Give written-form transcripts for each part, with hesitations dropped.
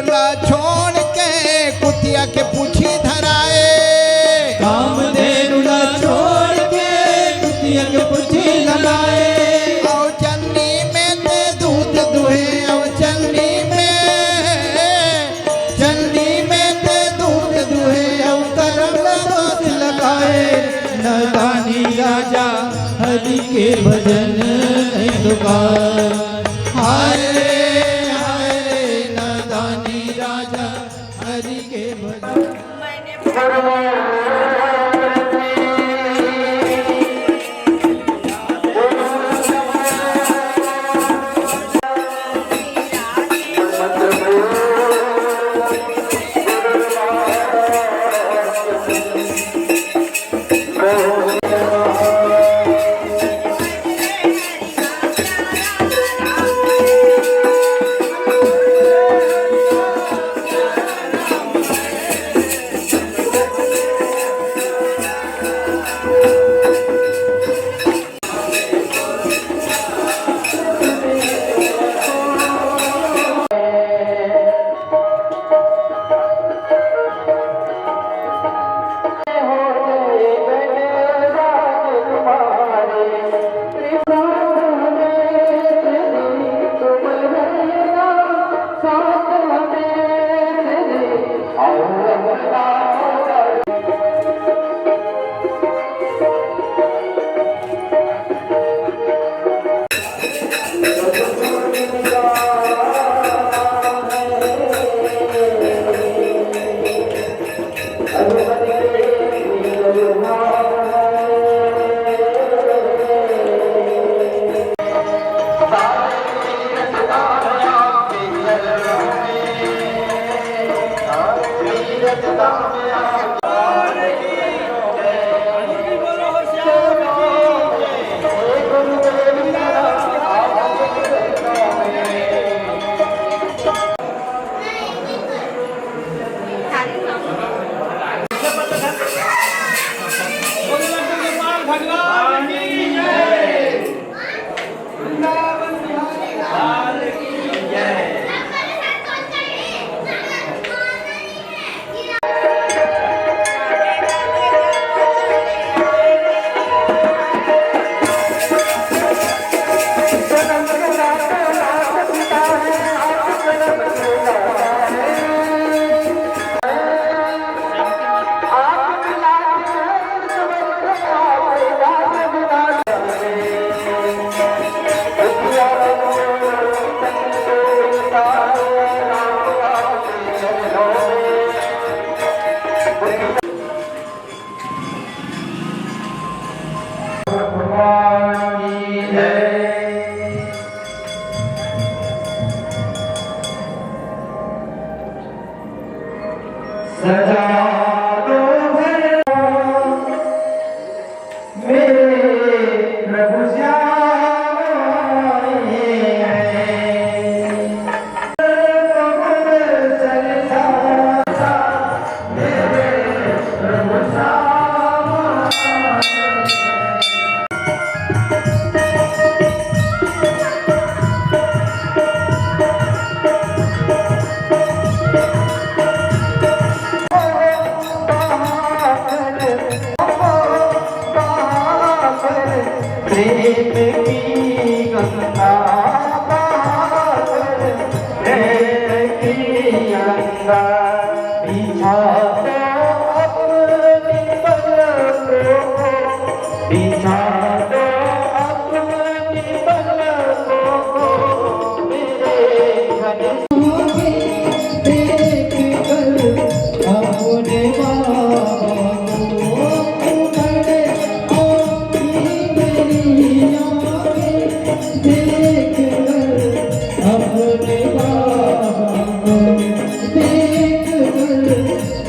ला छोड़ के कुतिया के पूछी धराए। कामधेनु ला छोड़ के कुतिया के पूछी लगाए। और चन्नी में ते दूध दुहे, और चन्नी में ते दूध दुहे, और करम दोष लगाए। नदानी राजा हरि के भजन नहीं दुकार। हाय हाय नदानी राजा हरि के भजन।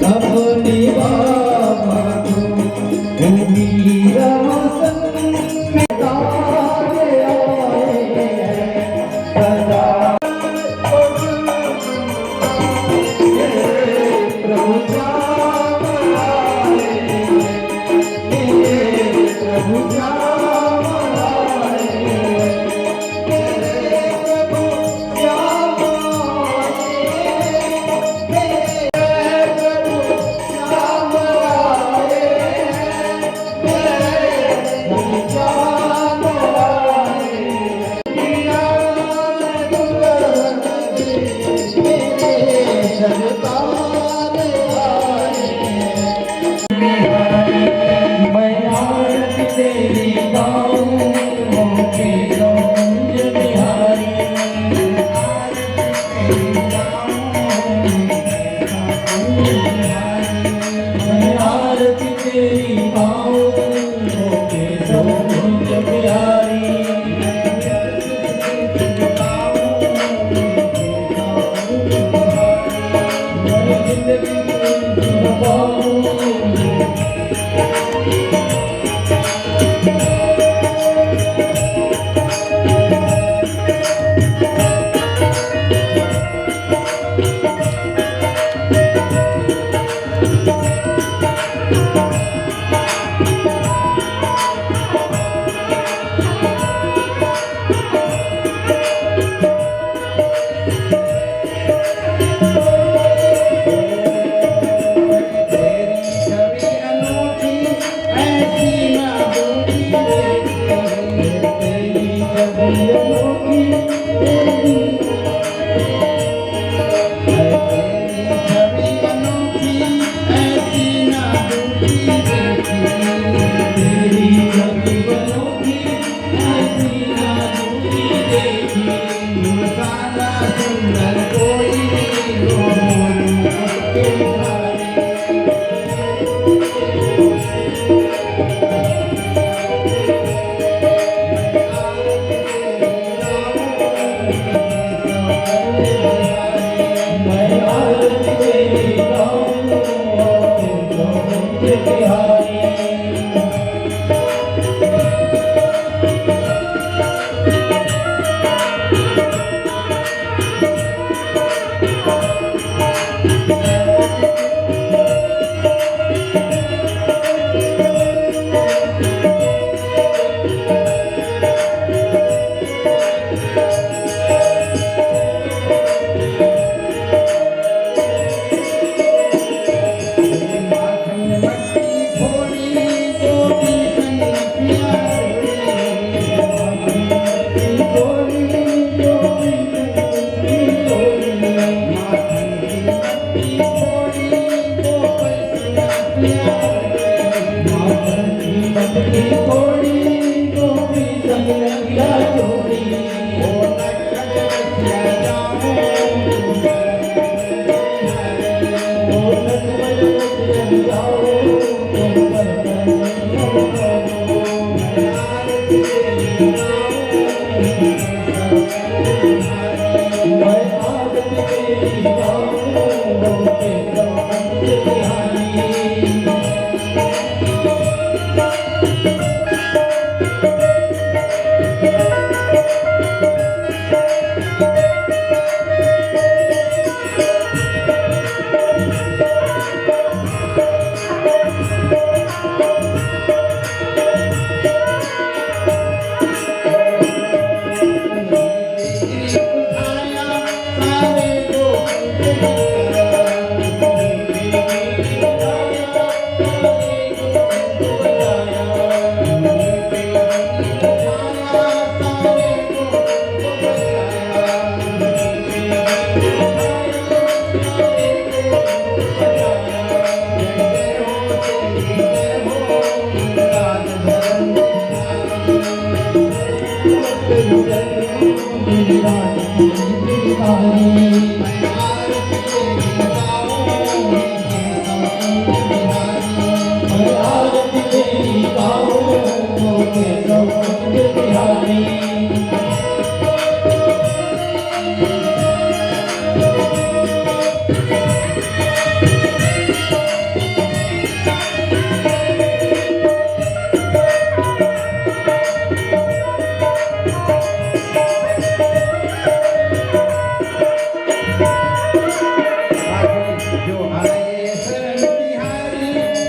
अब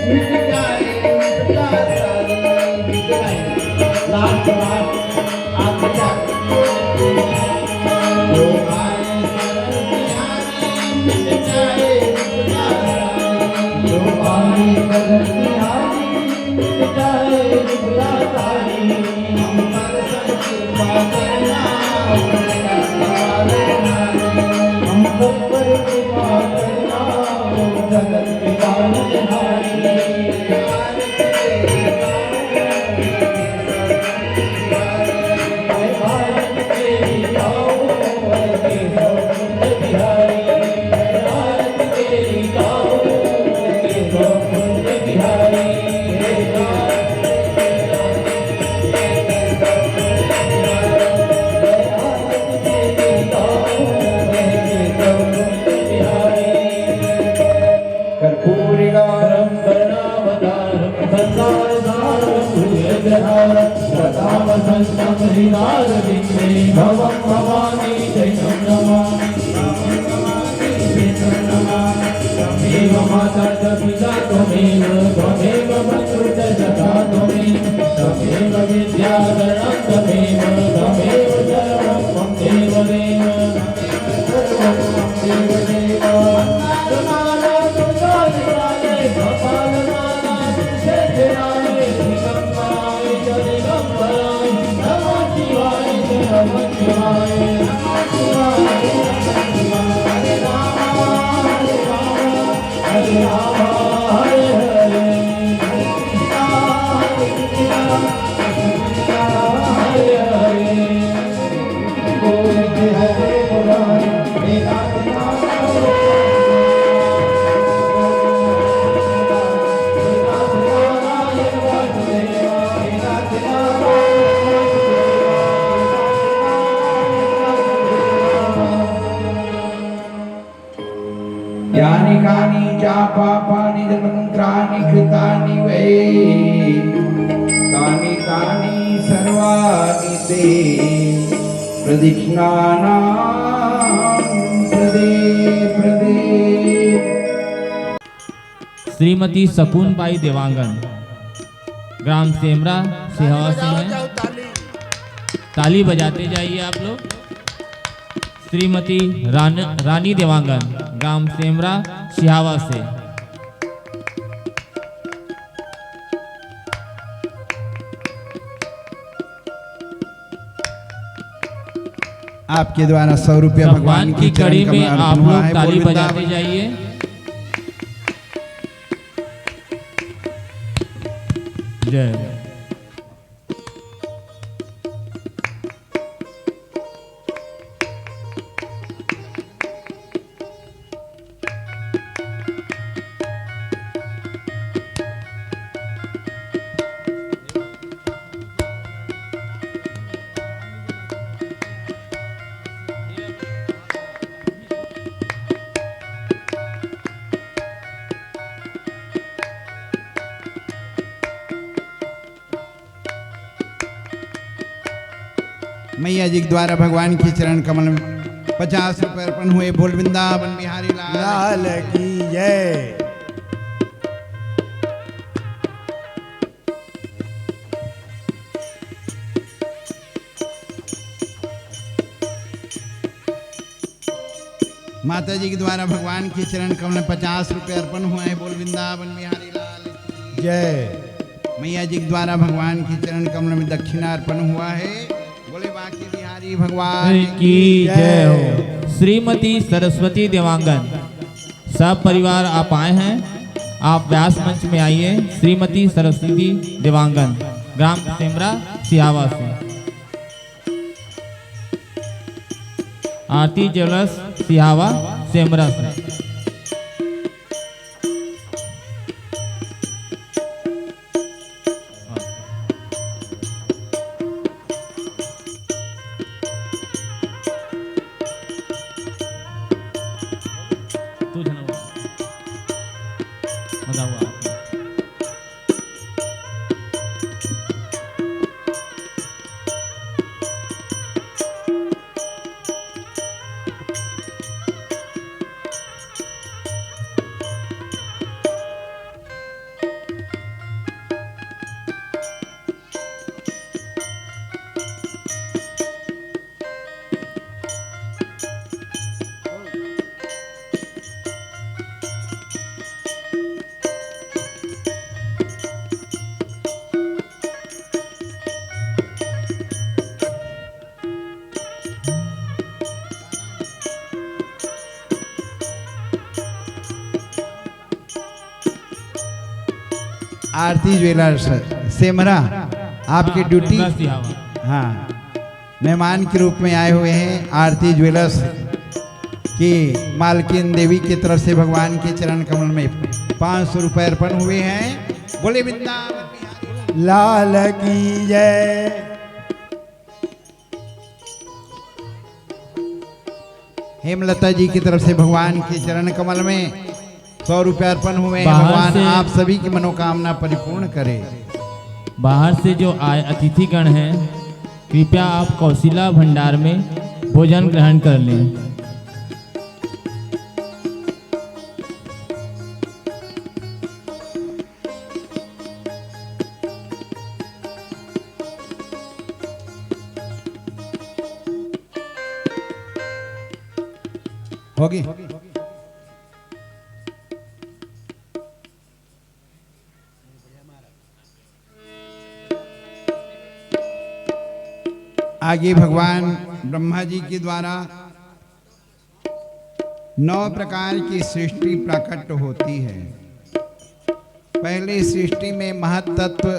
मिट जाए मुश्किल सारी मिट जाए लास्ट आप क्या जो आए शरण बिहारी मिट जाए मुश्किल सारी जो आए शरण बिहारी मिट जाए मुश्किल सारी हम पर कृपा करना हम सब पर कृपा करना जगत के पालनहारी भारत तेरी गाओ के गोकुल बिहारी भारत तेरी गाओ के गोकुल बिहारी कर्पूरिगारं करुणावतारं संसारसारं भुजगहारं सदावसन्तं हृदारविन्दे भवं भवानी जयं नमामि त्वमेव माता च पिता त्वमेव बन्धुः च सखा त्वमेव विद्याधरणं त्वमेव सर्वं मम देवदेव सर्वं मम देवदेव यानि कानि च पापानि मंत्राणि कृतानि वै तानि तानि सर्वाणि ते प्रदक्षिणानां प्रदे प्रदे। श्रीमती शकुनबाई देवांगन ग्राम सेमरा सिहावा से हैं। ताली बजाते जाइए आप लोग। श्रीमती रानी देवांगन ग्राम सेमरा सिहावा से। आपके द्वारा 100 रुपया भगवान की कड़ी में आप लोग ताली बजाते जाइए। जय मैया जी के द्वारा भगवान के चरण कमल में 50 रुपए अर्पण हुए। बोल वृंदावन बिहारी लाल की जय। माता जी के द्वारा भगवान के चरण कमल में 50 रुपए अर्पण हुए हैं। बोल वृंदावन बिहारी लाल की जय। मैया जी के द्वारा भगवान के चरण कमल में दक्षिणा अर्पण हुआ है। बोले बाकी बिहारी भगवान की जय हो। श्रीमती सरस्वती देवांगन सब परिवार आप आए हैं, आप व्यास मंच में आइए। श्रीमती सरस्वती देवांगन ग्राम सेमरा सिहावा से। आरती ज्वेलर्स सिहावा सेमरा से। आरती ज्वेलर्स सेमरा आपकी ड्यूटी, गंगा सिहावा। हाँ, मेहमान के रूप में आए हुए हैं। आरती ज्वेलर्स की मालकिन देवी की तरफ से भगवान के चरण कमल में 500 रुपये अर्पण हुए हैं। बोले वृंदावन बिहारी लाल की जय। हेमलता जी की तरफ से भगवान के चरण कमल में 100 रुपये अर्पण हुए हैं। बाहर भगवान से- आप सभी की मनोकामना परिपूर्ण करे। बाहर से जो आए अतिथिगण हैं, कृपया आप कौशिला भंडार में भोजन ग्रहण कर लें। होगी आगे भगवान ब्रह्मा जी के द्वारा 9 प्रकार की सृष्टि प्रकट होती है। पहली सृष्टि में महत्तत्व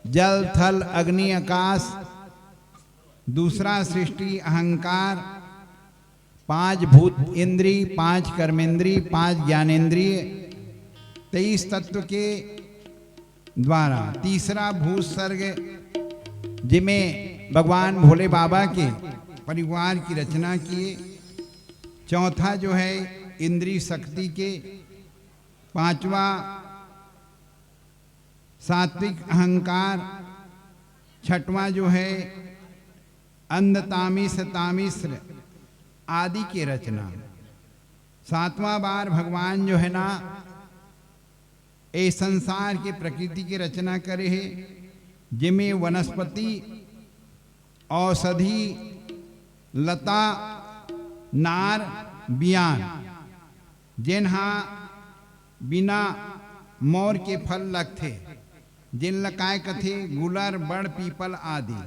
जल थल अग्नि आकाश, दूसरा सृष्टि अहंकार, 5 भूत इंद्री, 5 कर्मेंद्री, 5 ज्ञानेंद्रिय, 23 तत्व के द्वारा। तीसरा भूत सर्ग जिसमें भगवान भोले बाबा के परिवार की रचना किए। चौथा जो है इंद्रिय शक्ति के। 5वां सात्विक अहंकार। 6वां जो है अंध तामिस तामिश्र आदि के रचना। 7वां बार भगवान जो है ना ये संसार के प्रकृति की रचना करे है, जिनमें वनस्पति, औषधि, लता, नार, बियान, जिन्हा बिना मोर के फल लगथे, जिन लकाय कथे गुलर बड़ पीपल आदि।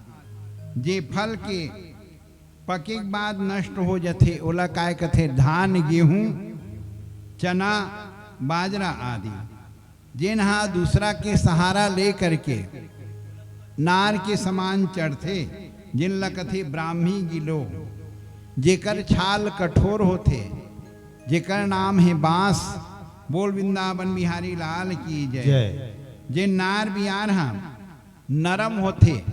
जे फल के पके के बाद नष्ट हो जाते ओला काय कथे धान, गेहूं, चना, बाजरा आदि। जिन्हा दूसरा के सहारा ले करके नार के समान चढ़ते, जिन लकथे ब्राह्मी गिलो। जेकर छाल कठोर होते, जेकर नाम है बांस। बोल वृंदावन बिहारी लाल की जय। जे नार बियार हम नरम होते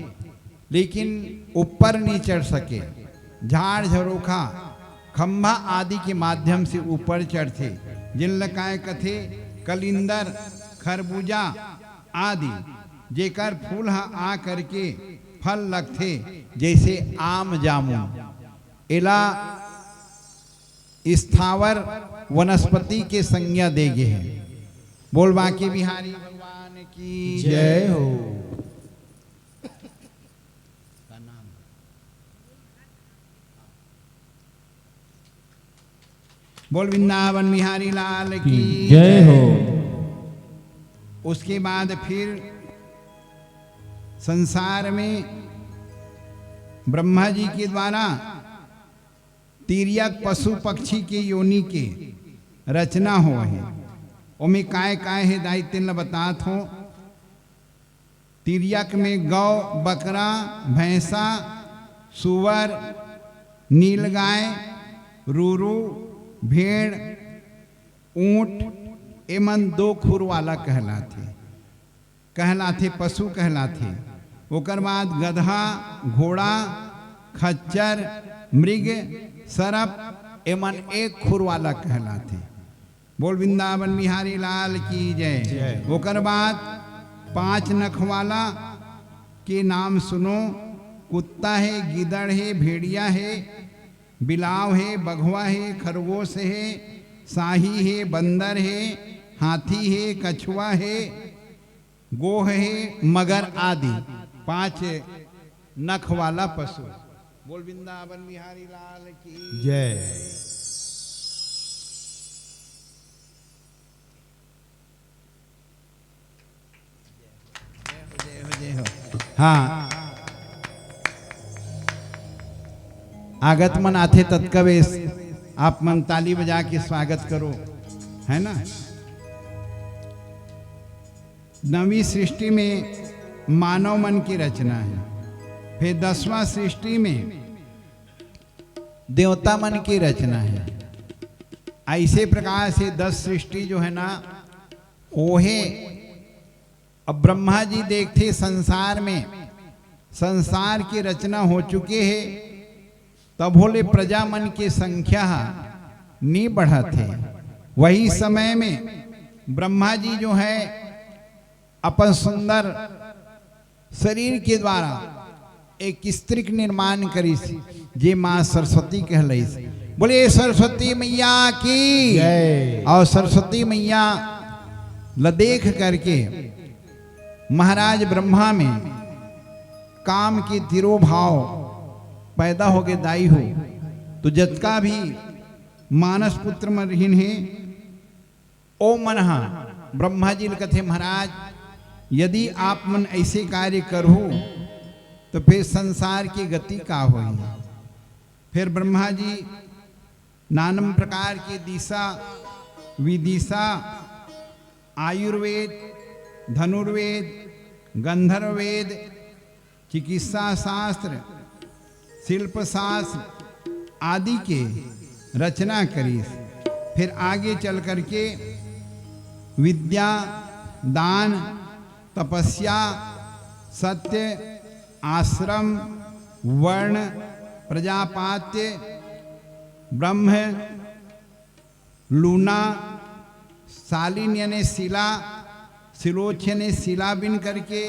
लेकिन ऊपर नहीं चढ़ सके, झाड़ झरोखा खंभा आदि के माध्यम से ऊपर चढ़ते, जिन लकाय कथे कलिंदर, खरबूजा आदि। जेकर फूल आ करके फल लगते, जैसे आम जामुन। एला स्थावर वनस्पति के संज्ञा देगे हैं। बोल बांके बिहारी भगवान की जय हो। बोल वृंदावन बिहारी लाल की जय हो। उसके बाद फिर संसार में ब्रह्मा जी के द्वारा तिर्यक पशु पक्षी के योनि के रचना हो है। ओमे काय काय है दायित्व न बतात हो। तिर्यक में गौ, बकरा, भैंसा, सुअर, नीलगाय, रूरू, भेड़, ऊंट एमन 2 खुर वाला कहलाथे पशु कहलाथे। ओकर बाद गधा, घोड़ा, खच्चर, मृग, सरप एमन 1 खुर वाला कहलाथे। बोल वृंदावन बिहारी लाल की जय। ओकर बाद 5 नख वाला के नाम सुनो। कुत्ता है, गिदड़ है, भेड़िया है, बिलाव है, बघवा है, खरगोश है, शाही है, बंदर है, हाथी है, कछुआ है, गोह है, मगर आदि 5 नख वाला पशु। बोल वृंदावन बिहारी लाल की जय। जय हो। हाँ, आगत मन आथे तत्कवेश आप मन ताली बजा के स्वागत करो, है ना। 9वीं सृष्टि में मानव मन की रचना है, फिर 10वां सृष्टि में देवता मन की रचना है। ऐसे प्रकार से 10 सृष्टि जो है ना वो है। अब ब्रह्मा जी देखते संसार में संसार की रचना हो चुके हैं, तब बोले प्रजा मन की संख्या नहीं बढ़त है। वही समय में ब्रह्मा जी जो है अपन सुंदर शरीर के द्वारा एक स्त्री के निर्माण करी, जे माँ सरस्वती कहलाई। बोले सरस्वती मैया की जय। और सरस्वती मैया ल देख करके महाराज ब्रह्मा में काम के तिरोभाव पैदा हो गए दाई हो। तो जतका भी मानस पुत्र मरहीन है ओ मनहा ब्रह्मा जी कथे महाराज यदि आप मन ऐसे कार्य करो तो फिर संसार की गति का होई। फिर ब्रह्मा जी नानम प्रकार की दिशा विदिशा आयुर्वेद, धनुर्वेद, गंधर्ववेद, चिकित्सा शास्त्र, शिल्प शास्त्र आदि के रचना करी। फिर आगे चल करके विद्या, दान, तपस्या, सत्य, आश्रम, वर्ण, प्रजापात्य, ब्रह्म, लूना, शालीन यानी शिला, शिलोच यानी शिला बिन करके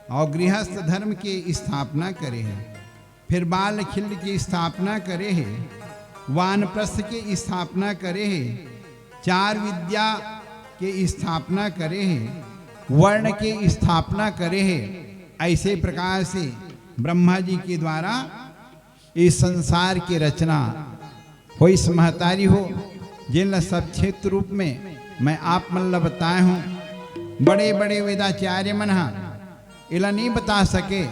और गृहस्थ धर्म की स्थापना करे है। फिर बाल खिल्ड की स्थापना करे है, वानप्रस्थ की स्थापना करे है, 4 विद्या के स्थापना करे है, वर्ण की स्थापना करे है। ऐसे प्रकार से ब्रह्मा जी के द्वारा इस संसार की रचना हो। इस महतारी हो जिन संक्षिप्त रूप में मैं आप मन बताए हूँ। बड़े बड़े वेदाचार्य मन इला नहीं बता सके,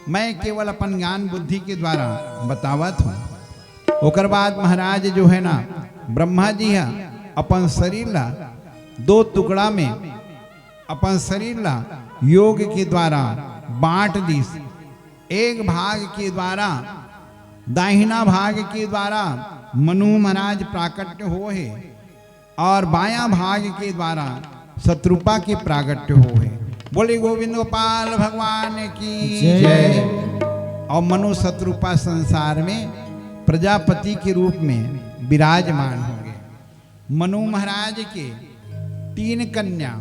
मैं केवल अपन ज्ञान बुद्धि के द्वारा बतावत हूँ। ओकर बाद महाराज जो है ना ब्रह्मा जी है अपन शरीर ला 2 टुकड़ा में अपन शरीर ला योग के द्वारा बांट दीस। एक भाग के द्वारा दाहिना भाग के द्वारा मनु महाराज प्राकट्य हो है और बायां भाग के द्वारा शत्रुपा के प्राकट्य हो है। बोले गोविंद गोपाल भगवान की जय। और मनु शत्रुपा संसार में प्रजापति के रूप में विराजमान हो गए। मनु महाराज के 3 कन्या।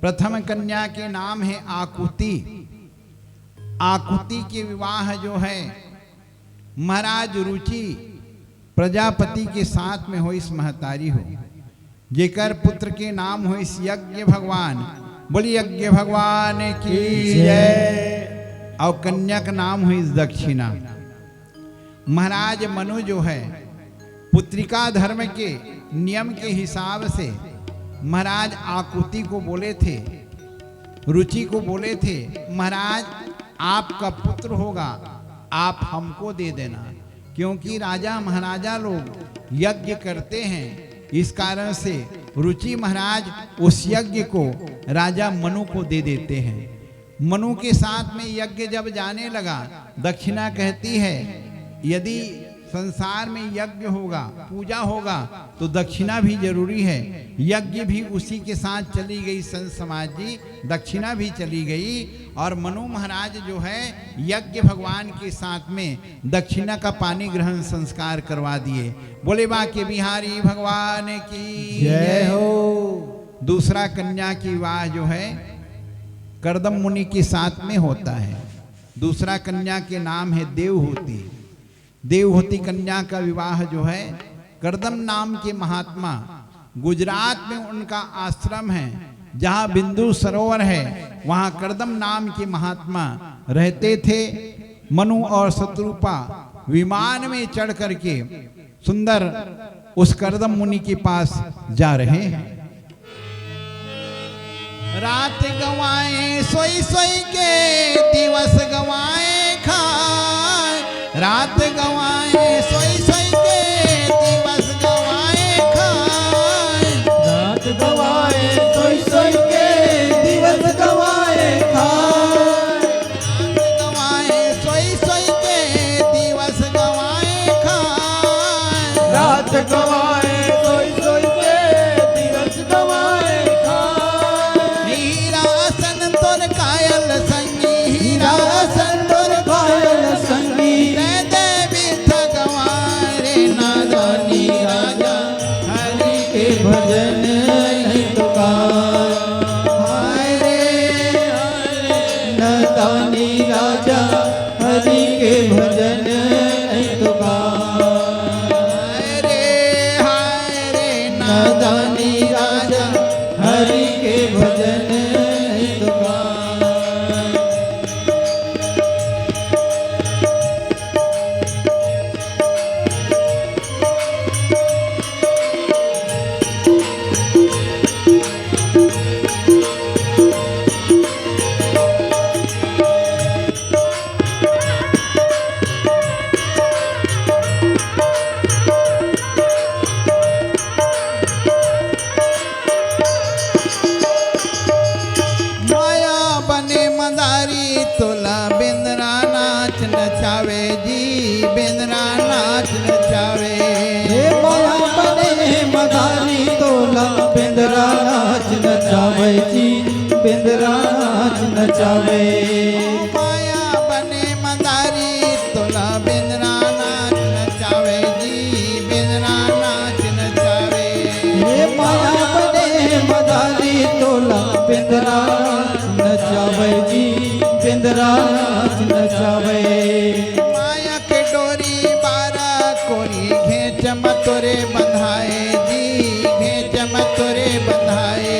प्रथम कन्या के नाम है आकुति। आकुति के विवाह जो है महाराज रुचि प्रजापति के साथ में हो इस महतारी हो, जेकर पुत्र के नाम हो इस यज्ञ भगवान। बोली यज्ञ भगवान की जय। और कन्या का नाम हो इस दक्षिणा। महाराज मनु जो है पुत्रिका धर्म के नियम के हिसाब से महाराज आकुति को बोले थे, रुचि को बोले थे महाराज आपका पुत्र होगा, आप हमको दे देना। क्योंकि राजा महाराजा लोग यज्ञ करते हैं, इस कारण से रुचि महाराज उस यज्ञ को राजा मनु को दे देते हैं। मनु के साथ में यज्ञ जब जाने लगा, दक्षिणा कहती है यदि संसार में यज्ञ होगा, पूजा होगा तो दक्षिणा भी जरूरी है। यज्ञ भी उसी के साथ चली गई। संत समाज जी दक्षिणा भी चली गई और मनु महाराज जो है यज्ञ भगवान के साथ में दक्षिणा का पानी ग्रहण संस्कार करवा दिए। बोले बाके बिहारी भगवान की जय हो। दूसरा कन्या की विवाह जो है कर्दम मुनि के साथ में होता है। दूसरा कन्या के नाम है देवहूति। देवहूति कन्या का विवाह जो है कर्दम नाम के महात्मा, गुजरात में उनका आश्रम है, जहाँ बिंदु सरोवर है वहाँ कर्दम नाम के महात्मा रहते थे। मनु और शत्रुपा विमान में चढ़ करके सुंदर उस कर्दम मुनि के पास जा रहे हैं। रात गवाए सोई सोई के, दिवस गवाए खाए। रात गवाए सोई सोई के, दिवस गवाए खाए। रात गवाए सोई सोई के, के भजन नहीं तो हाय रे नदानी राजा हरि के भजन नहीं तो हाय रे नदानी राजा हरि के भजन नहीं तो माया बने मदारी तोला बेंद्रा नाच नचावे जी बेंद्रा नाच नचावे हे माया बने मदारी तोला बिंदरा नाच नचावे जी बिंदरा नाच नचावे माया बने मदारी तोला बेंद्रा नाच नचावे जी बेंद्रा नाच नचावे हे माया बने मदारी तोला बिंदरा नाच नचावे जी बिंदरा नाच नचावे माया के डोरी बारा कोरी घेच मतोरे बंधाए जी घेच मतोरे बंधाए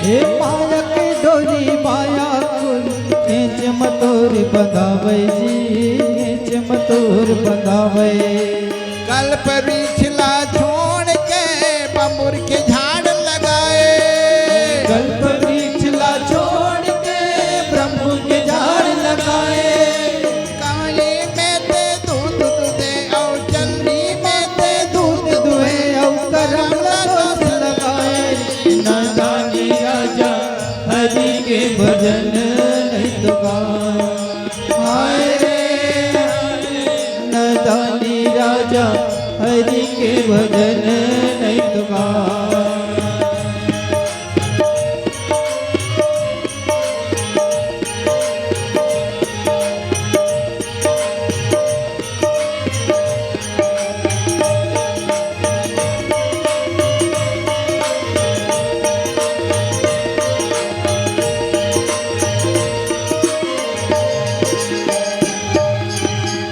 हे माया के डोरी माया कुल खेच मतोर बंधावे जी खेच मतोर बंधावे कल्प बिछला छोड़ के बम्बुर के झाड़ लगाए कल्प वृक्षला छोड़ के ब्रह्म के झाड़ लगाए काली में ते दूध दुधे और चलनी में ते दूध दुहे अवकरम दोष लगाए नदानी राजा हरि के भजन नहीं तो हाय रे नदानी राजा हरि के भजन नहीं तो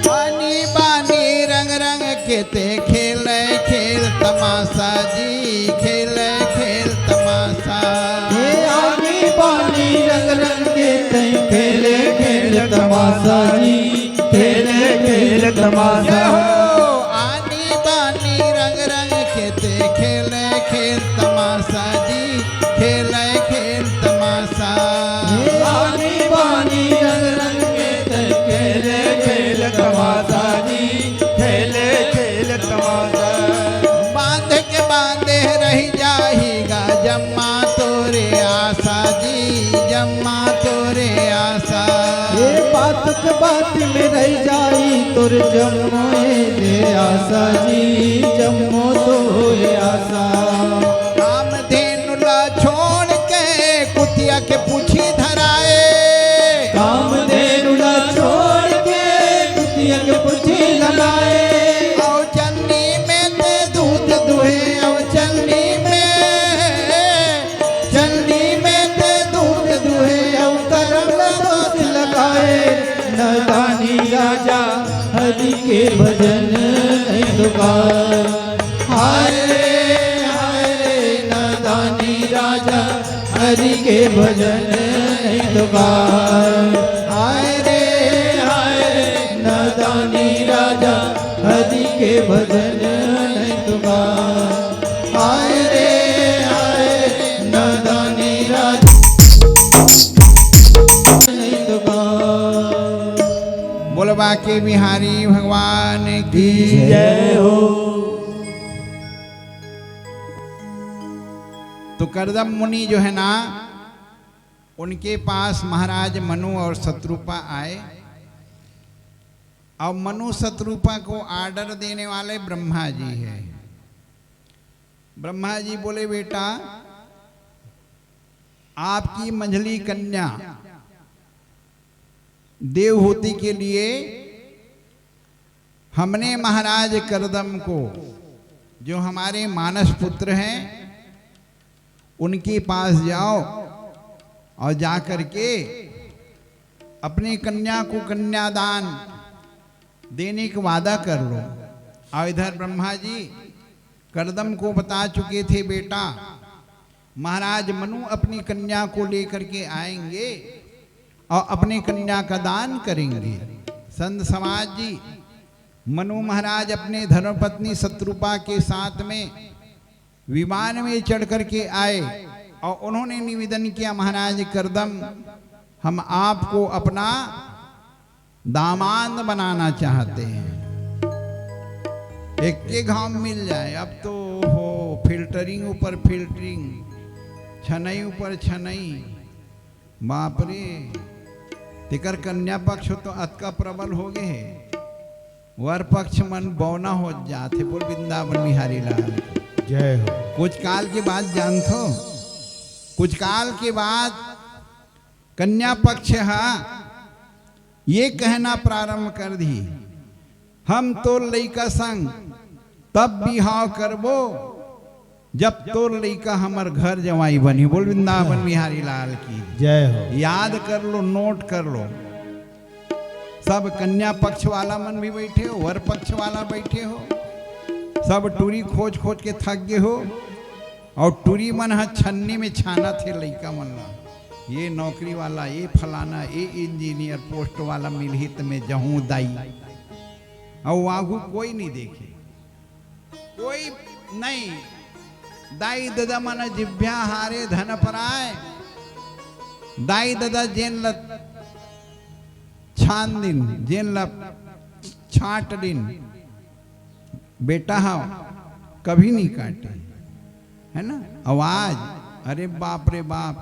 बानी बानी रंग रंग के ते खेल खेल तमाशा जी खेल खेल तमाशा हे आगे पानी रंग रंग के तय खेले खेल तमाशा जी खेले खेल तमाशा हो आनी बानी रंग रंग के ते खेल खेल तमाशा जी खेल खेल तमाशा हे आगे पानी रंग रंग के तय खेले खेल तमाशा जी खेले खेल तमाशा बांध के बांधे रह जाएगा जम्मा तोरे आशा जी जम्मा तोरे आशा ये बात के बात में रह जाई तोर जम्मो दे आशा जी जम्मो तोरे आशा काम धेनुला छोड़ के कुतिया के पूछी धराए काम धेनुला छोड़ के कुतिया के पुछी लगाए और चन्नी में ते दूध दुहे और चन्नी में ते दूध दुहे और करम दोष लगाए नदानी राजा हरि के भजन नहीं दुकार हाय रे नदानी राजा हरि के भजन नहीं दुकार हाय रे नदानी राजा हरि के भजन नहीं दुकार हाय रे नदानी राजा नहीं दुकार बोलबा के बिहारी भगवान की जय हो। तो करदम मुनि जो है ना उनके पास महाराज मनु और शत्रुपा आए और मनु शत्रुपा को आर्डर देने वाले ब्रह्मा जी हैं। ब्रह्मा जी बोले बेटा आपकी मंझली कन्या देवहूति के लिए हमने महाराज करदम को जो हमारे मानस पुत्र हैं उनके पास जाओ और जा करके अपनी कन्या को कन्यादान देने का वादा कर लो। और इधर ब्रह्मा जी करदम को बता चुके थे, बेटा महाराज मनु अपनी कन्या को लेकर के आएंगे और अपनी कन्या का दान करेंगे। संत समाज जी मनु महाराज अपने धर्मपत्नी शत्रुपा के साथ में विमान में चढ़ करके आए और उन्होंने निवेदन किया, महाराज करदम हम आपको अपना दामाद बनाना चाहते हैं, एक के घाम मिल जाए। अब तो हो फिल्टरिंग ऊपर फिल्टरिंग, छनई ऊपर छनई, बाप रे। तिकर कन्या पक्ष हो तो अतका प्रबल हो गए है, वर पक्ष मन बौना हो जाते। बोल वृंदावन बिहारी लाल जय हो। कुछ काल के बाद जानतो, कुछ काल के बाद कन्या पक्ष ये कहना प्रारंभ कर दी, हम तो लइका संग तब बिहाव करबो जब तोर लइका हमर घर जवाई बनी। बोल वृंदावन बिहारी लाल की जय हो। याद कर लो, नोट कर लो। सब कन्या पक्ष वाला मन भी बैठे हो, वर पक्ष वाला बैठे हो, सब टूरी खोज खोज के थक गए हो। और टूरी मन है छन्नी में छाना थे लइका मन ला, ये नौकरी वाला, ये फलाना, ये इंजीनियर पोस्ट वाला मिलहित में जहूं दाई। और वागू कोई नहीं देखे, कोई नहीं। दाई दादा मन जिभ्या हारे धन पराए, दाई दादा जेन ल छान दिन, जेन ल छाट दिन, बेटा हाँ कभी नहीं काटे, है ना। आवाज, अरे बाप रे बाप।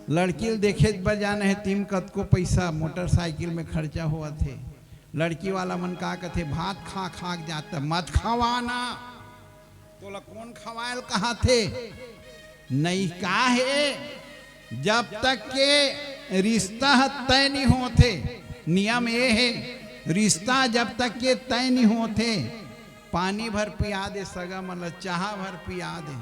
लड़की देखे बजाना है तीन कत को पैसा मोटरसाइकिल में खर्चा हुआ थे। लड़की वाला मन का कहते, भात खा खा जाता, मत खवाना। तो कौन खवायल कहा थे, नहीं का है जब तक के रिश्ता तय नहीं होते। नियम ये है, रिश्ता जब तक के तय नहीं होते, पानी भर पिया दे सगा मतलब चाह भर पिया दे,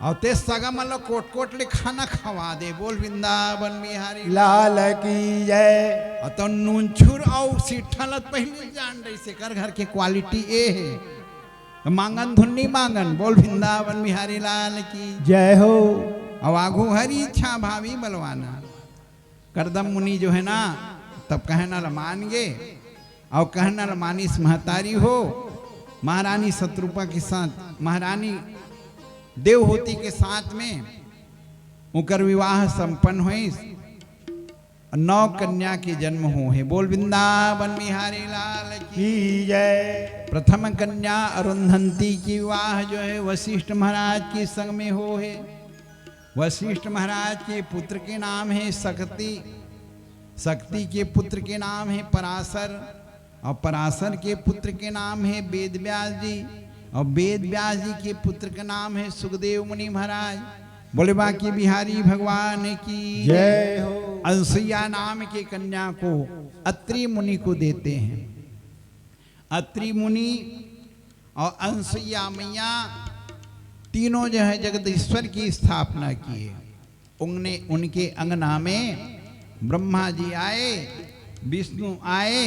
और ते सगा मतलब कोट कोट ले खाना खवा दे। बोल वृंदावन बिहारी लाल की जय। और तो नूनछुर और सिठल पहले जान रही से कर घर के क्वालिटी ए है, मांगन धुन्नी मांगन। बोल वृंदावन बिहारी लाल की जय हो। अब आगू हरी इच्छा भावी बलवाना। करदम मुनि जो है ना तब कहना ल मान गे, और कहना ल मानिस महतारी हो। महारानी शत्रुपा के साथ, महारानी देवहूति के साथ में उनकर विवाह संपन्न हुई, 9 कन्या के जन्म हो है। बोल वृंदावन बिहारी लाल की जय। प्रथम कन्या अरुंधति की विवाह जो है वशिष्ठ महाराज के संग में हो है। वशिष्ठ महाराज के पुत्र के नाम है शक्ति, शक्ति के पुत्र के नाम है पराशर, और पराशर के पुत्र के नाम है वेद व्यास जी, और वेद व्यास जी के पुत्र का नाम है सुखदेव मुनि महाराज। बोले बाकी बिहारी भगवान की जय हो। अंसुया नाम के कन्या को अत्रि मुनि को देते हैं। अत्रि मुनि और अंसुया मैया तीनों जो है जगदीश्वर की स्थापना किए। उनके अंगना में ब्रह्मा जी आए, विष्णु आए,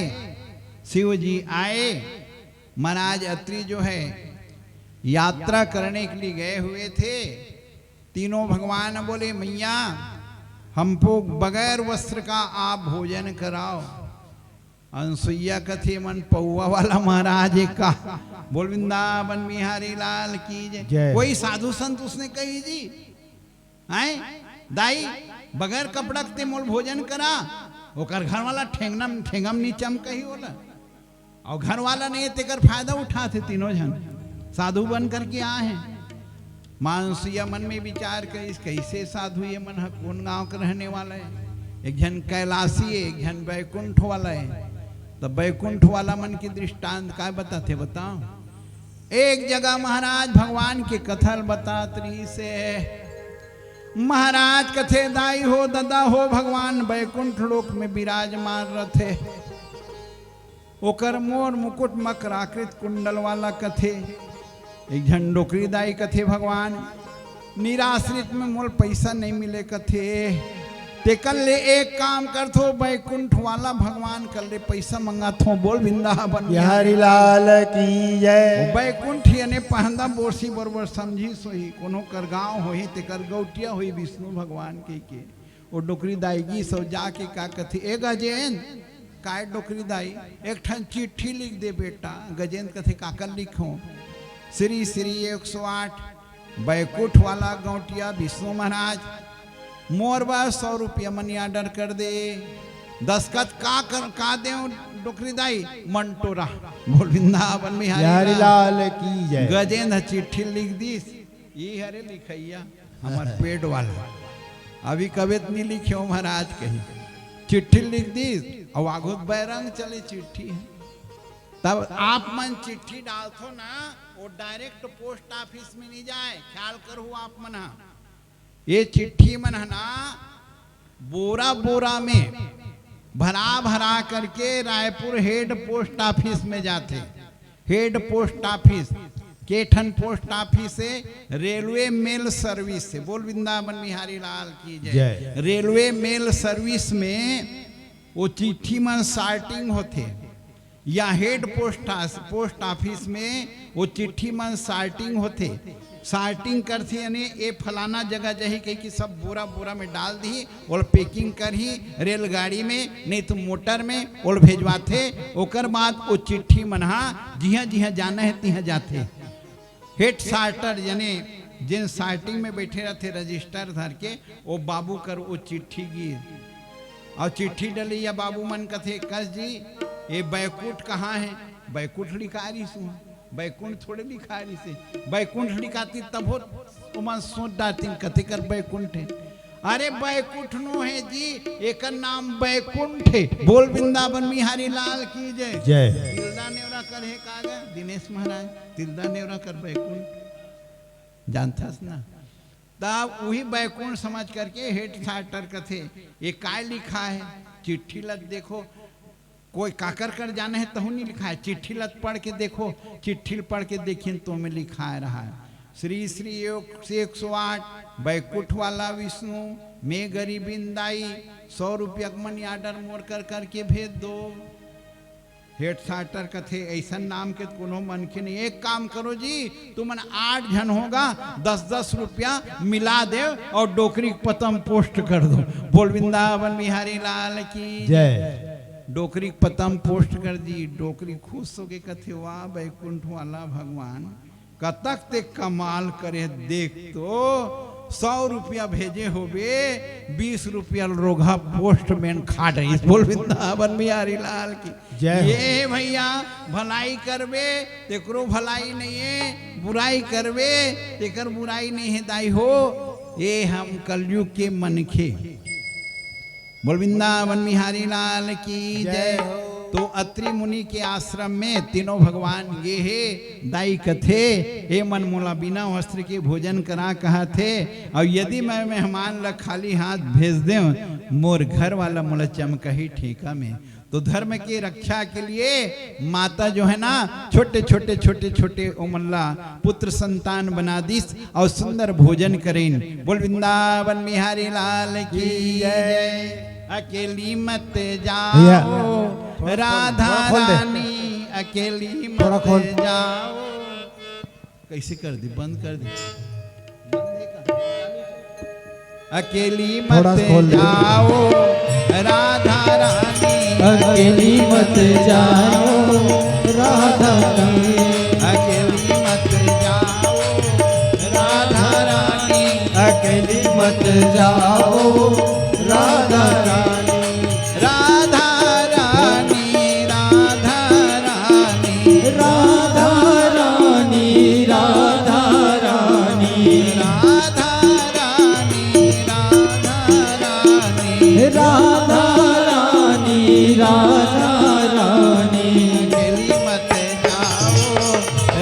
शिव जी आए। महाराज अत्रि जो है यात्रा करने के लिए गए हुए थे। तीनों भगवान बोले, मैया हमको बगैर वस्त्र का आप भोजन कराओ। अंसुईया कथे मन पौआ वाला महाराज का। बोल वृंदावन बिहारी लाल की जय। कोई साधु संत उसने कही जी, हैं दाई बगैर कपड़ा के मोल भोजन करा। ओकर घर वाला ठेंगम नीचम कही बोला, और घर वाला नहीं तेकर फायदा उठाते। तीनों जन साधु बन करके आए हैं। मानसिया मन में विचार कर कैसे साधु ये मन कौन गांव का रहने वाला है। एक जन कैलाशी है, एक जन बैकुंठ वाला है। तो बैकुंठ वाला मन की दृष्टांत क्या बताते बताओ। एक जगह महाराज भगवान के कथल बतात रही से, महाराज कथे दाई हो दादा हो भगवान बैकुंठ लोक में विराजमान रथे। ओकर मोर मुकुट मकराकृत कुंडल वाला कथे एक झन डोकरी दाई कथे भगवान निराश्रित में मोल पैसा नहीं मिले कथे ते कल ले एक काम कर थो बैकुंठ वाला भगवान कल ले पैसा मंगा थो बोल वृंदावन बिहारी लाल की जय। बैकुंठ यानी पहंदा बोरसी बरोबर समझी सोही कोनो कर गांव होही ते कर गौटिया होई विष्णु भगवान के वो डोकरी दाईगी सो जाके का कथी ए गजेन काय डोकरी दाई एक ठन चिट्ठी लिख दे बेटा गजेन कथे काकर लिखो श्री श्री 108 बैकुंठ वाला गौटिया विष्णु महाराज मोरबा 100 रुपया मनी ऑर्डर कर दे दस्खत का दे डोकरी दाई मंटोरा बोल वृंदावन में बिहारी लाल की जय। गजेंद्र चिट्ठी लिख दीस ये हरे लिखैया हमार पेट वाला अभी कभी नहीं लिखे महाराज कहीं चिट्ठी लिख दीस और आगो बैरंग चले चिट्ठी है तब आप मन चिट्ठी डालते ना वो डायरेक्ट पोस्ट ऑफिस में नहीं जाए ख्याल करो आप मना ये चिट्ठी मन है ना बोरा बोरा में भरा भरा करके रायपुर हेड पोस्ट ऑफिस में जाते हेड पोस्ट ऑफिस केठन पोस्ट ऑफिस से रेलवे मेल सर्विस से बोल वृंदावन बिहारी लाल की जय। रेलवे मेल सर्विस में वो चिट्ठी में सार्टिंग होते या हेड पोस्ट ऑफिस में वो चिट्ठी में सार्टिंग होते सार्टिंग करती यानी ये फलाना जगह जही कही कि सब बोरा बोरा में डाल दी और पैकिंग कर ही रेलगाड़ी में नहीं तो मोटर में और भेजवाते ओकर बाद वो चिट्ठी मनहा जिहाँ जाना है तिहाँ जाते हेड सार्टर यानी जिन सार्टिंग में बैठे रहते रजिस्टर धर के वो बाबू कर वो चिट्ठी गिर और चिट्ठी डली या बाबू मन कथे कस जी ये बैकुंठ कहाँ है बैकुंठ लिखा रही सु बैकुंठ थोड़े लिखा रही से बैकुंठ लिखाती तब हो उमन सोच डालती कथे कर बैकुंठ है अरे बैकुंठ नो है जी एक नाम बैकुंठ है बोल वृंदावन बिहारी लाल की जय जय। तिल्दा नेवरा कर है कागा दिनेश महाराज तिल्दा नेवरा कर बैकुंठ जानता ना तब वही बैकुंठ समझ करके हेड सार्टर कथे ये काय लिखा है चिट्ठी लग देखो कोई काकर कर जाना है तो नहीं लिखा है चिट्ठी लग पढ़ के देखो चिट्ठी पढ़ के देखिए तो में लिखा है रहा है श्री श्री 108 बैकुंठ वाला विष्णु मैं गरीबिंदाई 100 रुपया मनी ऑर्डर मोर कर करके भेज दो हेड सार्टर कथे ऐसा नाम के कोनो मन के नहीं एक काम करो जी तुम 8 जन होगा 10-10 रुपया मिला दे और डोकरी पतम पोस्ट कर दो बोल वृंदावन बिहारी लाल की जय। डोकरी पतम पोस्ट कर दी डोकरी खुश हो के कथे वाह बैकुंठ वाला भगवान कतक ते कमाल करे देख तो 100 रुपया भेजे होबे 20 रुपया रोगा पोस्टमैन खाट रही बोल वृंदावन बिहारी लाल की जय। ये भैया भलाई करबे तेकरो भलाई नहीं है बुराई करबे तेकर बुराई नहीं है दाई हो ये हम कलयुग के मनखे बोल वृंदावन बिहारी लाल की जय। तो अत्रि मुनि के आश्रम में तीनों भगवान ये है दाई कथे हे मन मोला बिना वस्त्र के भोजन करा कहा थे और यदि मैं मेहमान ला खाली हाथ भेज दे मोर घर वाला मोला चमकही ठेका में तो धर्म की रक्षा के लिए माता जो है ना छोटे छोटे छोटे छोटे उमल्ला पुत्र संतान बना दीस और सुंदर भोजन करें बोल वृंदावन बिहारी लाल की जय। अकेली मत जाओ राधा रानी अकेली मत जाओ कैसे कर दी बंद कर दी अकेली मत जाओ राधा रानी अकेली मत जाओ राधा रानी अकेली मत जाओ राधा रानी अकेली मत जाओ राधा रानी राधा रानी राधा रानी राधा रानी राधा रानी राधा रानी राधा रानी राधा रानी राधा रानी अकेली मत जाओ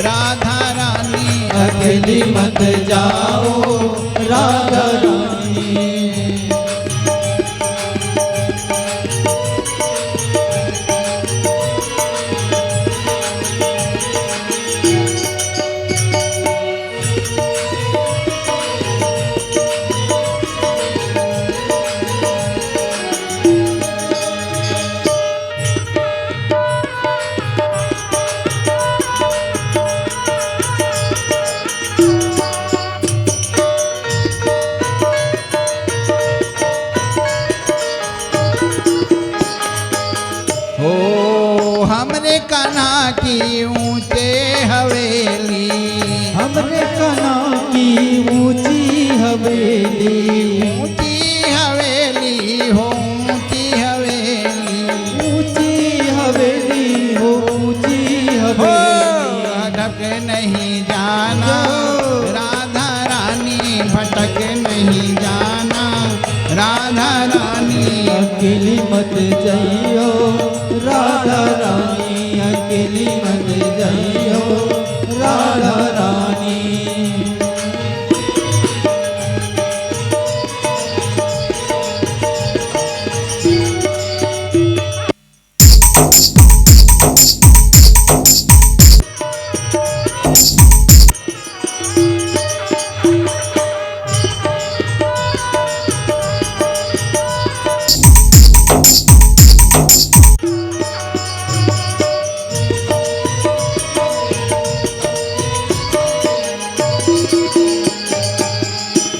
राधा रानी अकेली मत जाओ राधा रानी हमरे कना की ऊंची हवेली, ऊंची हवेली हो ऊंची हवेली, ऊंची हवेली हो ऊंची हो हवेली। भटक नहीं जाना राधा रानी, भटक नहीं जाना राधा रानी। अकेली मत जाइयो राधा रानी, अकेली मत जाइयो राधा रानी।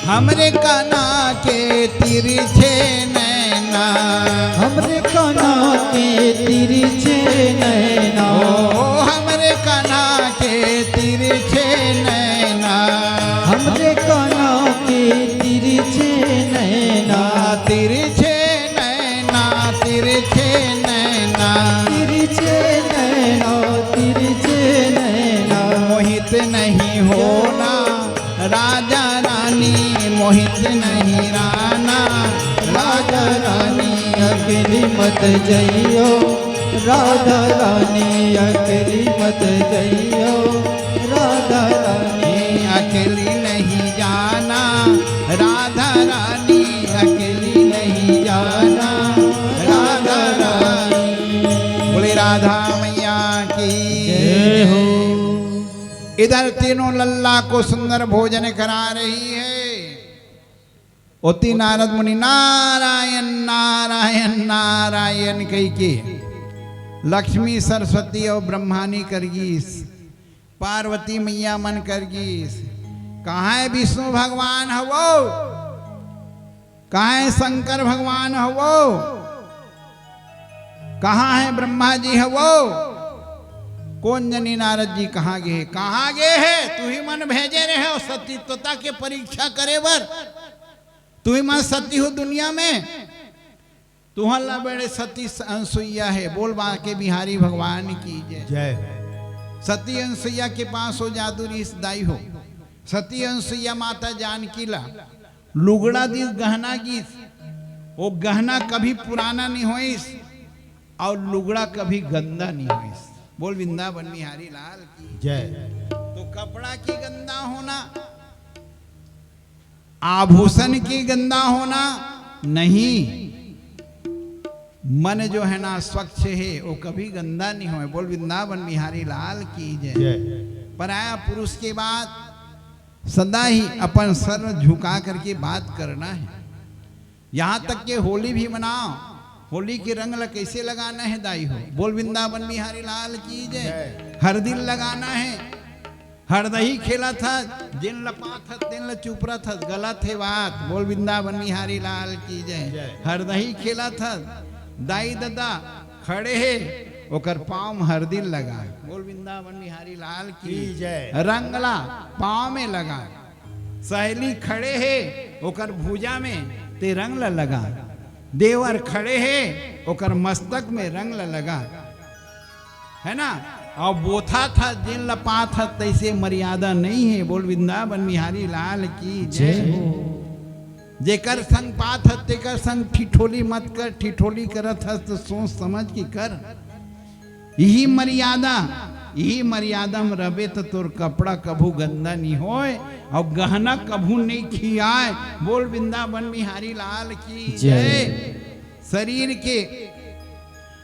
हमरे काना के तिरछे नैना, हमरे काना के तिरछे नैना, ओ हमरे काना के तिरछे नैना, हमरे काना के तिरछे नैना, तिरछे नैना तिरछे नैना, तिरछे नैना, तिरछे नैना। मोहित नहीं होना राजा रानी, मोहित नहीं राना राजा रानी। अकेली मत जाइयो राधा रानी, अकेली मत जाइयो राधा रानी। अकेली नहीं जाना राधा रानी, अकेली नहीं जाना राधा रानी। बोले राधा मैया की जय हो। इधर तीनों लल्ला को सुंदर भोजन करा रही है। ओती नारद मुनि नारायण नारायण नारायण कही के लक्ष्मी सरस्वती और ब्रह्मानी करगीस, पार्वती मैया मन करगीस। कहाँ है विष्णु भगवान हवो, कहाँ है शंकर भगवान हवो, कहाँ है ब्रह्मा जी हवो। कौन जनी नारद जी कहाँ गए, कहाँ गए है? तू ही मन भेजे रहे हो सतीत्वता के परीक्षा करे बर। तू ही मन सती हो दुनिया में, तुहला बड़े सती अनसुईया है। बोल बाके बिहारी भगवान की जय जय। सती अनसुईया के पास हो जादू दाई हो। सती अनसुईया माता जानकी ला लुगड़ा दिस गहना गीस, वो गहना कभी पुराना नहीं होइस और लुगड़ा कभी गंदा नहीं होइस। बोल वृंदावन बिहारी लाल की जय। तो कपड़ा की गंदा होना, आभूषण की गंदा होना नहीं, मन जो है ना स्वच्छ है वो कभी गंदा नहीं हो। बोल वृंदावन बिहारी लाल की जय। जय। पराया पुरुष के बाद सदा ही अपन सर झुका करके बात करना है। यहाँ तक कि होली भी मनाओ, होली के रंग कैसे लगाना है दाई हो। बोल वृंदावन बिहारी लाल की जय। हरदिल लगाना है, हरदही खेला था जिन लपा था तिन ल चुपरा था, गलत है बात। बोल वृंदावन बिहारी लाल की जय। हरदही खेला था दाई दादा खड़े है ओकर पाँव हरदिल लगा। बोल वृंदावन बिहारी लाल की जय। रंगला पाँव में लगा, सहेली खड़े है ओकर भुजा में ते रंग लगा, देवर खड़े है ओकर मस्तक में रंग लगा, है ना। और बोथा था जिन लपा था तैसे मर्यादा नहीं है। बोल वृंदावन बिहारी लाल की जय। जेकर संग पात है तेकर संग ठिठोली मत कर, ठिठोली करत है तो सोच समझ के कर। यही मर्यादा, यही मर्यादा में रबे तो तोर कपड़ा कभू गंदा नहीं होए और गहना कभू नहीं खियाए। बोल वृंदावन बिहारी लाल की जय।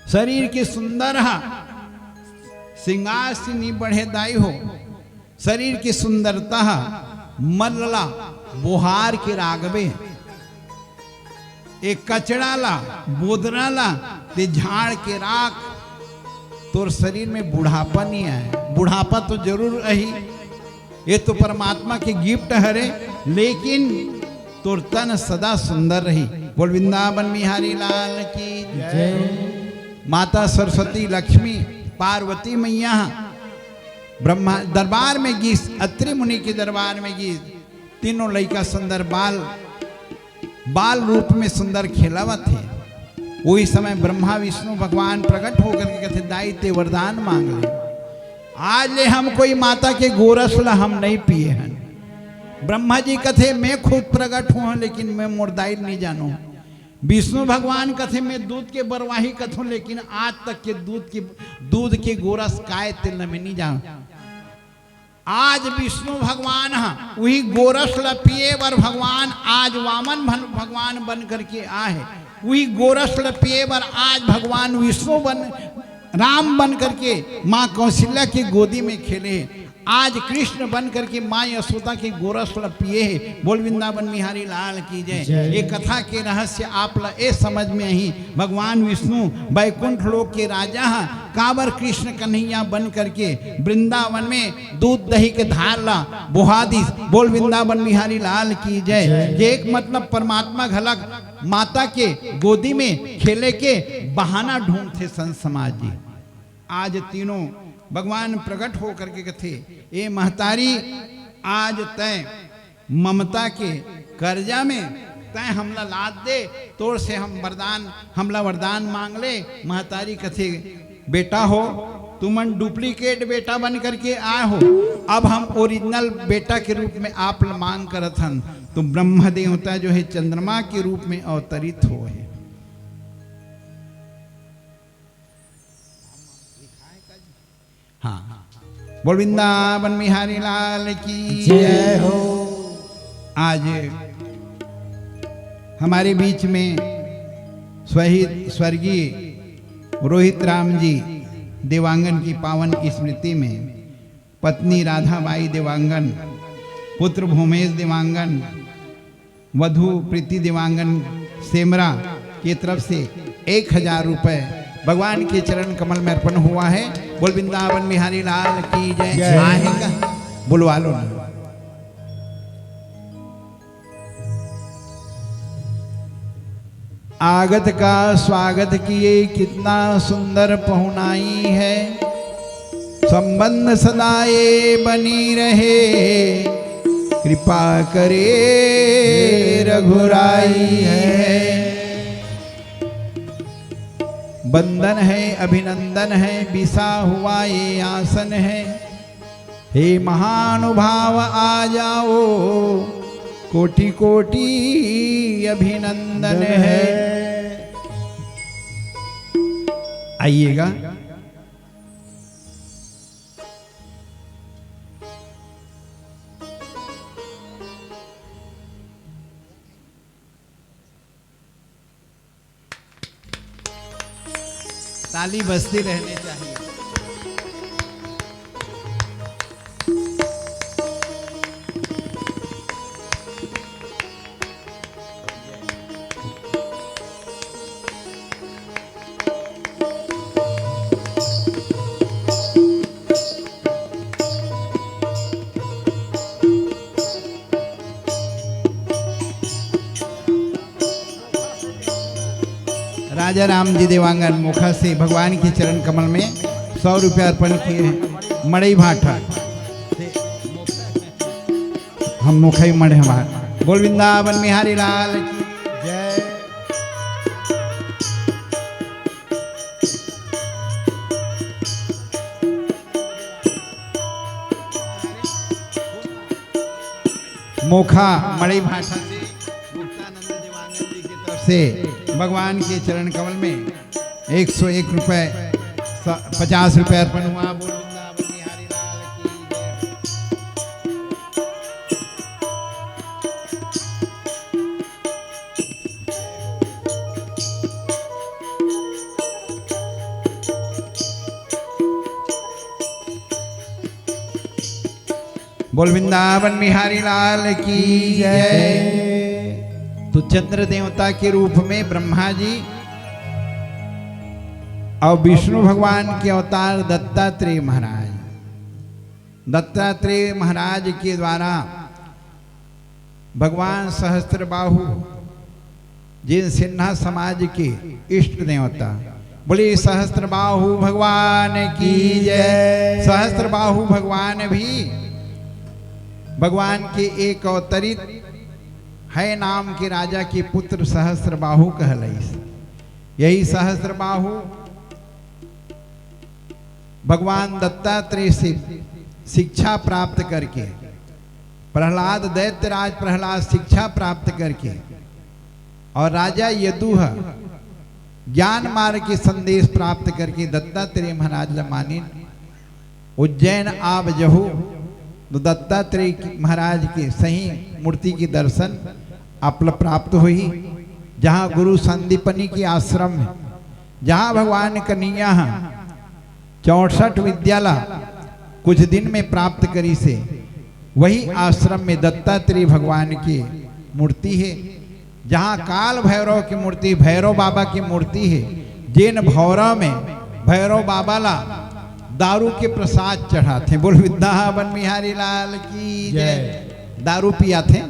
शरीर के सुंदर हा श्रृंगार से नहीं बढ़े दाई हो। शरीर की सुंदरता मल्ला बुहार के रागवे, एक कचड़ा ला बोदरा ला ते झाड़ के राख। तोर शरीर में बुढ़ापा नहीं आए, बुढ़ापा तो जरूर रही, ये तो परमात्मा के गिफ्ट हरे, लेकिन तोर तन सदा सुंदर रही। बोल वृंदावन बिहारी लाल की जय। माता सरस्वती लक्ष्मी पार्वती मैया ब्रह्मा दरबार में गीस, अत्रि मुनि के दरबार में गीस, तीनों लड़का सुंदर बाल रूप में सुंदर खेलावा थे। वही समय ब्रह्मा विष्णु भगवान प्रकट होकर के कहते दाई वरदान मांग ले, आज ले हम कोई माता के गोरस ला हम नहीं पिए हैं। ब्रह्मा जी कथे मैं खुद प्रकट हुआ लेकिन मैं मुर्दाई नहीं जानू। विष्णु भगवान कथे मैं दूध के बरवाही कथूं लेकिन आज तक के दूध के गोरस काय तिल में नहीं जाऊं। आज विष्णु भगवान वही गोरस ला पिए बर भगवान आज वामन भगवान बन करके आए। वही गोरस ला पिए बर आज भगवान विष्णु राम बन करके माँ कौशल्या की गोदी में खेले। आज कृष्ण बन करके माँ यशोदा के गोरस ला पिए है। बोल वृंदावन बिहारी लाल की जय। ये कथा के रहस्य आप ला ए समझ में ही भगवान विष्णु बैकुंठ लोक के राजा काबर कृष्ण कन्हैया बन करके वृंदावन में दूध दही के धार ला बुहादिस। बोल वृंदावन बिहारी लाल की जय। ये एक मतलब परमात्मा घलक माता के गोदी में खेले के बहाना ढूंढते संत समाज जी। आज तीनों भगवान प्रकट हो करके कथे ए महतारी आज तय ममता के कर्जा में तय हमला लाद दे, तोर से हमला वरदान मांग ले। महतारी कथे बेटा हो तुमन डुप्लीकेट बेटा बन करके आए हो, अब हम ओरिजिनल बेटा के रूप में आप मांग करत हन। तो ब्रह्म देवता जो है चंद्रमा के रूप में अवतरित हो है। हाँ, बोल वृंदावन बिहारी लाल की जय हो। आज हमारे बीच में स्वर्गीय रोहित राम जी देवांगन की पावन स्मृति में पत्नी राधाबाई देवांगन, पुत्र भूमेश देवांगन, वधू प्रीति देवांगन सेमरा की तरफ से 1000 रुपए भगवान के चरण कमल में अर्पण हुआ है। बोल वृंदावन बिहारी लाल की जय। आएगा बुलवा लो ना। आगत का स्वागत किए कितना सुंदर पहुनाई है। संबंध सदाए बनी रहे कृपा करे रघुराई है। बंधन है अभिनंदन है बिसा हुआ ये आसन है। हे महानुभाव आ जाओ कोटि कोटि अभिनंदन है। आइएगा। ताली बजती रहनी चाहिए। राजा राम जी देवांगन मुखा से भगवान के चरण कमल में 100 रुपया अर्पण किए। मड़ई भाटा हम मुखई मड़े हमारे। बोल वृंदावन बिहारी लाल की जय। मोखा मड़ई भाटा से मुक्तानंद देवांगन जी की तरफ से भगवान के चरण कमल में 101 रुपए 50 रुपए अर्पण हुआ। बोल वृंदावन बिहारी लाल की जय। बोल वृंदावन बिहारी लाल की जय। तो चंद्र देवता के रूप में ब्रह्मा जी और विष्णु भगवान के अवतार दत्तात्रेय महाराज। दत्तात्रेय महाराज के द्वारा भगवान सहस्त्रबाहु जिन सिन्हा समाज के इष्ट देवता बोले सहस्त्रबाहु भगवान की जय। सहस्त्रबाहु भगवान भी भगवान के एक अवतरित है नाम के राजा के पुत्र सहस्त्रबाहु कहलैस। यही सहस्त्रबाहु भगवान दत्तात्रेय से शिक्षा प्राप्त करके, प्रहलाद दैत्यराज प्रहलाद शिक्षा प्राप्त करके और राजा यदुह ज्ञान मार्ग के संदेश प्राप्त करके दत्तात्रेय महाराज लमानी उज्जैन आब जहु तो दत्तात्रेय महाराज के सही मूर्ति के दर्शन आपल प्राप्त हुई। जहाँ गुरु संदीपनी की आश्रम में, जहाँ भगवान कन्हैया 64 विद्यालय कुछ दिन में प्राप्त करी से, वही आश्रम में दत्तात्रेय भगवान की मूर्ति है। जहाँ काल भैरव की मूर्ति, भैरव बाबा की मूर्ति है। जैन भौरव में भैरव बाबा ला दारू के प्रसाद चढ़ाते। बोल वृंदावन बिहारी लाल की जय। दारू पिया थे,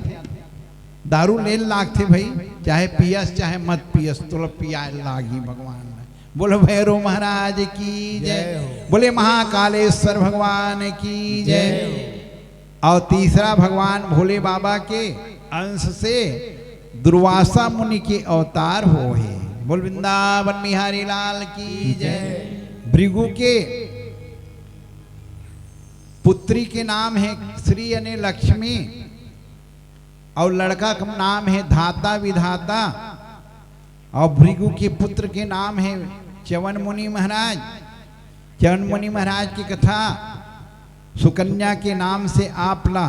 दारू ले लाग थे भाई, चाहे पियस चाहे मत पियस, तो पिया लागी भगवान। बोलो भैरव महाराज की जय। बोले महाकालेश्वर भगवान की जय। और तीसरा भगवान भोले बाबा के अंश से दुर्वासा मुनि के अवतार हो है। बोल वृंदावन बिहारी लाल की जय। भृगु के पुत्री के नाम है श्री यानी लक्ष्मी और लड़का का नाम है धाता विधाता। और भृगु के पुत्र के नाम है च्यवन मुनि महाराज। च्यवन मुनि महाराज की कथा सुकन्या के नाम से आपला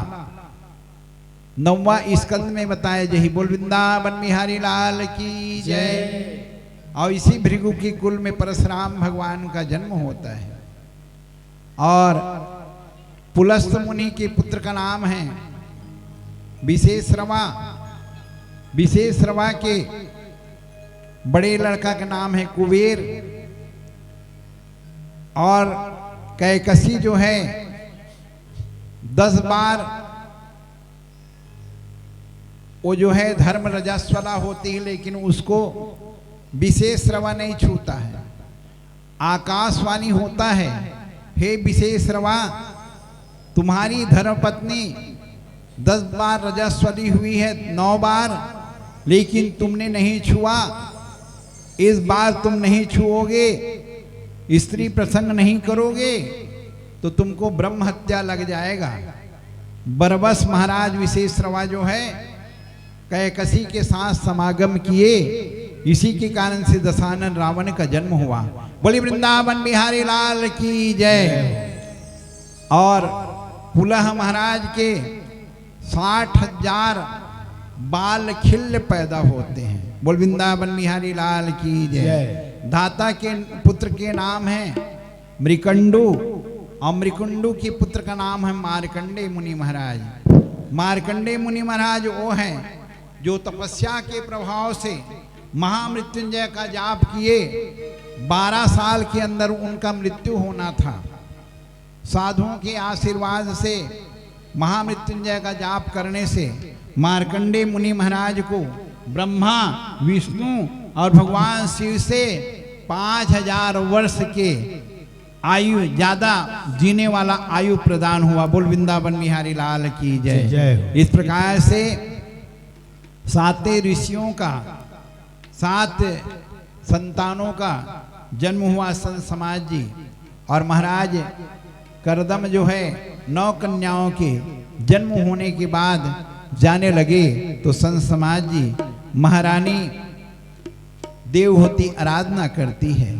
9वां स्कंद में बताया जही। बोल वृंदावन बिहारी लाल की जय। और इसी भृगु के कुल में परशुराम भगवान का जन्म होता है। और पुलस्त मुनि के पुत्र का नाम है विशेषरवा। विशेषरवा के बड़े लड़का का नाम है कुबेर। और कैकसी जो है 10 बार वो जो है धर्म रजस्वला होती है, लेकिन उसको विशेषरवा नहीं छूता है। आकाशवाणी होता है, हे विशेषरवा तुम्हारी धर्मपत्नी 10 बार रजस्वली हुई है, 9 बार, लेकिन तुमने नहीं छुआ। इस बार तुम नहीं छुओगे, स्त्री प्रसंग नहीं करोगे तो तुमको ब्रह्म हत्या लग जाएगा। बरबस महाराज विशेषरवा जो है कैकसी के साथ समागम किए, इसी के कारण से दशानन रावण का जन्म हुआ। बोली वृंदावन बिहारी लाल की जय। और पुलह महाराज के 60,000 बाल खिल्ल पैदा होते हैं। बोल वृंदावन बिहारी लाल की जय। धाता के पुत्र के नाम है मृकंडू और मृकुंडू के पुत्र का नाम है मार्कंडे मुनि महाराज। मार्कंडे मुनि महाराज वो हैं जो तपस्या के प्रभाव से महामृत्युंजय का जाप किए। 12 साल के अंदर उनका मृत्यु होना था। साधुओं के आशीर्वाद से महामृत्युंजय का जाप करने से मार्कंडे मुनि महाराज को ब्रह्मा विष्णु और भगवान शिव से 5000 वर्ष के आयु ज्यादा जीने वाला आयु प्रदान हुआ। बोल वृंदावन बिहारी लाल की जय जय। इस प्रकार से 7 ऋषियों का 7 संतानों का जन्म हुआ संत समाज जी। और महाराज करदम जो है 9 कन्याओं के जन्म होने के बाद जाने लगे तो संत समाज जी महारानी देवहूति आराधना करती है।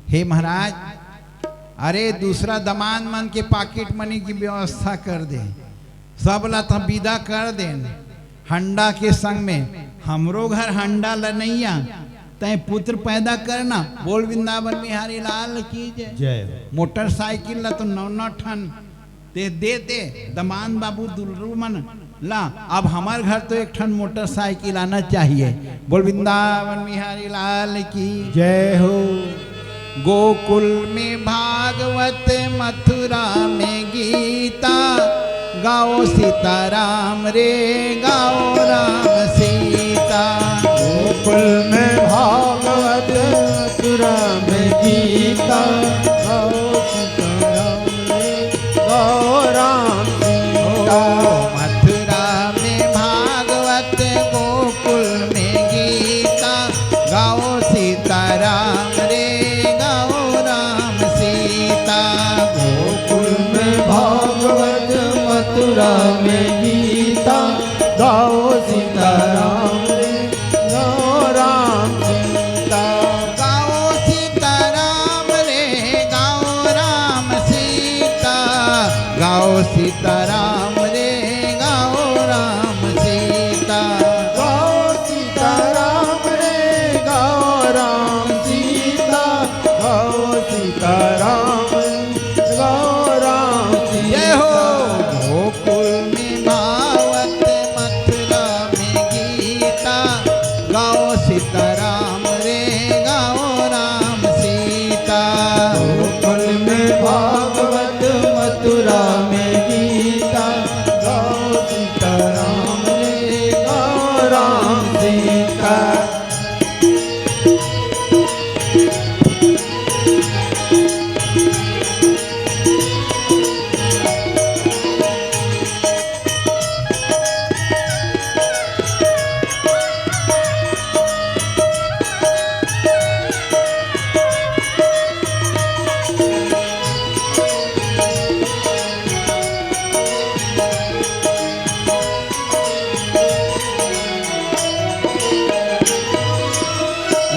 हे महाराज, अरे दूसरा दमान मन के पॉकेट मनी की व्यवस्था कर दे, सब ला तो विदा कर दे। हंडा के संग में हमरो घर हंडा लनैया तय पुत्र पैदा करना। बोल वृंदावन बिहारी लाल की जय। मोटरसाइकिल ला तो 9 ठन ते देते दमान बाबू दुलरू मन ला। अब हमार घर तो 1 ठन मोटरसाइकिल आना चाहिए। बोल वृंदावन बिहारी लाल की जय हो। गोकुल में भागवत, मथुरा में गीता, गाओ सीताराम रे गाओ राम सीता। गोकुल में भागवत, मथुरा में गाओ सीताराम रे गाओ राम सीता गाओ सीताराम रे गाओ राम सीता गाओ सीताराम रे गाओ राम सीता गाओ सीताराम रे गाओ राम सीता गाओ सीताराम गाओ राम जय हो सीता गोकुल में भावत मथुरा में गीता गाओ सीताराम रे गाओ राम सीता गोकुल में भागवत मथुरा में गीता गाओ सीताराम रे गाओ राम सीता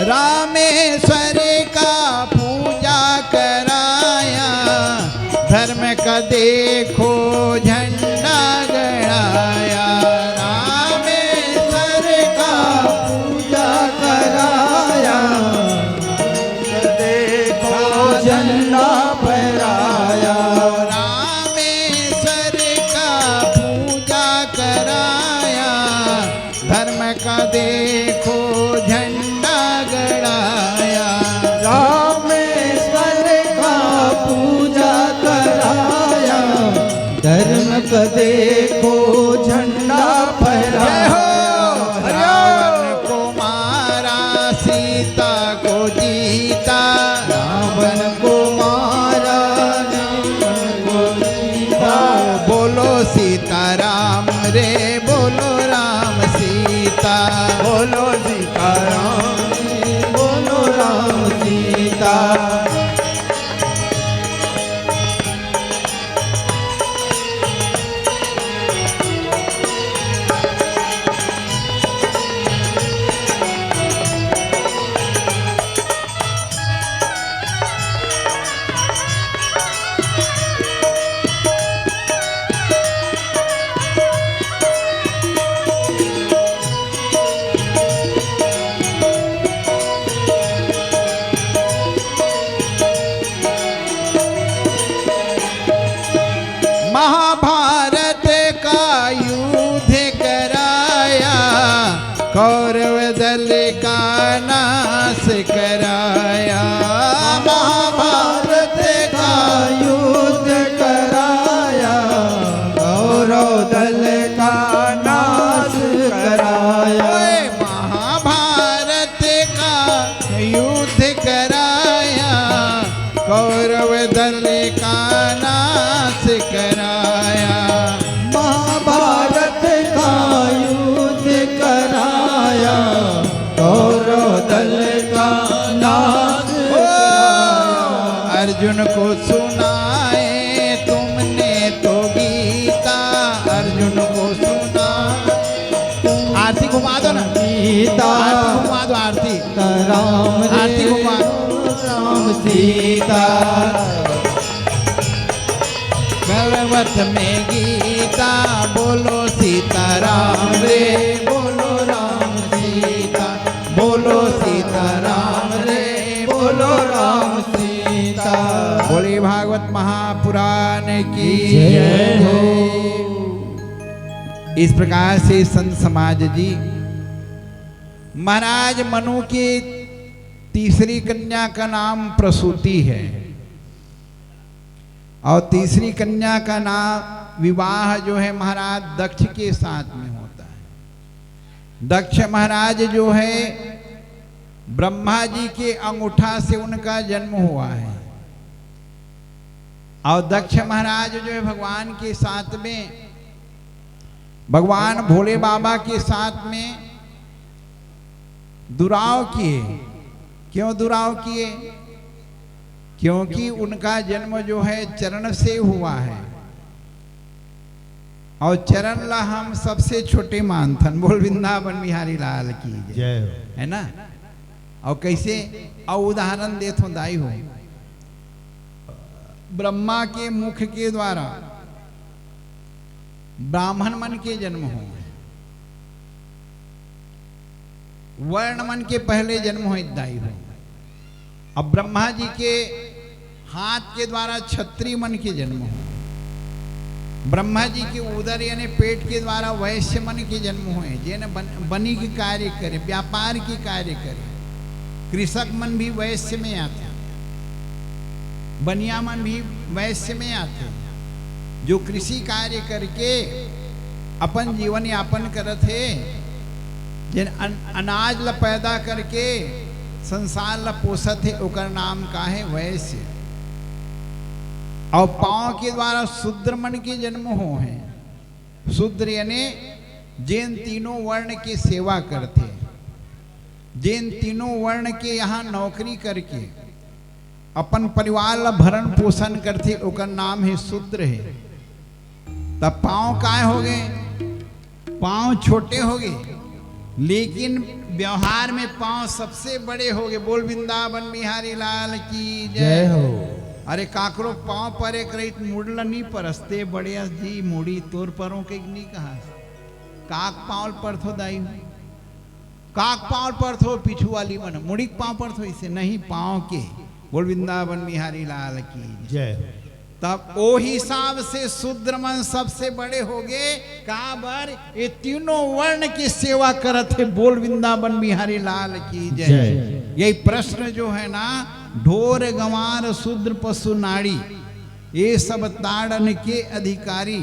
रामेश्वर का पूजा कराया धर्म का देखो झंडा गड़ाया रामेश्वर का पूजा कराया देखो झंडा फहराया रामेश्वर का पूजा कराया धर्म का देखो झंडा गड़ाया रामेश्वर का पूजा कराया धर्म का देखो झंडा फहराया रावण को मारा सीता को जीता रावण को मारा रावण को जीता बोलो सीताराम रे बोलो राम सीता बोलो सीताराम बोलो राम सीता महाभारत का युद्ध कराया कौरव दल का नाश कराया महाभारत का युद्ध कराया गौरव दल का नाश कराया ओए महाभारत का युद्ध कराया कौरव दल का नाश कराया महाभारत का युद्ध कराया गौरव दल का नाश कराया अर्जुन को सुनाए तुमने तो गीता अर्जुन को सुना आरती घुमा दो ना सीता आरती घुमा दो आरती राम रे आरती घुमा राम सीता भगवत में गीता बोलो सीताराम रे बोलो राम सीता बोलो सीताराम रे बोलो राम सीता बोले भागवत महापुराण की जय हो। इस प्रकार से संत समाज जी महाराज मनु की तीसरी कन्या का नाम प्रसूति है और तीसरी कन्या का नाम विवाह जो है महाराज दक्ष के साथ में होता है। दक्ष महाराज जो है ब्रह्मा जी के अंगूठा से उनका जन्म हुआ है और दक्ष महाराज जो है भगवान के साथ में भगवान भोले बाबा के साथ में दुराव किए। क्यों दुराव किए? क्योंकि उनका जन्म जो है चरण से हुआ है और चरण ला हम सबसे छोटे मानथन। बोल वृंदावन बिहारी लाल की जय। है ना। और कैसे और उदाहरण देत हो दाई हो, ब्रह्मा के मुख के द्वारा ब्राह्मण मन के जन्म हो, वर्ण मन के पहले जन्म हो दाई हो। अब ब्रह्मा जी के हाथ के द्वारा क्षत्रिय मन के जन्म हो, ब्रह्मा जी के उदर यानी पेट के द्वारा वैश्य मन के जन्म हुए, जिन बनी के कार्य करे, व्यापार के कार्य करे। कृषक मन भी वैश्य में आते, बनिया मन भी वैश्य में आते, जो कृषि कार्य करके अपन जीवन यापन करत है, जिन अनाज ला पैदा करके संसार ला पोषत है, ओकर नाम का है वैश्य। और पांव के द्वारा शूद्र मन के जन्म हो हैं। शूद्र यानी जिन तीनों वर्ण की सेवा करते, जिन तीनों वर्ण के यहाँ नौकरी करके अपन परिवार ला भरण पोषण करते, ओकर नाम है शूद्र है। तब पांव काय हो गए, पांव छोटे हो गए, लेकिन व्यवहार में पांव सबसे बड़े हो गए। बोल वृंदावन बिहारी लाल की जय हो। अरे काकरो पांव पर एक रही मुड़ल नहीं परस्ते बड़े जी मुड़ी तोर परों के नहीं कहा, काक पांव पर थो दाई, काक पांव पर थो पिछू वाली मन, मुड़ी पांव पर थो, इसे नहीं पांव के। बोल वृंदावन बिहारी लाल की जय। तब ओ हिसाब से शूद्र मन सबसे बड़े हो गए। कहा बर ये तीनों वर्ण की सेवा करत है। बोल वृंदावन बिहारी लाल की जय। यही प्रश्न जो है ना, ढोर गंवार शूद्र पशु नाड़ी, ये सब ताड़न के अधिकारी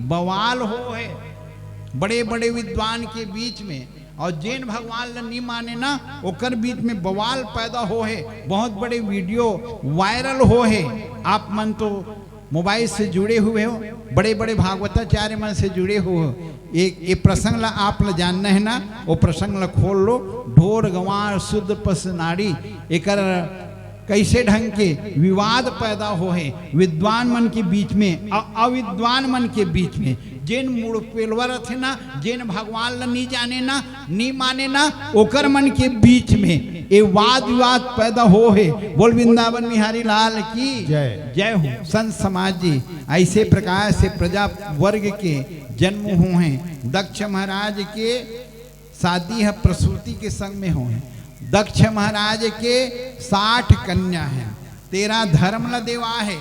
बवाल हो है बड़े बड़े विद्वान के बीच में। और जैन भगवान नहीं माने ना, ओकर बीच में बवाल पैदा हो है, बहुत बड़े वीडियो वायरल हो है। आप मन तो मोबाइल से जुड़े हुए हो, बड़े बड़े भागवताचार्य मन से जुड़े हो, एक प्रसंग ला आप ला जानना है ना, वो प्रसंग ला खोल लो। ढोर गंवार शूद्र पशु नाड़ी, एकर कैसे ढंग के विवाद पैदा हो है विद्वान मन के बीच में, अविद्वान मन के बीच में। जिन मूड पेलवर थे ना, जिन भगवान ला नहीं जाने ना, नहीं माने ना, ओकर मन के बीच में ये वाद विवाद पैदा हो है। बोल वृंदावन बिहारी लाल की जय। जय हो। संत समाज जी ऐसे प्रकार से प्रजा वर्ग के जन्म हुए हैं। दक्ष महाराज के शादी है प्रसूति के संग में हुए। दक्ष महाराज के 60 कन्या हैं, 13 धर्म देवा है,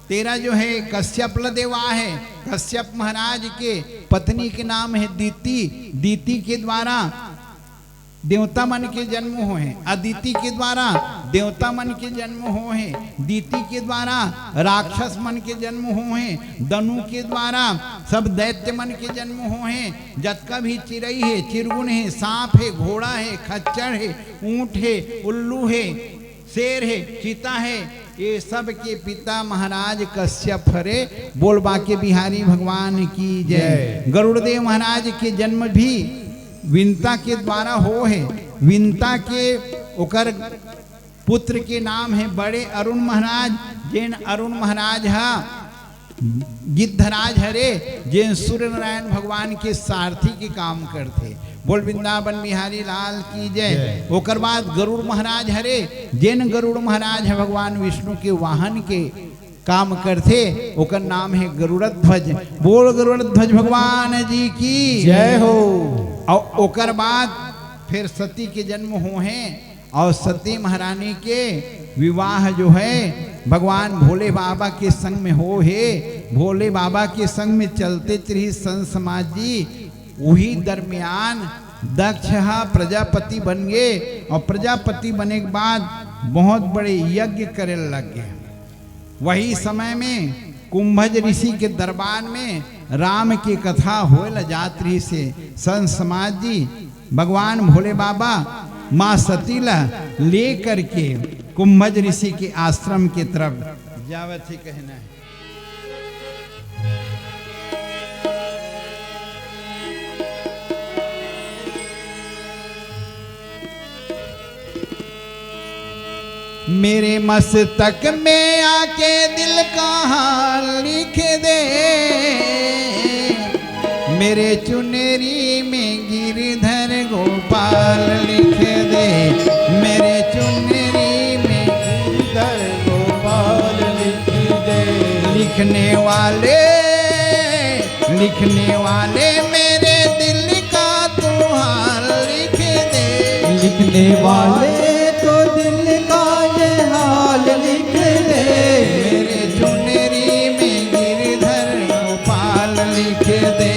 13 जो है कश्यप देवा है। कश्यप महाराज के पत्नी के नाम है दीति। दीति के द्वारा देवता मन के जन्म हुए। अदिति के द्वारा देवता मन के जन्म हुए। दीति के द्वारा राक्षस मन के जन्म हुए। दनु के द्वारा सब दैत्य मन के जन्म हुए। जतका भी चिड़ई है, चिरगुन है, सांप है, घोड़ा है, खच्चर है, ऊंट है, उल्लू है, शेर है, चीता है, ये सब के पिता महाराज कश्यप हरे। बोल बाके बिहारी भगवान की जय। गरुड़देव महाराज के जन्म भी विंता के द्वारा हो है। विंता के ओकर पुत्र के नाम है बड़े अरुण महाराज। जैन अरुण महाराज हा गिद्धराज हरे, जैन सूर्य नारायण भगवान के सारथी के काम करते। बोल वृंदावन बिहारी लाल की जय। ओकर बाद गरुड़ महाराज हरे, जैन गरुड़ महाराज है भगवान विष्णु के वाहन के काम करते। ओकर नाम है गरुड़ध्वज। बोल गरुड़ध्वज भगवान जी की जय हो। और ओकर बाद फिर सती के जन्म हो हैं। और सती महारानी के विवाह जो है भगवान भोले बाबा के संग में हो है। भोले बाबा के संग में चलते रही संत समाज जी। वही दरमियान दक्ष प्रजापति बन गए। और प्रजापति बने के बाद बहुत बड़े यज्ञ करे लग गए। वही समय में कुंभज ऋषि के दरबार में राम की कथा होल जात रही से संत समाज जी भगवान भोले बाबा माँ सतीला ले करके कुंभज ऋषि के आश्रम की तरफ जावत ही कहना है। मेरे मस्तक में आके दिल का हाल लिख दे। मेरे चुनेरी में गिरधर गोपाल लिख दे, मेरे चुनेरी में गिरधर गोपाल लिख दे। लिखने वाले मेरे दिल का तू हाल लिख दे, लिखने वाले तो दिल का ये हाल लिख दे। मेरे चुनेरी में गिरधर गोपाल लिख दे,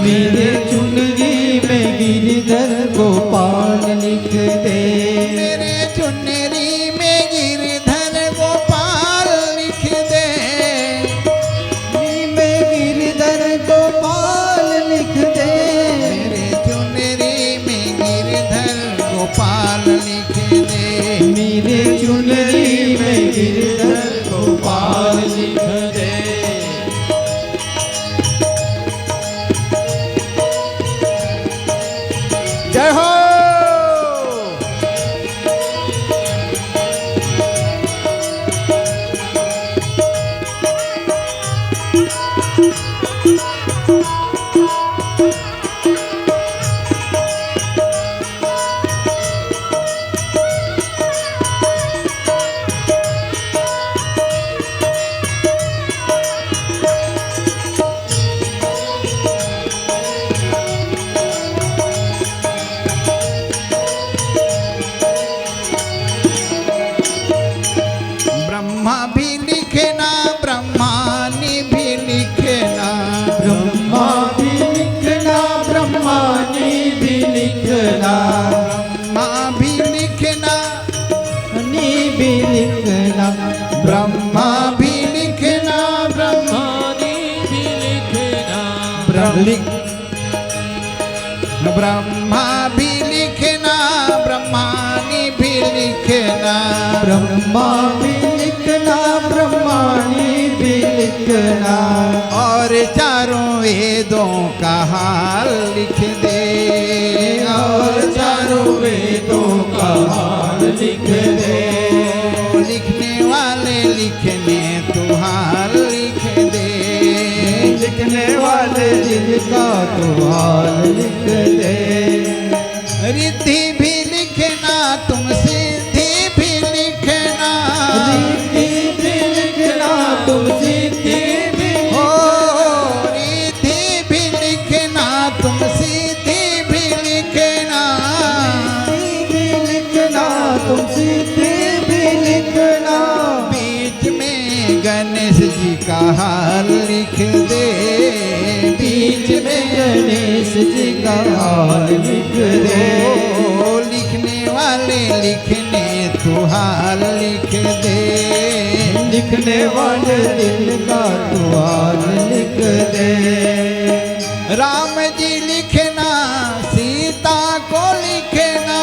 मेरे चुनरी में गिरधर गोपाल लिख दे। मेरे चुनेरी में गिरधर गोपाल लिख दे, में गिरधर गोपाल लिख दे। मेरे चुनेरी में गिरधर गोपाल लिख दे। मेरे चुनरी में गिरधर गोपाल लिख दे। जय हो। ब्रह्मा भी लिखना, ब्रह्मानी भी लिखना, ब्रह्मा भी लिखना, ब्रह्मानी भी लिखना, ब्रह्मा भी लिखना, नी भी लिखना, ब्रह्मा भी लिखना, ब्रह्मानी भी लिखना, ब्रह्मा भी लिखना, ब्रह्मानी भी लिखना, ब्रह्मा भी लिखना, ब्रह्मानी भी लिखना। और चारों वेदों का हाल लिख दे, और चारों वेदों का हाल लिख दे। लिखने वाले लिखने तू हाल लिख दे, लिखने वाले दिल का तो हाल लिख दे। रिद्धि भी लिखना, तुम सिद्धि भी लिखना, रिद्धि भी लिखना, तुम सिद्धि भी हो रिद्धि भी लिखना, तुम सिद्धि भी लिखना। भी लिखना, तुम सिद्धि भी लिखना। बीच में गणेश जी का हाल लिख दे, बीच में गणेश जी का हाल लिख दे। ओ लिखने वाले लिखने तू हाल लिख दे, लिखने वाले दिल का तू हाल लिख दे। राम जी लिखना, सीता को लिखना,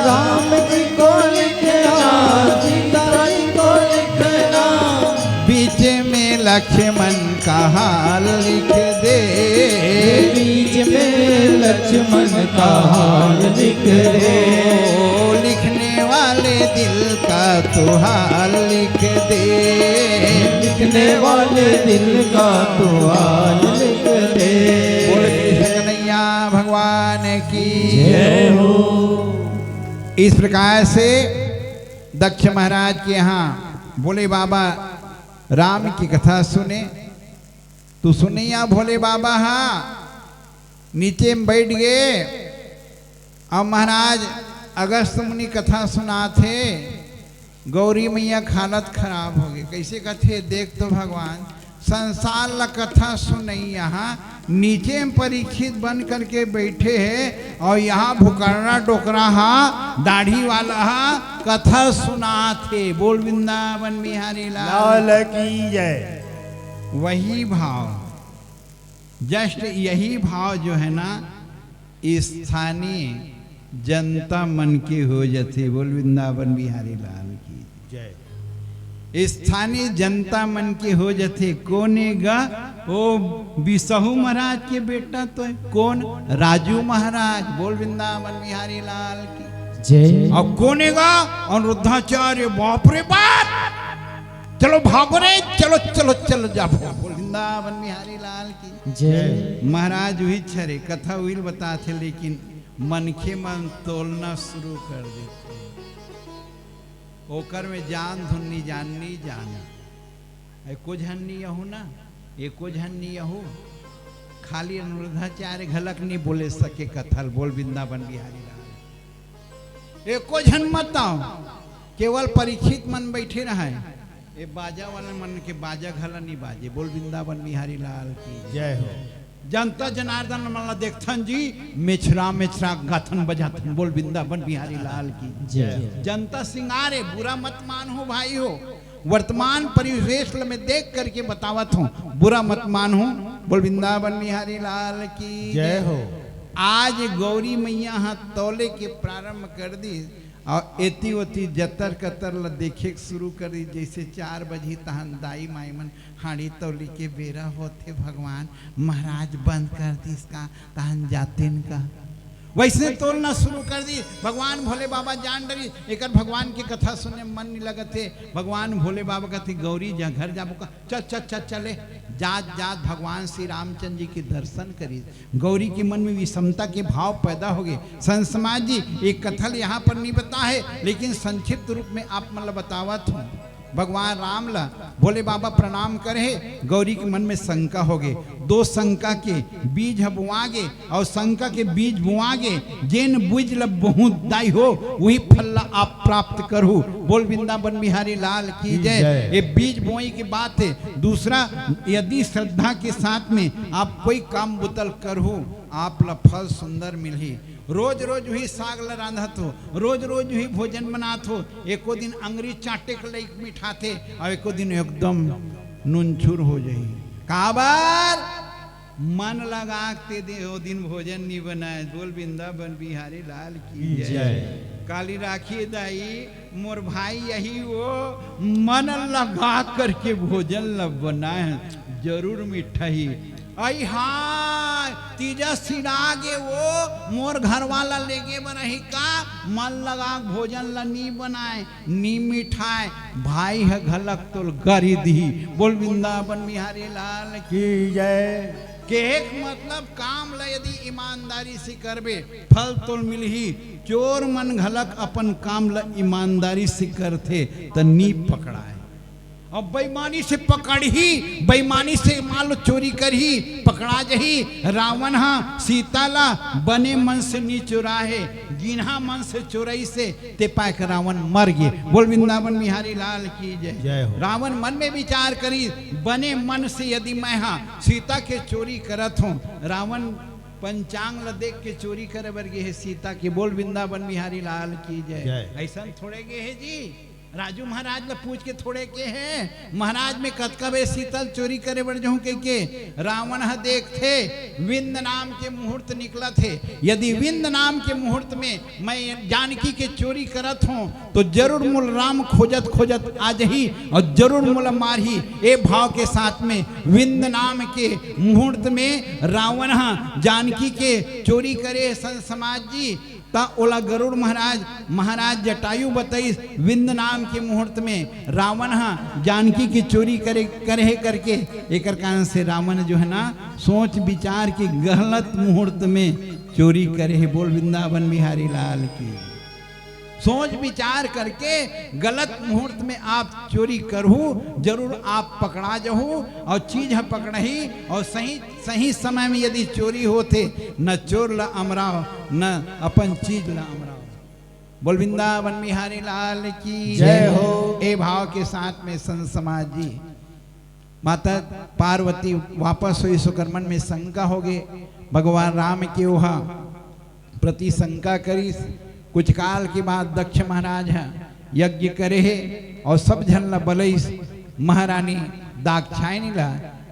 राम जी को लिखना, सीता जी को लिखना। बीच में लक्ष्मण का हाल लिख दे, बीच में लक्ष्मण का हाल लिख दे। ओ लिखने वाले दिल का तू हाल लिख दे, लिखने वाले दिल का तू हाल लिख दे। बोल कृष्ण कन्हैया भगवान की जय हो। इस प्रकार से दक्ष महाराज के यहाँ भोले बाबा राम की कथा सुने। तू सुनिया भोले बाबा, हाँ नीचे में बैठ गए। अब महाराज अगस्त मुनि कथा सुनाते, गौरी मैया की हालत खराब हो गई। कैसे कथे देख तो भगवान संसार ला कथा सुनई, यहाँ नीचे में परीक्षित बन करके बैठे हैं और यहाँ भुकरना डोकरा हा दाढ़ी वाला हा कथा सुनाते। बोल वृंदावन बिहारी लाल की जय। वही भाव, जस्ट यही भाव जो है ना स्थानीय जनता मन की हो जाती। बोल वृंदावन बिहारी लाल की जय। स्थानीय जनता मन की हो जाती। कोनेगा वो बिसहू महाराज के बेटा तो है कौन, राजू महाराज। बोल वृंदावन बिहारी लाल की जय। अब कोनेगा अनुरुद्धाचार्य, बाप रे बाप चलो भागो रे, चलो चलो चलो जाओ। बोल वृंदावन बिहारी लाल की जय। महाराज हुई छरे कथा हुई बता थे, लेकिन मन के मन तोलना शुरू कर देते। ओकर में जान धुन्नी जाननी जाना एको झन्नी यहू ना, एको झन्नी यहू खाली अनुराधाचार्य घलक नहीं बोले सके कथल। बोल वृंदावन बिहारी लाल एको झन मत आओ, केवल परीक्षित मन बैठे रहे। ये बाजा वाले मन के बाजा घला नहीं बाजे। बोल वृंदावन बिहारी लाल की जय हो। जनता जनार्दन मला देखथन जी मेछरा मेछरा गाथन बजाथन। बोल वृंदावन बिहारी लाल की जय। जनता सिंगारे, बुरा मत मान हो भाई हो। वर्तमान परिवेश में देख करके बतावत हूँ, बुरा मत मान हो। बोल वृंदावन बिहारी लाल की जय हो। आज गौरी मैया हाथ तौले के प्रारंभ कर दी और एती ओती जतर कतर ल देखे शुरू कर दी। जैसे 4 बजे तहन दाई माईमन हाड़ी तौली के बेरा होते, भगवान महाराज बंद कर दी इसका तहन जाते इनका, वैसे तोलना शुरू कर दी। भगवान भोले बाबा जान डरी, एक भगवान की कथा सुनने मन नहीं लगते। भगवान भोले बाबा कहते गौरी जा घर जाबो का, चल चल चल चले। जात जात भगवान श्री रामचंद्र जी के दर्शन करी। गौरी के मन में विषमता के भाव पैदा हो गए। संत समाज जी एक कथल यहाँ पर नहीं बता है, लेकिन संक्षिप्त रूप में आप मतलब बतावत हूँ। भगवान राम ला भोले बाबा प्रणाम करे, गौरी के मन में शंका हो गए। 2 शंका के बीज बुआगे और शंका के बीज बुआगे, जेन बुझ ल बहुत दाई हो वही फल आप प्राप्त करू। बोल वृंदावन बिहारी लाल की जय। ये बीज बोई की बात है। दूसरा, यदि श्रद्धा के साथ में आप कोई काम बुतल करू, आप ला फल सुंदर मिली। रोज रोज हुई साग ल रांधत हो, रोज रोज हुई भोजन बनात हो। एको दिन अंगरी चाटे के लाइक मिठाते और एको दिन एकदम नूनछुर हो जाई। काबर मन लगाते दे ओ दिन भोजन नहीं बनाए। बोल वृंदावन बिहारी लाल की जय। काली राखी दाई मोर भाई यही वो मन लगा करके भोजन ल बनाए, जरूर मिठाई। आई हाँ तीजा सिरागे वो मोर घर वाला लेके बनही का, मन लगा भोजन ला नी बनाए नी मिठाए, भाई है घलक तो गरी दी। बोल वृंदावन बिहारी लाल की जय। के एक मतलब काम ला यदि ईमानदारी से करबे फल तो मिलही। चोर मन घलक अपन काम ला ईमानदारी से करथे त नी पकड़ाए। अब बेईमानी से पकड़ ही, बेईमानी से मान लो चोरी कर ही पकड़ा जही। रावण हा सीता ला बने मन से नी चुराहे, गिन्हा मन से चोरई से ते पाक रावण मर गए। बोल वृंदावन बिहारी लाल की जय हो। रावण मन में विचार करी, बने मन से यदि मैं हाँ सीता के चोरी करत हूँ, रावण पंचांग ल देख के चोरी करे बर गे है सीता के। बोल वृंदावन बिहारी लाल की जय। ऐसा थोड़े गे है जी, राजू महाराज ने पूछ के थोड़े के हैं। महाराज में कतकबे शीतल चोरी करे बढ़ जाऊं के रावण देख थे विंद नाम के मुहूर्त निकला थे। यदि विंद नाम के मुहूर्त में मैं जानकी के चोरी करत हूं तो जरूर मूल राम खोजत खोजत आ जही और जरूर मूल मारही। ए भाव के साथ में विंद नाम के मुहूर्त में रावण जानकी के चोरी करे। संत समाज जी ता ओला गरुड़ महाराज जटायु बताइस विंद नाम के मुहूर्त में रावण जानकी की चोरी करे करके एक कारण से रावण जो है ना सोच विचार के गलत मुहूर्त में चोरी करे है। बोल वृंदावन बिहारी लाल की। सोच विचार करके गलत मुहूर्त में आप चोरी करहू जरूर आप पकड़ा जाहू और चीज है पकड़ही। और सही समय में यदि चोरी होते न चोर ला अमराव न अपन चीज ला अमराव। बोल वृंदावन बिहारी लाल की जय हो। ए भाव के साथ में संत समाज जी माता पार्वती वापस हुई सुकर्मन में शंका हो गए। भगवान राम के वहाँ प्रति शंका करी। कुछ काल के बाद दक्ष महाराज यज्ञ करे है और सब जन ला बलैस महारानी दाक्षायणी ला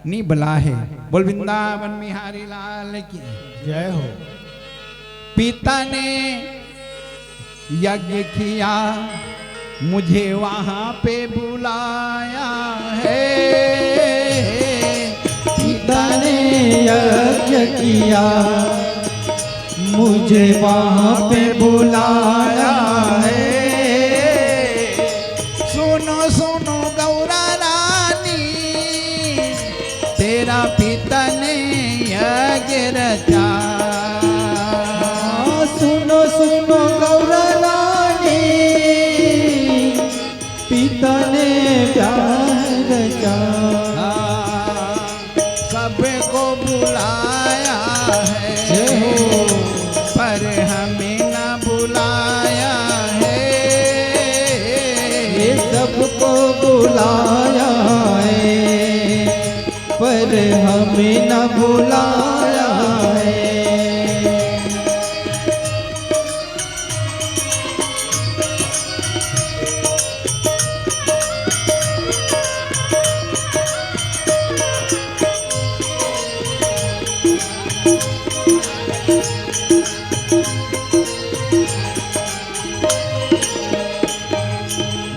नी बला है। बोल वृंदावन बिहारी लाल की जय हो। पिता ने यज्ञ किया मुझे वहां पे बुलाया है। पिता ने यज्ञ किया मुझे वहां पे बुलाया है। सुनो सुनो गौरा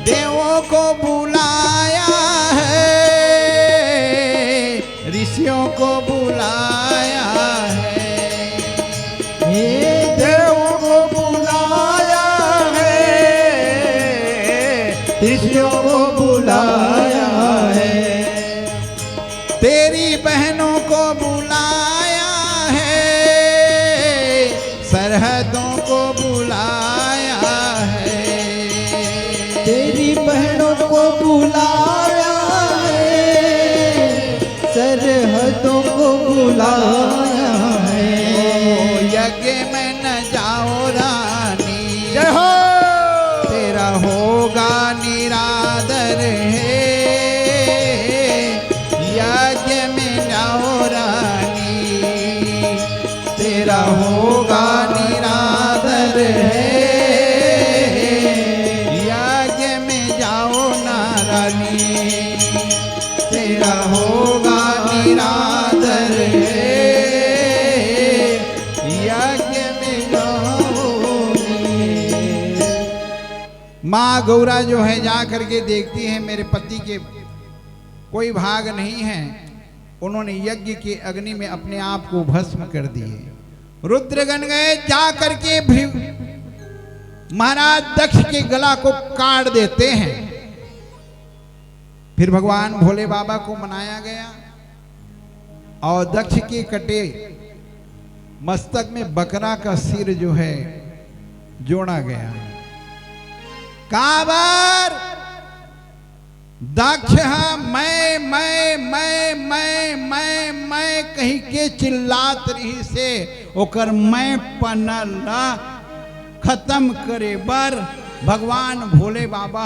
देवों को बुलाया है, ऋषियों को बुलाया है, देवों को बुलाया है, ऋषियों को बुलाया है, तेरी बहनों को बुलाया है, सरहदों को बुलाया है, तेरी बहनों को बुलाया है, सरहदों को बुलाया है। यज्ञ में न जाओ रानी, जय हो। तेरा होगा निरादर है, यज्ञ में जाओ रानी, तेरा होगा निरादर है, यज्ञ में जाओ ना रानी, तेरा होगा निरादर है, यज्ञ में जाओ। माँ गौरा जो है जा करके देखती है मेरे पति के कोई भाग नहीं है, उन्होंने यज्ञ के अग्नि में अपने आप को भस्म कर दिए। रुद्रगण गए जा करके महाराज दक्ष के गला को काट देते हैं। फिर भगवान भोले बाबा को मनाया गया और दक्ष के कटे मस्तक में बकरा का सिर जो है जोड़ा गया। काबर दक्ष मैं कहीं के चिल्लात रही से ओकर मैं पनला खत्म करे बर भगवान भोले बाबा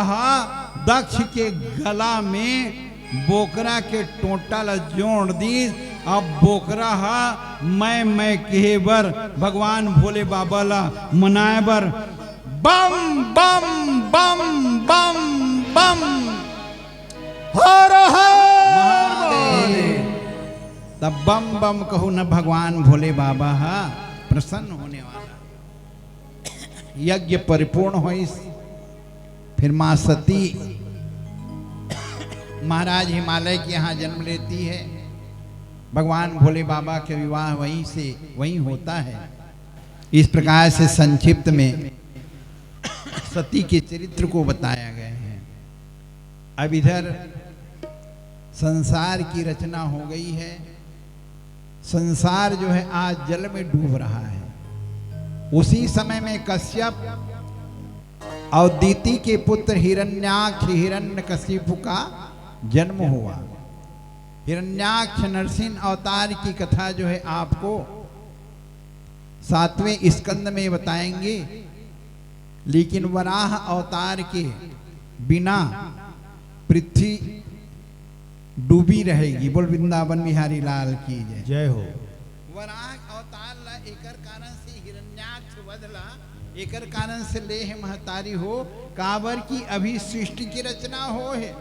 दक्ष के गला में बोकरा के टोटल जोड़ दी। अब बोकरा मैं कहे बर भगवान भोले बाबा ला मनाए बर बम बम बम बम बम हर हर। तब बम बम कहू न भगवान भोले बाबा प्रसन्न होने वाला। यज्ञ परिपूर्ण हो। फिर माँ सती महाराज हिमालय के यहाँ जन्म लेती है। भगवान भोले बाबा के विवाह वहीं होता है। इस प्रकार से संक्षिप्त में सती के चरित्र को बताया गया है। अब इधर संसार की रचना हो गई है। संसार जो है आज जल में डूब रहा है। उसी समय में कश्यप और दीति के पुत्र हिरण्याक्ष हिरण्यकशिपु का जन्म हुआ। हिरण्याक्ष नरसिंह अवतार की कथा जो है आपको 7वें स्कंद में बताएंगे। लेकिन वराह अवतार के बिना पृथ्वी डूबी रहेगी। बोल वृंदावन बिहारी लाल की जय। जय हो। वराह अवतार ला एकर कारण से हिरण्याक्ष वधला, एकर कारण से लेह महतारी हो काबर की अभी सृष्टि की रचना हो है।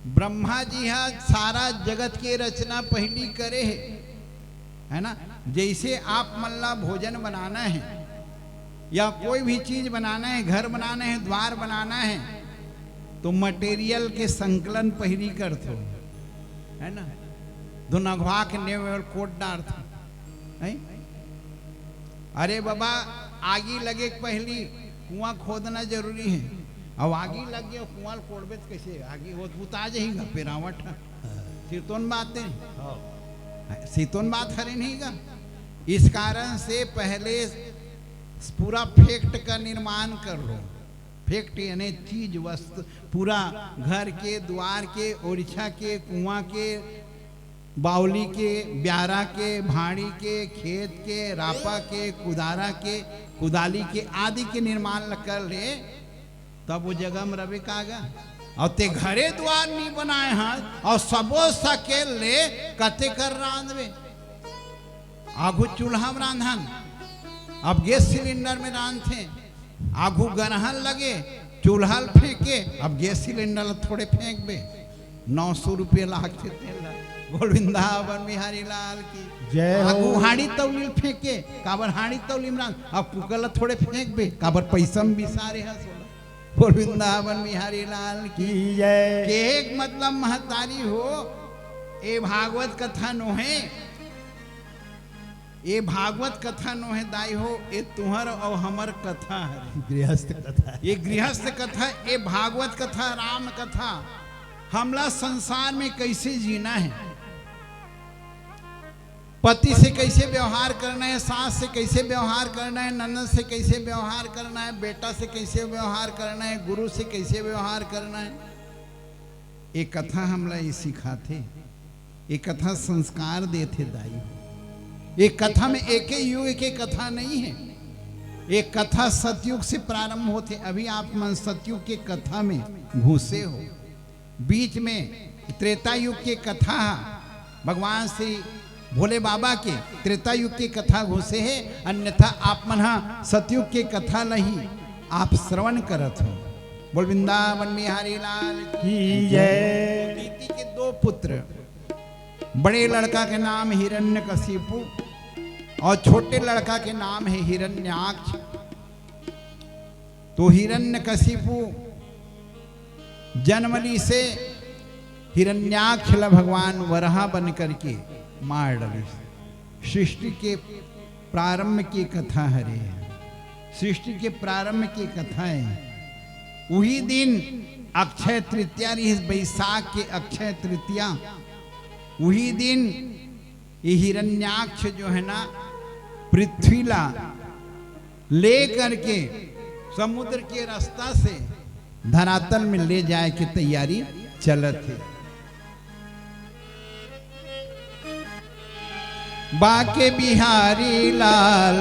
ब्रह्मा जी सारा जगत की रचना पहली करे है ना। जैसे आप मल्ला भोजन बनाना है या कोई भी चीज बनाना है, घर बनाना है, द्वार बनाना है, तो मटेरियल के संकलन पहली करते है ना। दुनघवा के नेवल कोट डालते है। अरे बाबा आगी लगे पहली कुआं खोदना जरूरी है। अब आगी लग गया कुआं कोड़बे तो कैसे आगी हो बुता जाएगा। पेरावट सीतोन बातें सीतोन बात हरे नहीं गा। इस कारण से पहले पूरा फैक्ट का निर्माण कर लो। फैक्ट यानी चीज वस्तु पूरा घर के द्वार के ओरिछा के कुआं के बावली के ब्यारा के भाड़ी के खेत के रापा के कुदारा के कुदाली के आदि के निर्माण कर ले तब वो जगह में रवे कागा। और ते घरे द्वार नहीं बनाए हैं और सबो सकेल ले कते कर रांधवे। आगू चूल्हा में रांधन, अब गैस सिलेंडर में रांधते। आगू गरहन लगे चूल्हा फेंके, अब गैस सिलेंडर थोड़े फेंक बे। 900 रुपये लाख से तेल बोल वृंदावन बिहारी लाल की जय हो। आगू हाड़ी तौलील फेंके काबर हाड़ी तौलीम रान अब कुकल थोड़े फेंक बे काबर पैसा में बिसारे हस बोल वृंदावन बिहारी लाल की की जय। के एक मतलब महतारी हो ए भागवत कथा नो है ये भागवत कथा नो है दाई हो ये तुहर और हमर कथा है गृहस्थ कथा। ये गृहस्थ कथा ये भागवत कथा राम कथा हमला संसार में कैसे जीना है पति से कैसे व्यवहार करना है सास से कैसे व्यवहार करना है ननद से कैसे व्यवहार करना है बेटा से कैसे व्यवहार करना है गुरु से कैसे व्यवहार करना है ये कथा हमला ये सिखाते ये कथा संस्कार देते दाई हो ये कथा में एक ही युग की कथा नहीं है ये कथा सतयुग से प्रारंभ होते अभी आप मन सतयुग के कथा में घुसे हो बीच में त्रेता युग की कथा भगवान श्री भोले बाबा के त्रेता युग की कथा घुसे है अन्यथा आप मन सतयुग की कथा नहीं आप श्रवण करत हो बोल वृंदावन बिहारी लाल की जय। दीति के दो पुत्र बड़े लड़का के नाम हिरण्यकशिपु और छोटे लड़का के नाम है हिरण्याक्ष तो हिरण्यकशिपु जन्मली से हिरण्याक्ष भगवान वराह बन करके मार डाले सृष्टि के प्रारंभ की कथा हरे सृष्टि के प्रारंभ की कथा है वही दिन अक्षय तृतीया बैसाख के अक्षय तृतीया वही दिन ये हिरण्याक्ष जो है ना पृथ्वीला ले करके समुद्र के रास्ता से धरातल में ले जाए की तैयारी चलत है बाके बिहारी लाल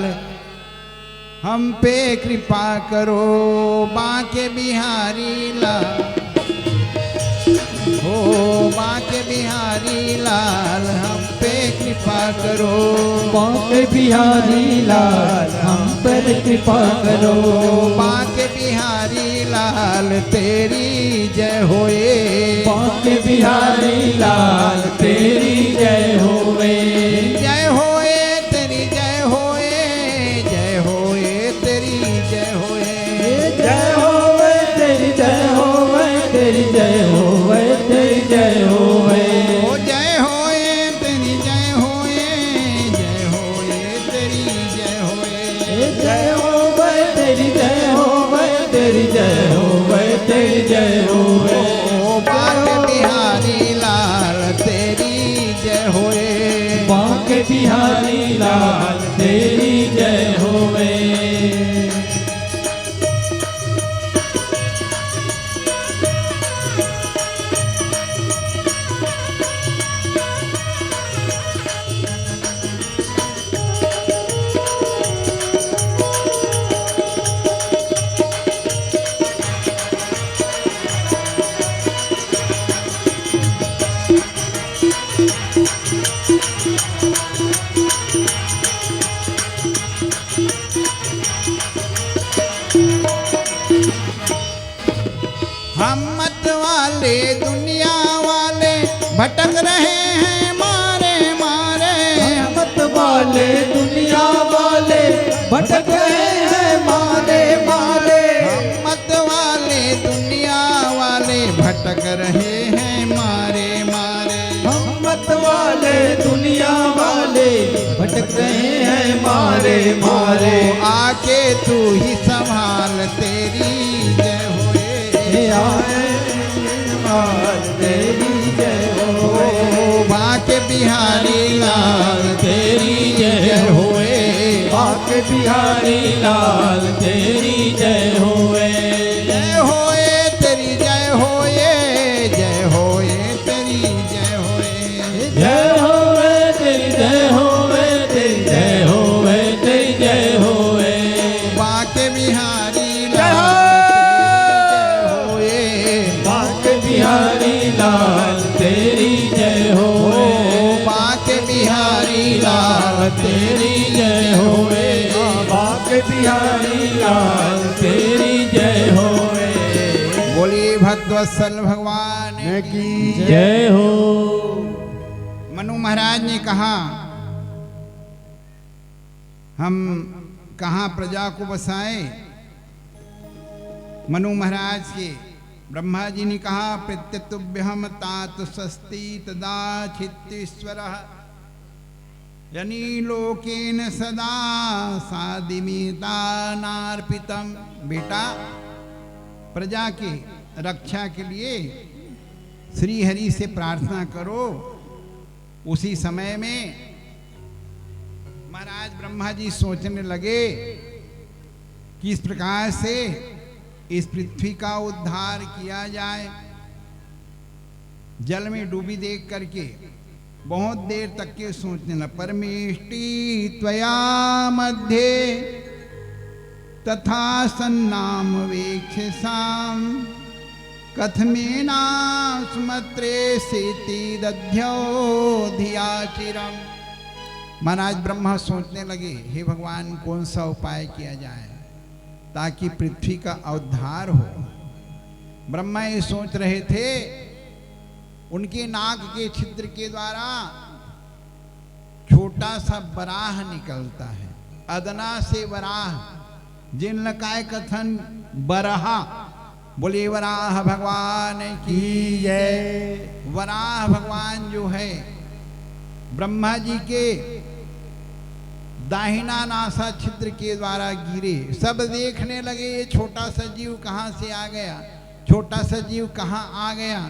हम पे कृपा करो बाके बिहारी लाल हो बाके बिहारी लाल हम पे कृपा करो बाके बिहारी लाल हम पर कृपा करो बाके बिहारी लाल तेरी जय होए बाके बिहारी लाल तेरी जय होवे जय होए तेरी जय होए जय होए तेरी जय होए जय होवे तेरी जय होवे तेरी जय होवे तेरी जय होवे ओ जय होए तेरी जय होए जय होए तेरी जय होए जय होवे तेरी जय होवे तेरी जय होवे तेरी जय होवे ओ बाके बिहारी लाल तेरी जय होए बाके बिहारी लाल तेरी जय होवे हम मत वाले दुनिया वाले भटक रहे हैं मारे मारे मत वाले दुनिया वाले भटक रहे हैं मारे मारे हम मत वाले दुनिया वाले भटक रहे हैं मारे मारे हम मत वाले दुनिया वाले भटक रहे हैं मारे मारे आके तू ही संभाल तेरी जय होए आए आज तेरी जय होवे बाके बिहारी लाल तेरी जय होए बाके बिहारी लाल तेरी जय होवे जय होए तेरी जय होए जय होए तेरी जय होए जय होवे तेरी जय होवे तेरी जय होवे तेरी जय होवे बाके बिहारी जय लाल होए बाके बिहारी लाल तेरी जय होवे बाके बिहारी लाल तेरी जय होवे बाके बिहारी लाल तेरी जय होवे बोली भक्तवत्सल भगवान की जय हो महाराज ने कहा हम कहाँ प्रजा को बसाए। मनु महाराज के ब्रह्मा जी ने कहा प्रत्यतुभ्यम तात स्वस्ति तदा चित्तीश्वर यनी लोकेन सदा सादिमीता नार्पितम। बेटा, प्रजा के रक्षा के लिए श्री हरि से प्रार्थना करो। उसी समय में महाराज ब्रह्मा जी सोचने लगे कि इस प्रकार से इस पृथ्वी का उद्धार किया जाए। जल में डूबी देख करके बहुत देर तक के सोचने लगे। परमेष्टि त्वया मध्ये तथा सन्नाम वेक्षसाम कथमेना सुमत्रे सीति दध्यो धिया चिरम। महाराज ब्रह्मा सोचने लगे, हे भगवान, कौन सा उपाय किया जाए ताकि पृथ्वी का उद्धार हो। ब्रह्मा ये सोच रहे थे, उनके नाक के छिद्र के द्वारा छोटा सा वराह निकलता है। अदना से वराह, जिन लकाय कथन बरहा। बोले वराह भगवान की जय। वराह भगवान जो है ब्रह्मा जी के दाहिना नासा छिद्र के द्वारा गिरे। सब देखने लगे ये छोटा सा जीव कहाँ से आ गया, छोटा सा जीव कहाँ आ गया।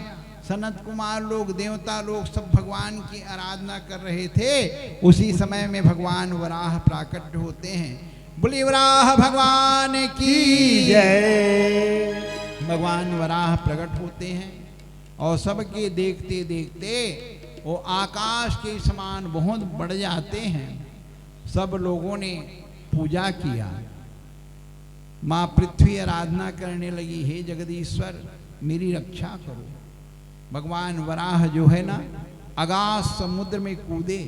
सनत कुमार लोग, देवता लोग सब भगवान की आराधना कर रहे थे। उसी समय में भगवान वराह प्राकट होते हैं। बोले वराह भगवान की जय। भगवान वराह प्रकट होते हैं और सबके देखते देखते वो आकाश के समान बहुत बढ़ जाते हैं। सब लोगों ने पूजा किया। माँ पृथ्वी आराधना करने लगी, हे जगदीश्वर मेरी रक्षा करो। भगवान वराह जो है ना, अगाध समुद्र में कूदे।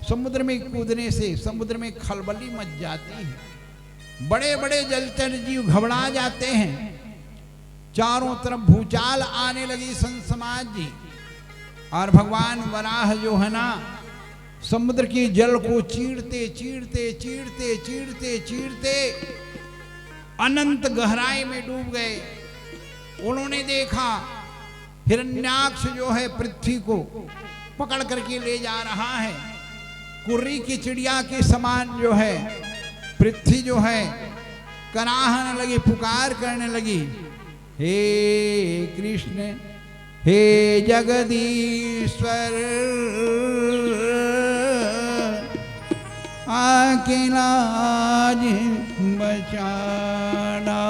समुद्र में कूदने से समुद्र में खलबली मच जाती है। बड़े बड़े जलचर जीव घबरा जाते हैं। चारों तरफ भूचाल आने लगी संत समाज जी। और भगवान वराह जो है ना, समुद्र के जल को चीरते चीरते चीरते चीरते चीरते अनंत गहराई में डूब गए। उन्होंने देखा हिरण्याक्ष जो है पृथ्वी को पकड़ करके ले जा रहा है। कुर्री की चिड़िया के समान जो है पृथ्वी जो है कराहने लगी, पुकार करने लगी, हे कृष्ण, हे जगदीश्वर, आके लाज बचाना।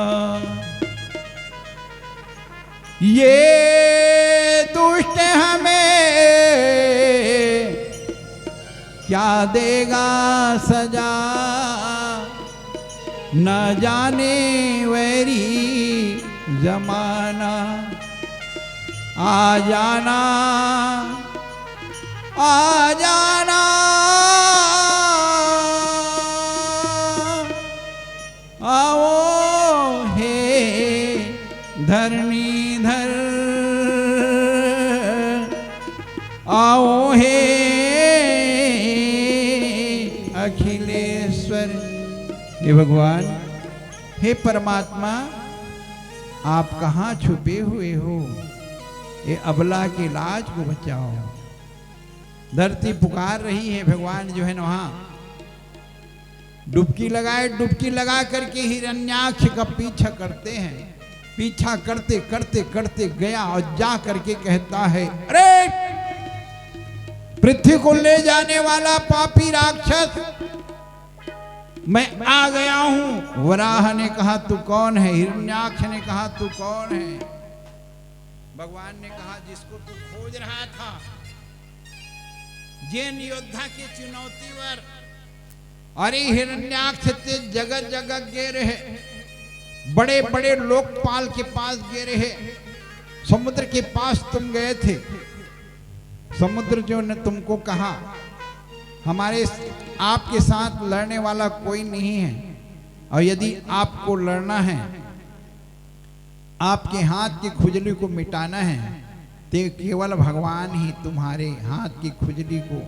ये दुष्ट हमें क्या देगा सजा, न जाने वैरी जमाना। आ जाना, आ जाना, आओ हे धरणीधर, आओ हे अखिलेश्वर। हे भगवान, हे परमात्मा, आप कहाँ छुपे हुए हो? ये अबला के लाज को बचाओ। धरती पुकार रही है। भगवान जो है ना वहाँ डुबकी लगाए, डुबकी लगा करके हिरण्याक्ष का पीछा करते हैं। पीछा करते करते करते गया और जा करके कहता है, अरे पृथ्वी को ले जाने वाला पापी राक्षस, मैं आ गया हूं। वराह ने कहा तू कौन है? हिरण्याक्ष ने कहा तू कौन है? भगवान ने कहा जिसको तू खोज रहा था, जैन योद्धा की चुनौती पर। अरे हिरण्याक्ष ते जगह जगह गिरे है, बड़े बड़े लोकपाल के पास गिरे है। समुद्र के पास तुम गए थे। समुद्र जो ने तुमको कहा हमारे आपके साथ लड़ने वाला कोई नहीं है, और यदि आपको लड़ना है, आपके हाथ की खुजली को मिटाना है, ते केवल भगवान ही तुम्हारे हाथ की खुजली को,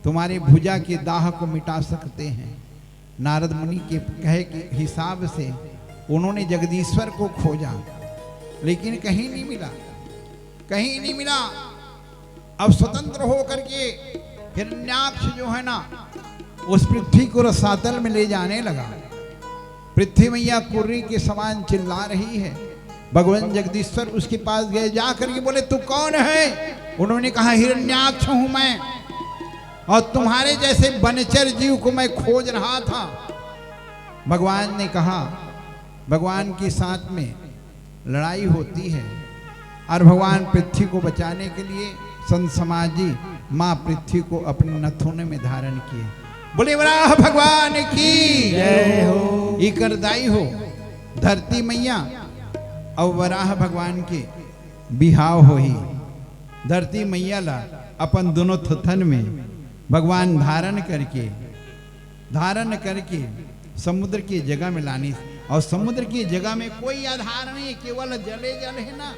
तुम्हारे भुजा के दाह को मिटा सकते हैं। नारद मुनि के कहे के हिसाब से उन्होंने जगदीश्वर को खोजा, लेकिन कहीं नहीं मिला, कहीं नहीं मिला। अब स्वतंत्र होकर के हिरण्याक्ष जो है ना, उस पृथ्वी को रसातल में ले जाने लगा। पृथ्वी मैया कुर्री के समान चिल्ला रही है। भगवान जगदीश्वर उसके पास गए, जाकर के बोले तू कौन है? उन्होंने कहा हिरण्याक्ष हूं मैं, और तुम्हारे जैसे बनचर जीव को मैं खोज रहा था। भगवान ने कहा, भगवान के साथ में लड़ाई होती है, और भगवान पृथ्वी को बचाने के लिए संत समाजी माँ पृथ्वी को अपने नथुने में धारण किए। बोले वराह भगवान की जय हो। ये करदाई हो धरती मैया और वराह भगवान के बिहाव हो ही। धरती मैया ला अपन दोनों थथन में भगवान धारण करके समुद्र की जगह में लानी, और समुद्र की जगह में कोई आधार नहीं, केवल जले जल है ना,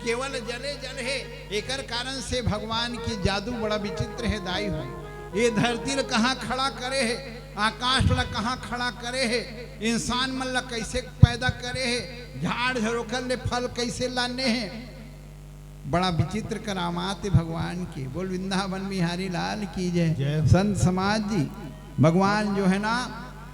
केवल जले जल है। एकर कारण से भगवान की जादू बड़ा विचित्र है दाई हो। ये धरती कहाँ खड़ा करे है, आकाश ला कहाँ खड़ा करे है, इंसान मन ला कैसे पैदा करे है, झाड़ झरोखल ले फल कैसे लाने हैं। बड़ा विचित्र करामात है भगवान के। बोल वृंदावन बिहारी लाल की जय। संत समाज जी भगवान जो है ना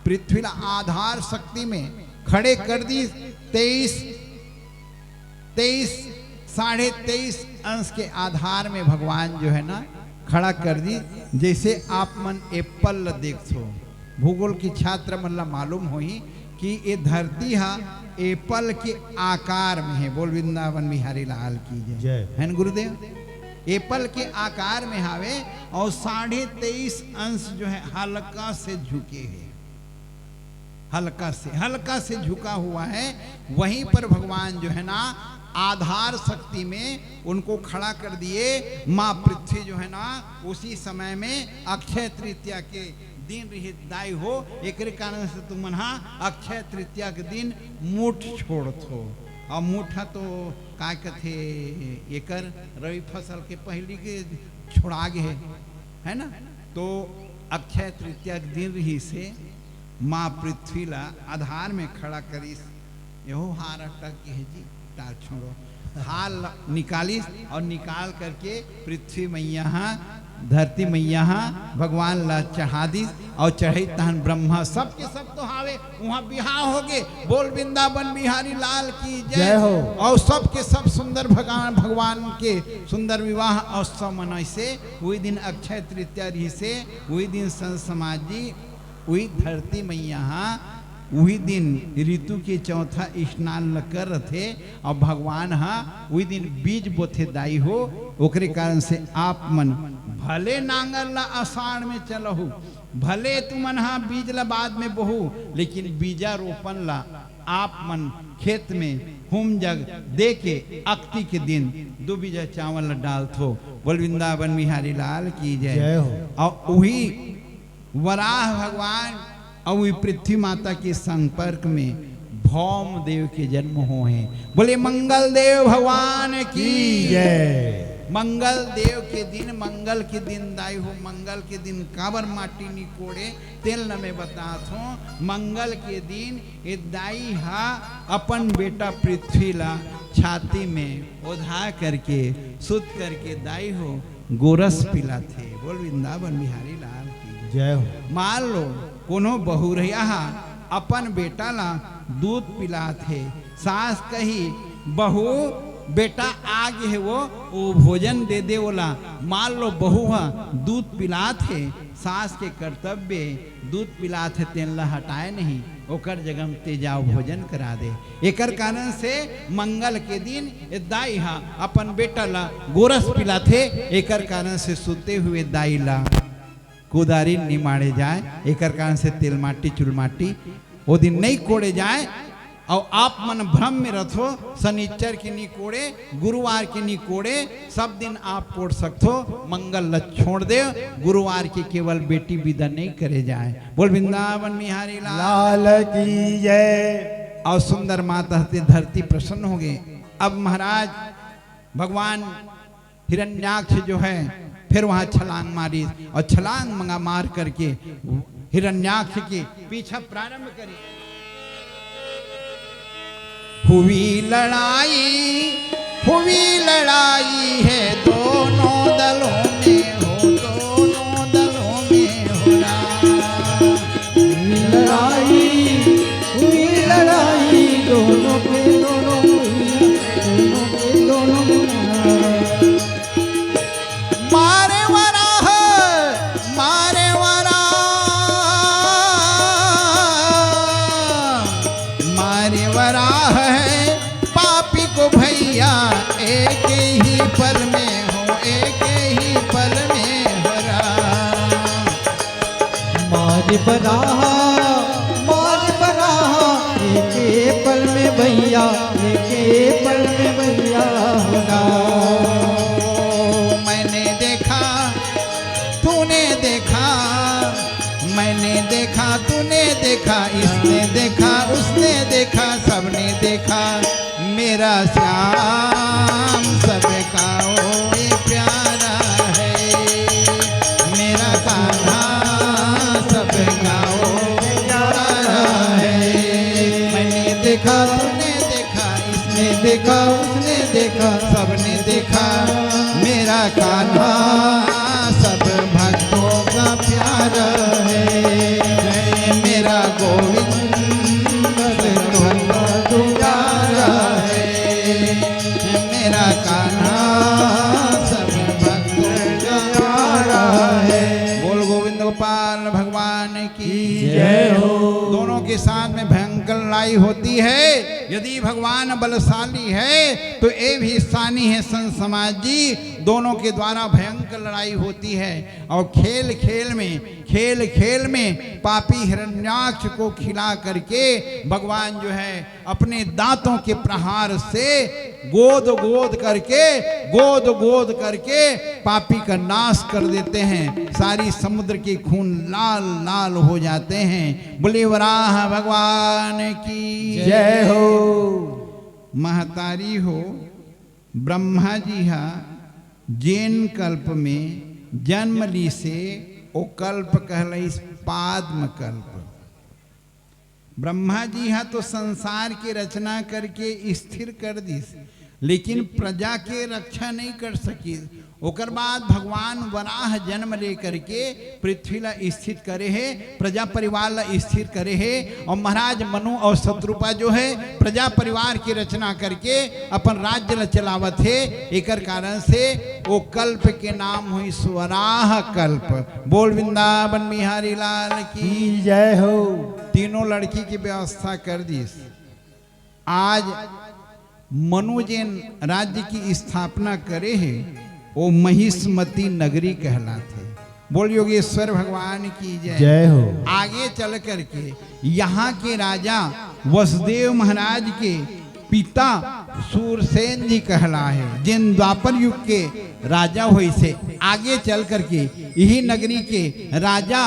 पृथ्वी ला आधार शक्ति में खड़े कर दी। 23.5 अंश के आधार में भगवान जो है ना खड़ा कर दी। जैसे आप मन एप्पल ला देखो, भूगोल की छात्र मन ला मालूम होई कि ये धरती हा एप्पल के आकार में है। बोल वृंदावन बिहारी लाल की जय। है न गुरुदेव? एप्पल के आकार में हावे और 23.5 अंश जो है हल्का से झुके हैं, हल्का से झुका हुआ है। वहीं पर भगवान जो है ना आधार शक्ति में उनको खड़ा कर दिए। माँ पृथ्वी जो है ना उसी समय में अक्षय तृतीया के दिन दाई हो। एक कारण से तुम अक्षय तृतीया के दिन मुठ छोड़त हो, और मुठा तो का कथे एकर रवि फसल के पहली के छोड़ा गए है ना। तो अक्षय तृतीया के दिन ही से माँ पृथ्वी ला आधार में खड़ा करीस। यहो हार अटक है जी, तार छोड़ो, हाल निकालिस और निकाल करके पृथ्वी मैया धरती मैया भगवान ला चढ़ा दी, और चढ़े तहन ब्रह्मा सबके सब तो हावे वहाँ बिहार हो गए। बोल वृंदावन बिहारी लाल की जय हो। और सबके सब सुंदर भगवान के सुंदर विवाह अवसर मनाई से वही दिन अक्षय तृतीया रही से वही दिन संत समाज जी वही धरती मैया वही दिन ऋतु के चौथा स्नान कर थे, और भगवान वही दिन बीज बोथे दाई हो। ओकरे कारण से आप मन भले नांगर ला आषाढ़ में चलहु, भले तुमन बीज ला बाद में बोहू, लेकिन बीजा रोपन ला आप मन खेत में हुम जग दे के अक्ति के दिन 2 बीजा चावल ला डालत हो। बोल वृंदावन बिहारी लाल की जय हो। और वही वराह भगवान और वही पृथ्वी माता के संपर्क में भौम देव के जन्म हो हैं। बोले मंगल देव भगवान की जय। मंगल देव के दिन, मंगल के दिन दाई हो। मंगल के दिन काबर माटी निकोड़े तेल न में बतात हो। मंगल के दिन ये दाई अपन बेटा पृथ्वी ला छाती में ओढ़ा करके सुत करके दाई हो गोरस पिला थे। बोल वृंदावन बिहारी लाल की जय हो। मान लो कोनो बहु रहिया अपन बेटा ला दूध पिला थे, सास कही बहू बेटा आगे है वो भोजन दे दे बोला। मान लो बहू दूध पिला थे, सास के कर्तव्य दूध पिला थे तेन ला हटाए नहीं, ओकर जगह में ते जाओ भोजन करा दे। एकर कारण से मंगल के दिन दाई अपन बेटा ला गोरस पिला थे। एकर कारण से सुते हुए दाई ला कुदारी निमाड़े जाए। एकर कारण से तेल माटी चुल माटी वो दिन नहीं कोड़े जाए। और आप मन भ्रम में रथो, शनिचर के नहीं कोड़े, गुरुवार के नहीं कोड़े, सब दिन आप कोड़ सकते हो। मंगल ल छोड़ दे, गुरुवार की केवल बेटी विदा नहीं करे जाए। बोल वृंदावन बिहारी लाल की जय। और सुंदर माता धरती प्रसन्न हो गए। अब महाराज भगवान हिरण्याक्ष जो है फिर वहां छलांग मारी और छलांग मंगा मार करके हिरण्याक्ष के पीछा प्रारंभ करी। हुई लड़ाई है दोनों दलों में हो, दोनों दलों में हो हुई लड़ाई दोनों पे दोनों मारे वराह है पापी को भैया एक ही पल में हो, एक ही पल में हरा। मार बराहा एक पल में भैया, एक पल में भैया होगा। मैंने देखा तूने देखा, मैंने देखा तूने देखा, इसने देखा उसने देखा, सबने देखा मेरा श्याम सबका ओ प्यारा है, मेरा कान्हा सबका ओ प्यारा है। मैंने देखा तूने देखा, इसने देखा उसने देखा, सबने देखा मेरा कान्हा सब भक्तों का प्यारा है। मेरा गोविंद प्यारा है, मेरा कान्हा सब भक्तों का प्यारा है। बोल गोविंद गोपाल भगवान की जय हो। दोनों के साथ में भयंकर लड़ाई होती है। यदि भगवान बलशाली है तो ये भी स्थानी है संत समाज जी, दोनों के द्वारा भयंकर लड़ाई होती है। और खेल खेल में पापी हिरण्याक्ष को खिला करके भगवान जो है अपने दांतों के प्रहार से गोद गोद करके पापी का नाश कर देते हैं। सारी समुद्र के खून लाल लाल हो जाते हैं। बोले वराह भगवान की जय हो। महतारी हो ब्रह्मा जी हा जैन कल्प में जन्म ली से ओ कल्प कहलाई पाद्म कल्प। ब्रह्मा जी हा तो संसार की रचना करके स्थिर कर दी, लेकिन प्रजा के रक्षा नहीं कर सकी। ओकर बाद भगवान वराह जन्म ले करके पृथ्वी ला स्थिर करे है, प्रजा परिवार ला स्थिर करे है। और महाराज मनु और शत्रुपा जो है प्रजा परिवार की रचना करके अपन राज्य ला चलावत है। एकर कारण से वो कल्प के नाम हुई स्वराह कल्प। बोल वृंदावन बिहारी लाल की जय हो। तीनों लड़की की व्यवस्था कर दी। आज मनु जिन राज्य की स्थापना करे है वो महिष्मती नगरी कहलाते। बोल योगेश्वर भगवान की जय हो। आगे चल करके यहाँ के राजा वसुदेव महाराज के पिता सूरसेन जी कहला है, जिन द्वापर युग के राजा हुए से। आगे चल करके यही नगरी के राजा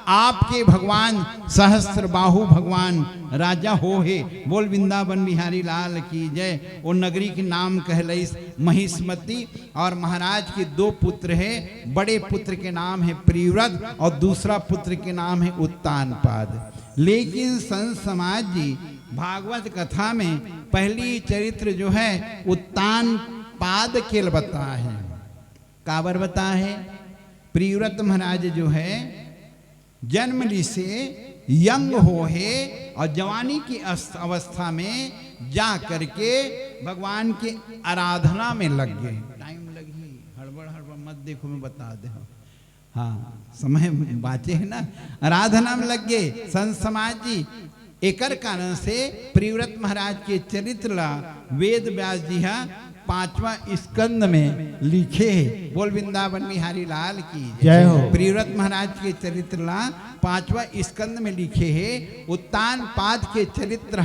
आपके भगवान सहस्त्र बाहु भगवान राजा हो है। बोल वृंदावन बिहारी लाल की जय। वो नगरी के नाम कहलई महिष्मती। और महाराज के दो पुत्र है, बड़े पुत्र के नाम है प्रिव्रत और दूसरा पुत्र के नाम है उत्तानपाद। लेकिन संत समाज जी भागवत कथा में पहली चरित्र जो है उत्तानपाद के बता है। काबर बता है? प्रिव्रत महाराज जो है जन्म ली से यंग हो है और जवानी की अवस्था में जा करके भगवान के आराधना में लग गए। टाइम लगी, हड़बड़ मत देखो, मैं बता दे। हाँ, समय बाचे है ना। आराधना में लग गए संत समाज जी। एकर कारण से प्रिव्रत महाराज के चरित्र ला वेद व्यास जी हा 5वां स्कंद में लिखे है। बोल वृंदावन बिहारी लाल की जय हो। प्रिव्रत महाराज के चरित्र ला 5वां स्कंद में लिखे है। उत्तानपाद के चरित्र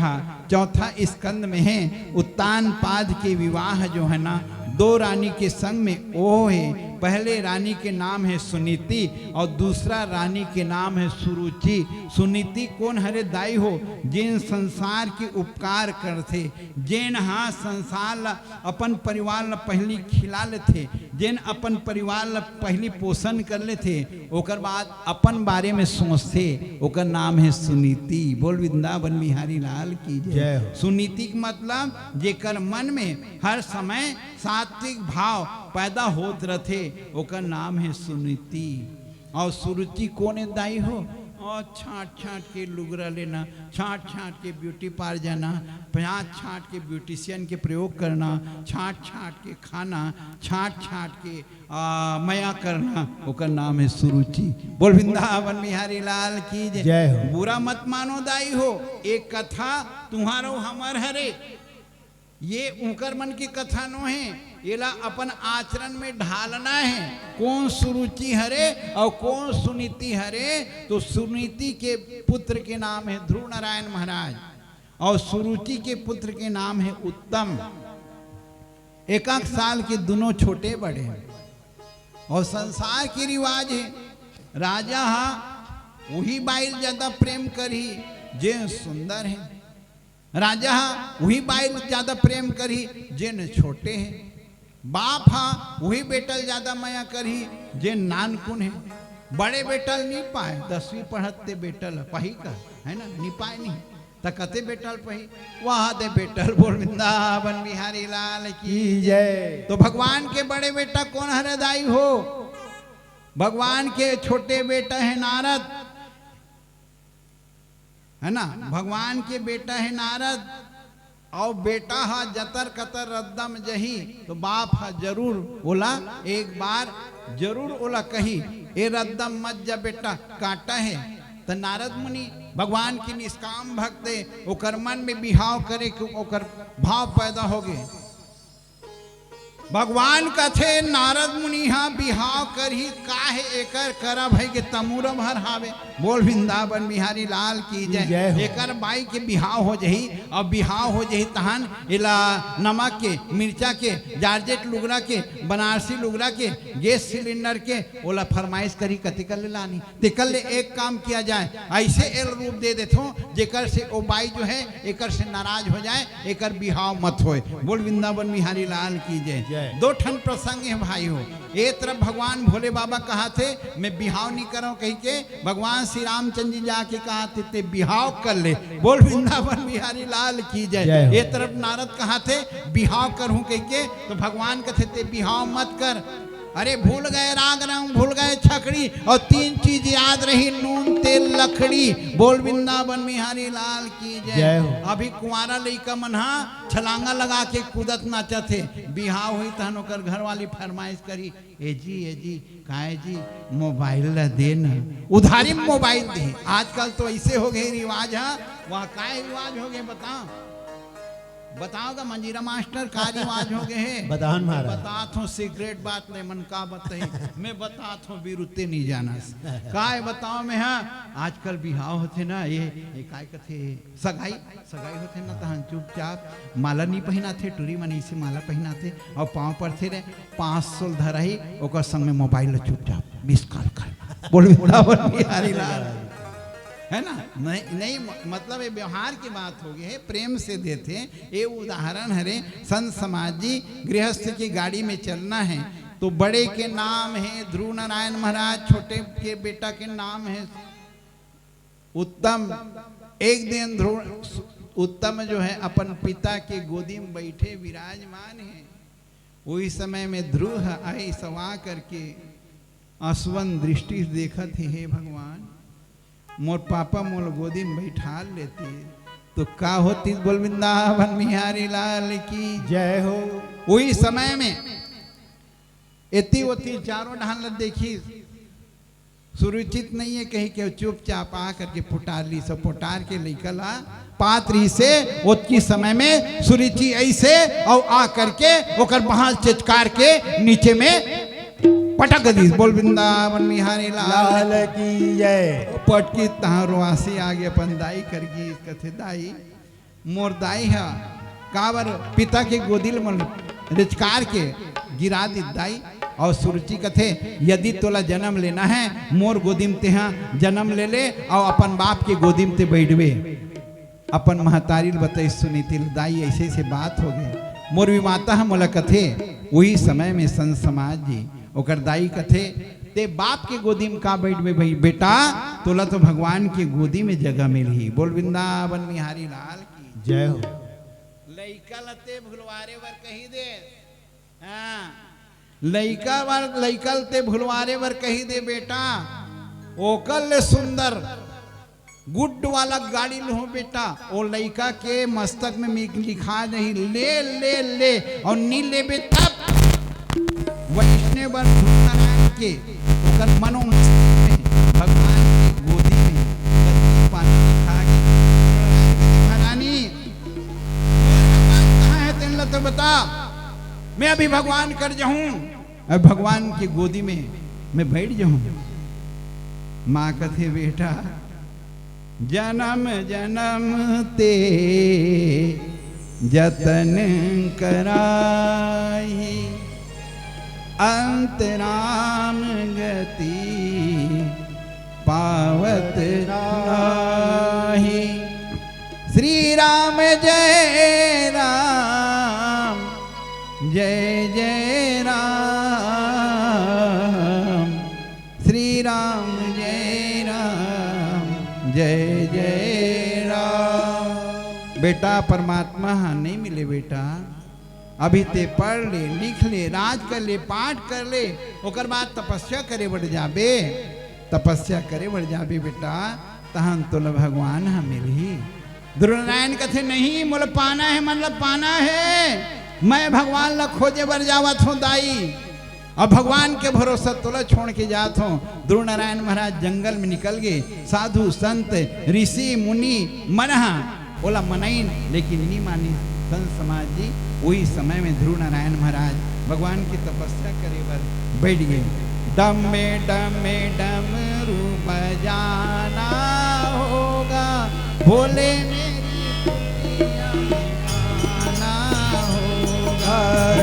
4था स्कंद में है। उत्तानपाद के विवाह जो है ना दो रानी के संग में वो है। पहले रानी के नाम है सुनीति और दूसरा रानी के नाम है सुरुचि। सुनीति कौन हरे दाई हो, जिन संसार के उपकार करते, जिन हाँ संसार ला अपन परिवार ला पहली खिला लेते, जिन अपन परिवार ला पहली पोषण कर लेते, ओकर बाद अपन बारे में सोचते, ओकर नाम है सुनीति। बोल वृंदावन बिहारी लाल की जय। सुनीति का मतलब जेकर मन में हर समय सात्विक भाव पैदा होत रथे, ओकर नाम है सुनीति। और सुरुचि कौन दाई हो, और छाट छाट के लुगरा लेना, छाट छाट के ब्यूटी पार जाना, प्याज छाट के ब्यूटिशियन के प्रयोग करना, छाट छाट के खाना, छाट छाट के मया करना, ओकर नाम है सुरुचि। बोल वृंदावन बिहारी लाल की जय। बुरा मत मानो दाई हो, एक कथा तुम्हारो हमर हरे, ये उनकर मन की कथा नो है, येला अपन आचरण में ढालना है। कौन सुरुचि हरे और कौन सुनीति हरे, तो सुनीति के पुत्र के नाम है ध्रुव नारायण महाराज और सुरुचि के पुत्र के नाम है उत्तम। एक साल के दोनों छोटे बड़े हैं और संसार की रिवाज है, राजा वही बाइल ज्यादा प्रेम करी जे सुंदर है, राजा वही बाइल ज्यादा प्रेम करी जिन छोटे हैं, बाप वही बेटल ज्यादा माया करी जे नानकुन है। बड़े बेटल नहीं पाए, 10वीं पढ़ते बेटल पही का है ना, नहीं पाए नहीं तकते बेटल पही वह दे बेटल। बोल वृंदावन बिहारी लाल की जय। तो भगवान के बड़े बेटा कौन हरदाई हो, भगवान के छोटे बेटा है नारद, है ना, भगवान के बेटा है नारद और बेटा हा जतर कतर रद्दम जही, तो बाप हा जरूर बोला, एक बार जरूर बोला कही ए रद्दम मत जा बेटा काटा है। तो नारद मुनि भगवान की निष्काम भक्त है, ओकर मन में बिहाव करे कि ओकर भाव पैदा हो गए। भगवान कथे नारद मुनि हाँ बिहाव कर ही काहे एकर करब है के तमुरम हर हावे। बोल वृंदावन बिहारी लाल की जय। एकर बाई के बिहाव हो जही और बिहाव हो जही तहन इला नमक के, मिर्चा के, जारजेट लुगरा के, बनारसी लुगरा के, गैस सिलेंडर के ओला फरमाइश करी कतिकल लानी तिकल ले एक काम किया जाए, ऐसे एल रूप दे देथो जेकर से ओ बाई जो है एकर से नाराज हो जाए, एकर बिहाव मत होए। बोल वृंदावन बिहारी लाल की जय। दो ठन प्रसंग है भाई हो, एक तरफ भगवान भोले बाबा कहा थे मैं बिहाव नहीं करूं कही के, भगवान श्री रामचंद्र जी जाके कहा थे ते बिहाव कर ले। बोल वृंदावन बिहारी लाल की जय। एक तरफ नारद कहा थे बिहाव करूं कही के, तो भगवान कहते थे बिहाव मत कर। अरे भूल गए राग रंग, भूल गए छकड़ी और 3 चीज याद रही, नून तेल लकड़ी। बोल वृंदावन बिहारी लाल की जय। अभी कुंवारा लइका मन छलांगा लगा के कूदत नाचा थे, बिहाव हुई तहन ओकर घर वाली फरमाइश करी ए जी काहे जी मोबाइल ला दे न, उधारी में मोबाइल दे। आजकल तो ऐसे हो गए रिवाज, वहाँ काहे रिवाज हो गए बताओगा मंजीरा मास्टर का रिवाज हो गए हैं। बतान महाराज बतात हूँ सीक्रेट बात नहीं मन का बताई मैं बतात हूँ बिरुते नहीं जाना काय बताओ मैं। हाँ आजकल बिहाव होते ना, ये काय कथे सगाई होते ना, तहन चुपचाप माला नहीं पहना थे, टूरी मनी से माला पहना थे और पाँव पर थे रे 500 धराई ओकर संग में मोबाइल चुपचाप मिस कॉल कर। बोल बिहारी लाल है ना, नहीं मतलब ये व्यवहार की बात हो गई है, प्रेम से देते। ये उदाहरण हरे संत समाजी गृहस्थ की गाड़ी में चलना है तो बड़े के नाम है ध्रुव नारायण महाराज, छोटे के बेटा के नाम है उत्तम। एक दिन ध्रुव उत्तम जो है अपन पिता के गोदी में बैठे विराजमान है, वही समय में ध्रुव आई सवा करके आसवन दृष्टि देखत हे भगवान मोर पापा मोर गोदी में बैठा लेते तो का होती। बोल वृंदावन बिहारी लाल की जय हो। वही समय में इतनी होती चारों ढाल देखी सुरुचित नहीं है कहीं के, चुपचाप आ करके पुटार ली, सब पुटार के निकला पात्री से उतनी समय में सुरुचि ऐसे और आ करके ओकर बहाल चिचकार के नीचे में पटक दी। बोल वृंदावन बिहारी लाल की जय। पटकी तहाँ रोआसी आगे अपन दाई करगी कथे दाई मोर दाई है कावर पिता के गोदिल मन रिचकार के गिरा दिदाई और सुरुचि कथे यदि तोला जन्म लेना है मोर गोदिम तेहा जन्म ले ले और अपन बाप के गोदिम ते बैठवे। अपन महतारी बताई सुनीति दाई ऐसे से बात हो गए। मोर विमाता हम मोला कथे वही समय में संत समाज जी ओकर दाई कथे ते बाप के गोदी में का बैठवे भाई बेटा तोला तो भगवान के गोदी में जगह मिली। बोल वृंदावन बिहारी लाल की जय हो। लइका लते भुलवारे वर कही दे। हाँ लइका लते भुलवारे वर कही दे बेटा ओकल सुंदर गुड वाला गाड़ी लो बेटा। ओ लइका के मस्तक में लिखा नहीं ले ले ले और नी लेबे तब वैष्णव के ओकर मनो में भगवान की गोदी में गद्दी पानी लिखा के महारानी कहाँ है तेन तो बता मैं अभी भगवान कर जाऊं अब भगवान की गोदी में मैं बैठ जाऊं। माँ कथे बेटा जन्म जन्म ते जतन कराई अंतराम गति पावत नाही। श्री राम जय राम जय जय राम श्री राम जय राम जय जय राम। बेटा परमात्मा नहीं मिले बेटा अभी ते पढ़ ले लिख ले राज कर ले पाठ कर ले ओकर बाद तपस्या करे बढ़ जाबे। तपस्या करे बढ़ जाबे बेटा तहन तो भगवान हम मिली। ध्रुवनारायण कथे नहीं मोल पाना है मतलब पाना है मैं भगवान ला खोजे बढ़ जावत हूँ दाई और भगवान के भरोसा तोला छोड़ के जात हूँ। ध्रुवनारायण महाराज जंगल में निकल गए साधु संत ऋषि मुनि मनहा बोला मनाइन लेकिन नहीं मानी संत समाज जी। वही समय में ध्रुवनारायण महाराज भगवान की तपस्या करे बर बैठ गए। डमे डमे डमरू बजाना होगा भोले मेरी कुटिया में आना होगा।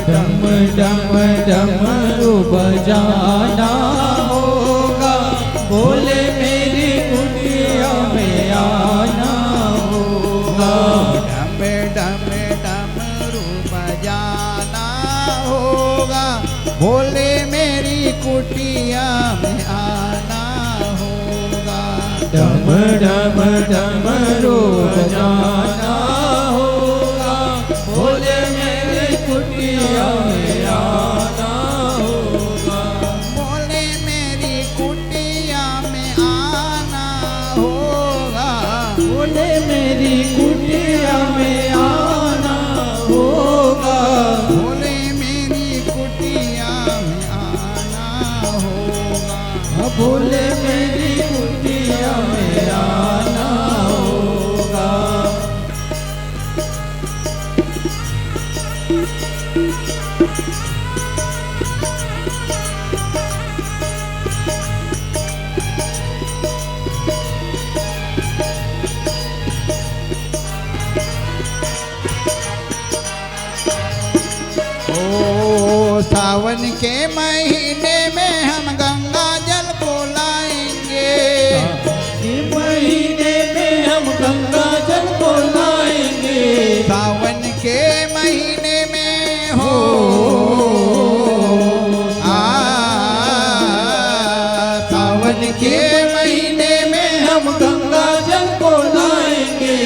डम डम डमरू बजाना होगा भोले मेरी कुटिया में आना होगा। डमे डमे डमरू बजाना होगा भोले मेरी कुटिया में आना होगा। डम डम डमरू बजाना होगा भोले मेरी कुटिया में आना होगा। भोले मेरी कुटिया में आना होगा। भोले मेरी कुटिया में आना होगा। भोले मेरी कुटिया में आना होगा। भोले मेरी कुटिया में आना होगा। ओ सावन के महीने में हम गंगा जल को लाएंगे। इस महीने में हम गंगा जल को लाएंगे। सावन के महीने में हो सावन के महीने में हम गंगा जल को लाएंगे।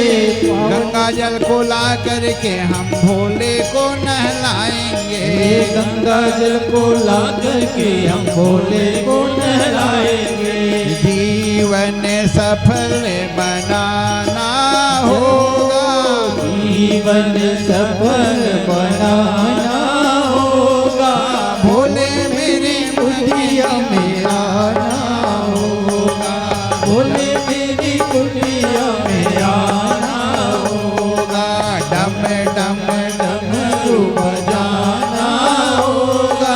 गंगा जल को ला करके हम भोले को नहलाएंगे। गंगा जल को ला करके हम भोले को नहलाएंगे। जीवन सफल बनाना होगा। जीवन सफल बनाना होगा। भोले मेरी कुटिया में आना होगा। भोले मेरी कुटिया में आना होगा। डम डम डमरू बजाना होगा।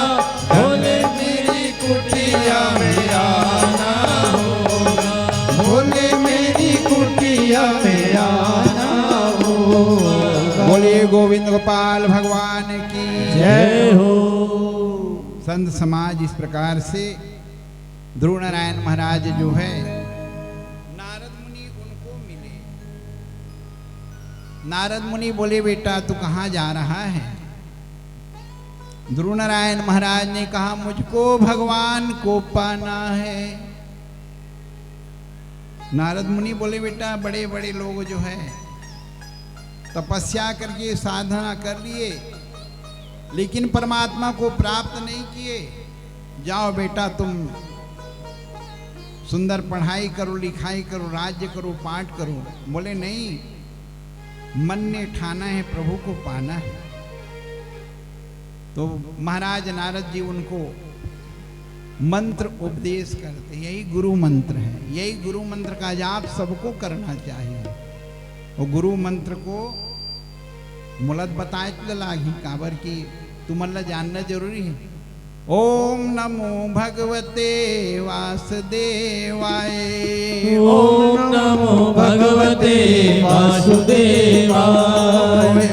भोले मेरी कुटिया में आना होगा। भोले मेरी कुटिया में आना होगा। बोलिए गोविंद गोपाल भगवान की जय हो। संत समाज इस प्रकार से ध्रुव नारायण महाराज जो है नारद मुनि उनको मिले। नारद मुनि बोले बेटा तू कहाँ जा रहा है? ध्रुव नारायण महाराज ने कहा मुझको भगवान को पाना है। नारद मुनि बोले बेटा बड़े बड़े लोग जो है तपस्या करके साधना कर लिए लेकिन परमात्मा को प्राप्त नहीं किए। जाओ बेटा तुम सुंदर पढ़ाई करो, लिखाई करो, राज्य करो, पाठ करो। बोले नहीं, मन ने ठाना है प्रभु को पाना है। तो महाराज नारद जी उनको मंत्र उपदेश करते। यही गुरु मंत्र है, यही गुरु मंत्र का जाप सबको करना चाहिए। वो गुरु मंत्र को मुलत बताए तो लागी काबर की तुम्हारा जानना जरूरी है। ओम नमो भगवते वासुदेवाय। ओम नमो भगवते वासुदेवाय।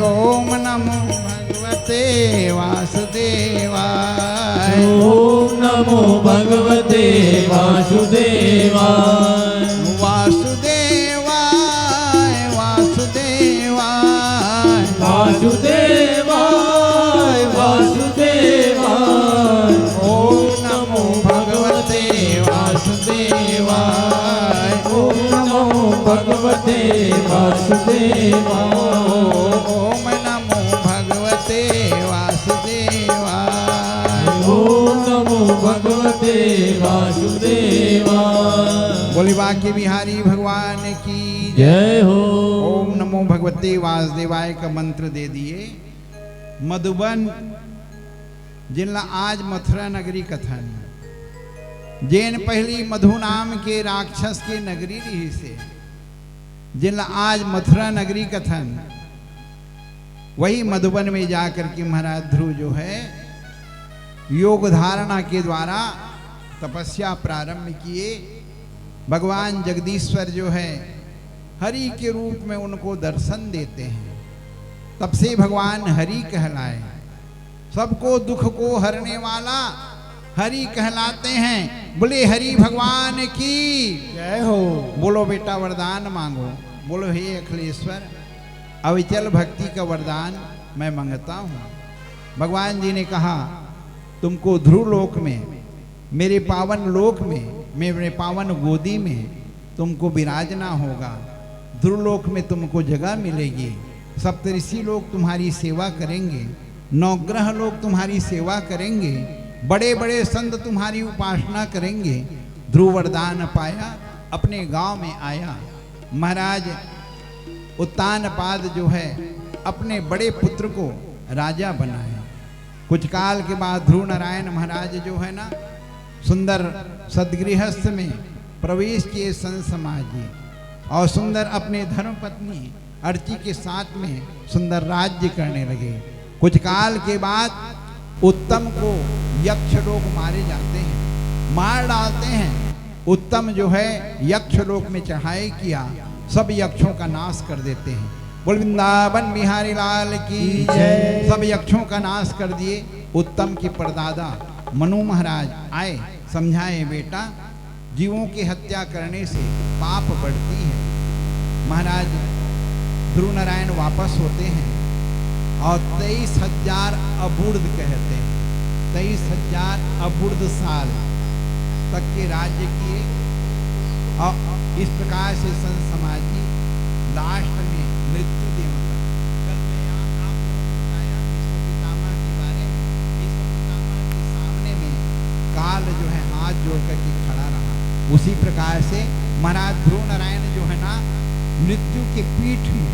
ओम नमो भगवते वासुदेवाय। ओम नमो भगवते वासुदेवाय। वासुदेवाय वासुदेवाय वासुदेवाय वासुदेवाय। ओम नमो भगवते वासुदेवाय। ओम नमो भगवते वासुदेवाय। ओम नमो भगवते वासुदेवाय। ओम नमो भगवते वासुदेवाय। बोली बांके बिहारी भगवान की जय हो। ओम नमो भगवते वासुदेवाय का मंत्र दे दिए। मधुबन जिला आज मथुरा नगरी कथन जैन पहली मधु नाम के राक्षस के नगरी रही से जिला आज मथुरा नगरी कथन वही मधुबन में जाकर के महाराज ध्रुव जो है योग धारणा के द्वारा तपस्या प्रारंभ किए। भगवान जगदीश्वर जो है हरि के रूप में उनको दर्शन देते हैं। तब से भगवान हरि कहलाए। सबको दुख को हरने वाला हरि कहलाते हैं। बोले हरि भगवान की जय हो। बोलो बेटा वरदान मांगो। बोलो हे अखिलेश्वर अविचल भक्ति का वरदान मैं मांगता हूँ। भगवान जी ने कहा तुमको ध्रुव लोक में मेरे पावन लोक में मेरे पावन गोदी में तुमको विराजना होगा। ध्रुव लोक में तुमको जगह मिलेगी। सप्तऋषि लोग तुम्हारी सेवा करेंगे। नवग्रह लोग तुम्हारी सेवा करेंगे। बड़े बड़े संत तुम्हारी उपासना करेंगे। ध्रुव वरदान पाया अपने गांव में आया। महाराज उत्तानपाद जो है अपने बड़े पुत्र को राजा बनाया। कुछ काल के बाद ध्रुव नारायण महाराज जो है ना सुंदर सदगृहस्थ में प्रवेश किए संत समाज जी और सुंदर अपने धर्मपत्नी अर्ची के साथ में सुंदर राज्य करने लगे। कुछ काल के बाद उत्तम को यक्ष लोग मारे जाते हैं, मार डालते हैं। उत्तम जो है यक्ष लोक में चढ़ाई किया, सब यक्षों का नाश कर देते हैं। बोल वृंदावन बिहारी लाल की जय। सब यक्षों का नाश कर दिए। उत्तम के परदादा मनु महाराज आए, समझाए बेटा जीवों की हत्या करने से पाप बढ़ती है। महाराज ध्रुव नारायण वापस होते हैं और 23,000 अबूर्द कहते हैं 23,000 अबूर्द साल तक के राज्य किए। और इस प्रकार से संत समाज की लास्ट में मृत्यु देवता। कल मैं यहाँ आप लोगों को बताया विश्व पितामह के बारे में। विश्व पितामह के सामने में काल जो है हाथ जोड़ करके खड़ा रहा। उसी प्रकार से महाराज ध्रुव नारायण जो है ना मृत्यु के पीठ में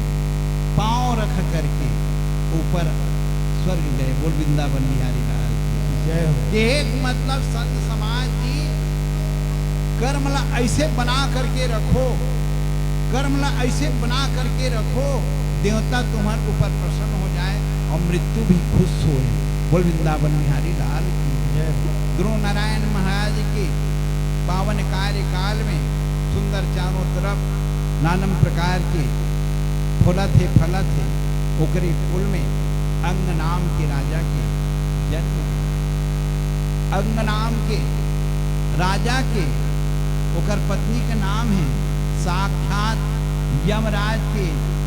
पांव रख करके ऊपर स्वर्ग गए। बोल वृंदावन बिहारी लाल की जय हो। एक मतलब संत समाज जी कर्मला ऐसे बना करके रखो, कर्मला ऐसे बना करके रखो देवता तुम्हारे ऊपर प्रसन्न हो जाए और मृत्यु भी खुश हो। बोल वृंदावन बिहारी लाल की जय हो। ध्रुव नारायण महाराज के पावन कार्यकाल में सुंदर चारों तरफ नानम प्रकार के फल थे ओकरे कुल में अंग नाम के राजा के जन्म। अंग नाम के राजा के ओकर पत्नी के नाम है साक्षात यमराज के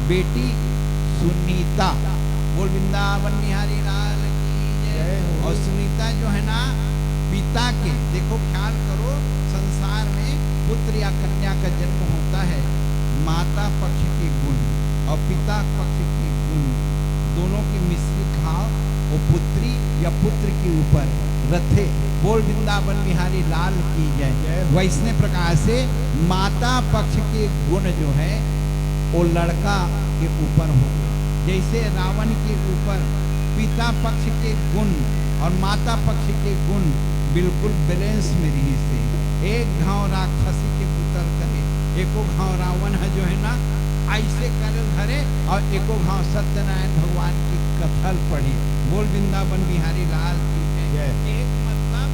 बेटी सुनीता। बोल वृंदावन बिहारी लाल की जय। और सुनीता जो है ना पिता के, देखो ख्याल करो, संसार में पुत्र या कन्या का जन्म होता है, माता पक्ष के गुण और पिता पक्ष के गुण दोनों के मिश्रित भाव वो पुत्री या पुत्र के ऊपर रथे। बोल वृंदावन बिहारी लाल की जय। वैसने प्रकार से माता पक्ष के गुण जो है वो लड़का के ऊपर हो, जैसे रावण के ऊपर पिता पक्ष के गुण और माता पक्ष के गुण बिल्कुल बैलेंस में रही से। एक घाव राक्षसी के पुत्र करे, एको घाव रावण है जो है ना ऐसे कर धरे, और एको घाव सत्यनारायण भगवान की कथल पढ़ी। बोल वृंदावन बिहारी लाल की जय। एक मतलब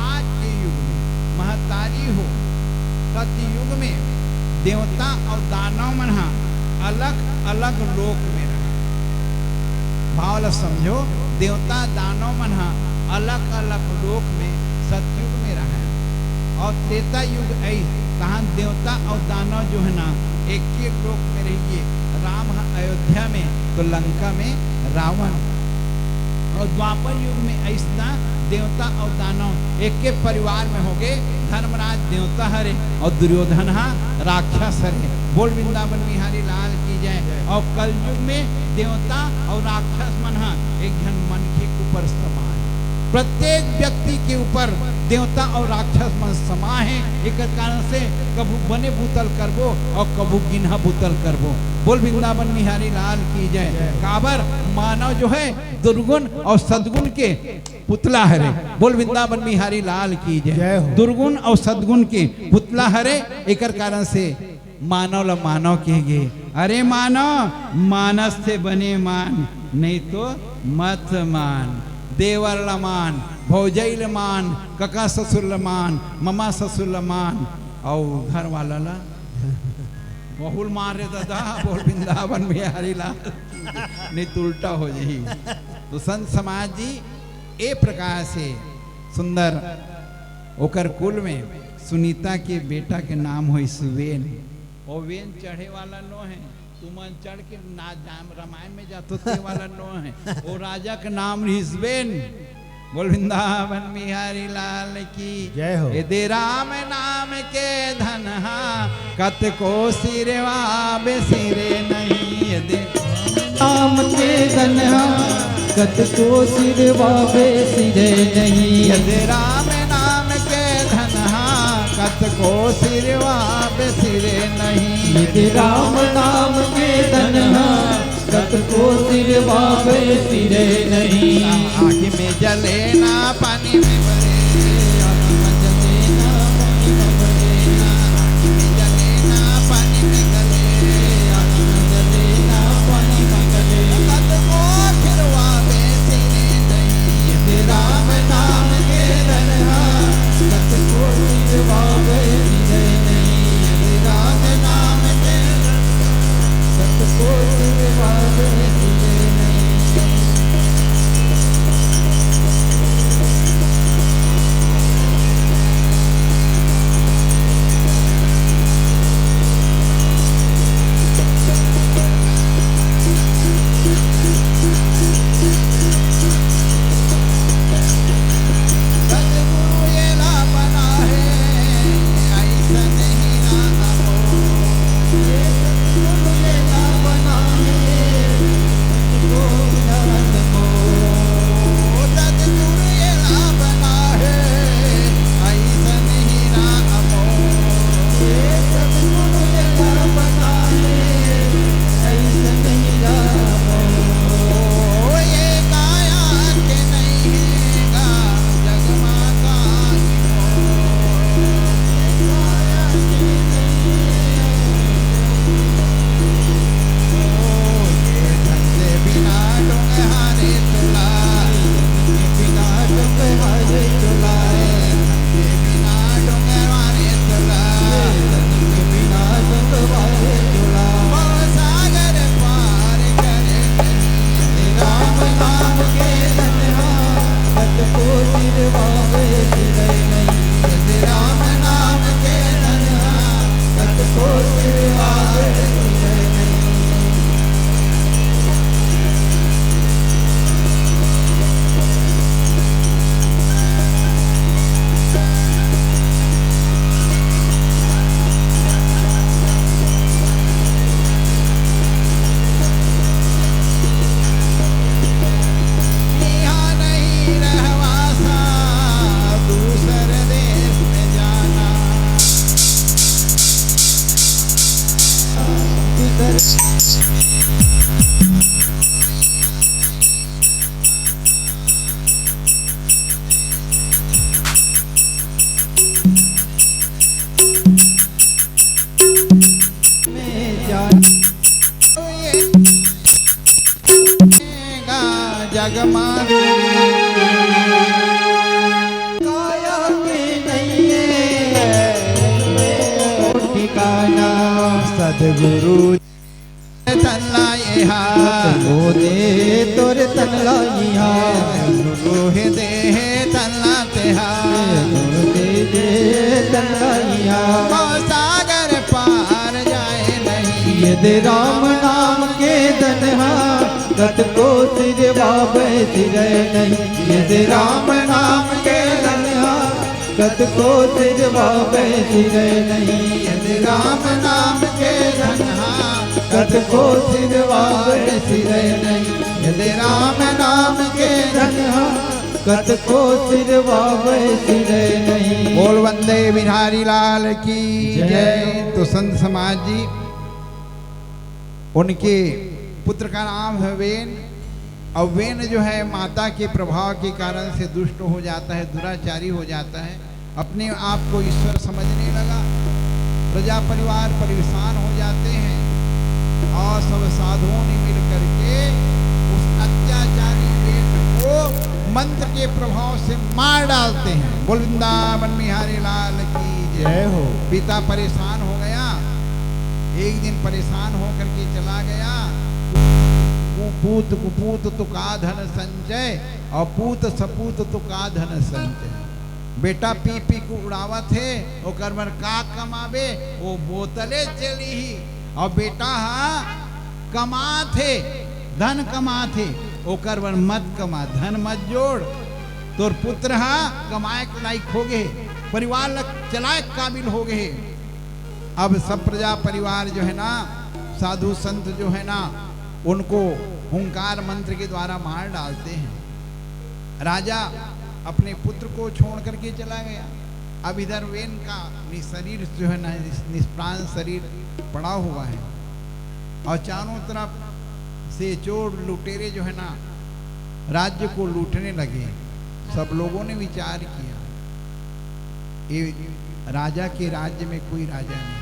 आज के युग में महतारी हो, सतयुग में देवता और दानव मन अलग अलग लोक में रहा। भाव समझो, देवता दानव मन अलग अलग लोक में सतयुग में रहा। और त्रेता युग ऐ कहाँ देवता और दानव जो है ना एक एक लोक में रहिए। राम अयोध्या में तो लंका में रावण, और द्वापर युग में ऐसा देवता और दानव एक के परिवार में हो गए। धर्मराज देवता हरे और दुर्योधन राक्षस हरे। बोल वृंदावन बिहारी लाल की जय। और कलयुग में देवता और राक्षस मन एक जन मन के ऊपर समान, प्रत्येक व्यक्ति के ऊपर देवता और राक्षस मन समा है। एक कारण से कबू बने भूतल करबो और कबू गिन्हा भूतल करबो। बोल वृंदावन बिहारी लाल की जय। काबर मानव जो है दुर्गुण और सद्गुण के पुतला हरे। बोल वृंदावन बिहारी लाल की जय। दुर्गुण और सद्गुण के पुतला हरे, एक कारण से मानव ल मानव कहेंगे। अरे मानव मानस से बने मान, नहीं तो मत मान। देवर लमान, भौजई लमान, कका ससुर लमान, ममा ससुर लमान, और घर वाला ला बहुल मारे दादा। बोल वृंदावन बिहारी लाल, नहीं तो उल्टा हो जाही। तो संत समाज जी ए प्रकार से सुंदर ओकर कुल में सुनीता के बेटा के नाम हो सुवेन। और वेन चढ़े वाला नो है, तुम चढ़ के ना रामायण में जातो ते वाला नो है। वो राजा का नाम रिश्वेन। बोल वृंदावन बिहारी लाल की जय हो। यदि राम नाम के धन कत को सिरवा बेसिरे नहीं। यदि राम के धन कत को सिरवा बेसिरे नहीं। यदि राम नाम के धन कत को सिरवा बेसिरे नहीं। यदि राम नाम के धन कत को सिरवा बेसिरे नहीं। आग में जले ना पानी में भरे, आग में जले ना पानी में भरे, आग में जले ना पानी में गले, आग में जले ना पानी में गले। कत को फिरवा बेसिरे नहीं। यदि राम नाम के धन कत को सिरवा बेसिरे नहीं। यदि राम नाम के कत को सिरवा बेसिरे नहीं। सद्गुरु ये ला बना है, ऐसा नहीं ना हो। ये सद्गुरु ये ला बना है, जगमान काया के नैये ठिकाना सदगुरु तल्ला गोदे तोर तनला रोहे दे तल्ला गोदे दे तनला सागर पार जाए नहीं यदि राम नाम के धनहा गत को सिर बाबे सिर नहीं यदि राम नाम के धनहा गत को सिर बाबे सिर नहीं यदि राम नाम के धनहा गत को सिर बाबे सिर नहीं यदि राम नाम के धनहा गत को सिर बाबे सिर नहीं। बोल वंदे बिहारी लाल की जय। तो संत समाज जी, उनके पुत्र का नाम है वेन, और वेन जो है माता के प्रभाव के कारण से दुष्ट हो जाता है, दुराचारी हो जाता है, अपने आप को ईश्वर समझने लगा। प्रजा परिवार परेशान हो जाते हैं और सब साधुओं ने मिल करके उस अत्याचारी वेन को मंत्र के प्रभाव से मार डालते हैं। बोल वृंदावन बिहारी लाल की जय हो। पिता परेशान हो गया, एक दिन परेशान होकर के चला गया। कुपूत कुपूत तो का धन संचय, और पूत सपूत तो का धन संचय। बेटा पी पी को उड़ावा थे, वो करमर का कमावे, वो बोतले चली ही। और बेटा कमा थे, धन कमा थे, वो करमर मत कमा, धन मत जोड़। तोर पुत्र कमाए के लायक हो गए, परिवार चलाए काबिल हो गए। अब सब प्रजा परिवार जो है ना, साधु संत जो है ना, उनको हुंकार मंत्र के द्वारा मार डालते हैं। राजा अपने पुत्र को छोड़ करके चला गया। अब इधर वेन का शरीर जो है ना, निष्प्राण शरीर पड़ा हुआ है, और चारों तरफ से चोर लुटेरे जो है ना राज्य को लूटने लगे। सब लोगों ने विचार किया, ये राजा के राज्य में कोई राजा नहीं,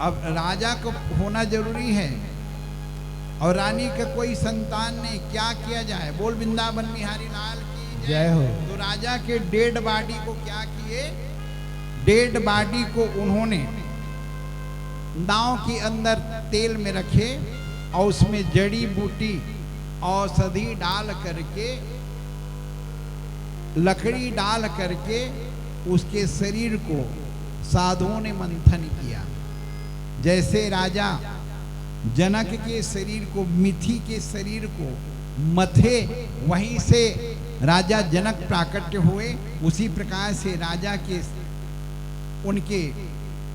अब राजा को होना जरूरी है, और रानी का कोई संतान नहीं, क्या किया जाए। बोल वृंदावन बिहारी लाल की जय हो। तो राजा के डेड बॉडी को क्या किए, डेड बॉडी को उन्होंने नाव के अंदर तेल में रखे, और उसमें जड़ी बूटी औषधि डाल करके, लकड़ी डाल करके उसके शरीर को साधुओं ने मंथन किया। जैसे राजा जनक के शरीर को, मिथि के शरीर को मथे, वहीं से राजा जनक प्राकट्य हुए, उसी प्रकार से राजा के उनके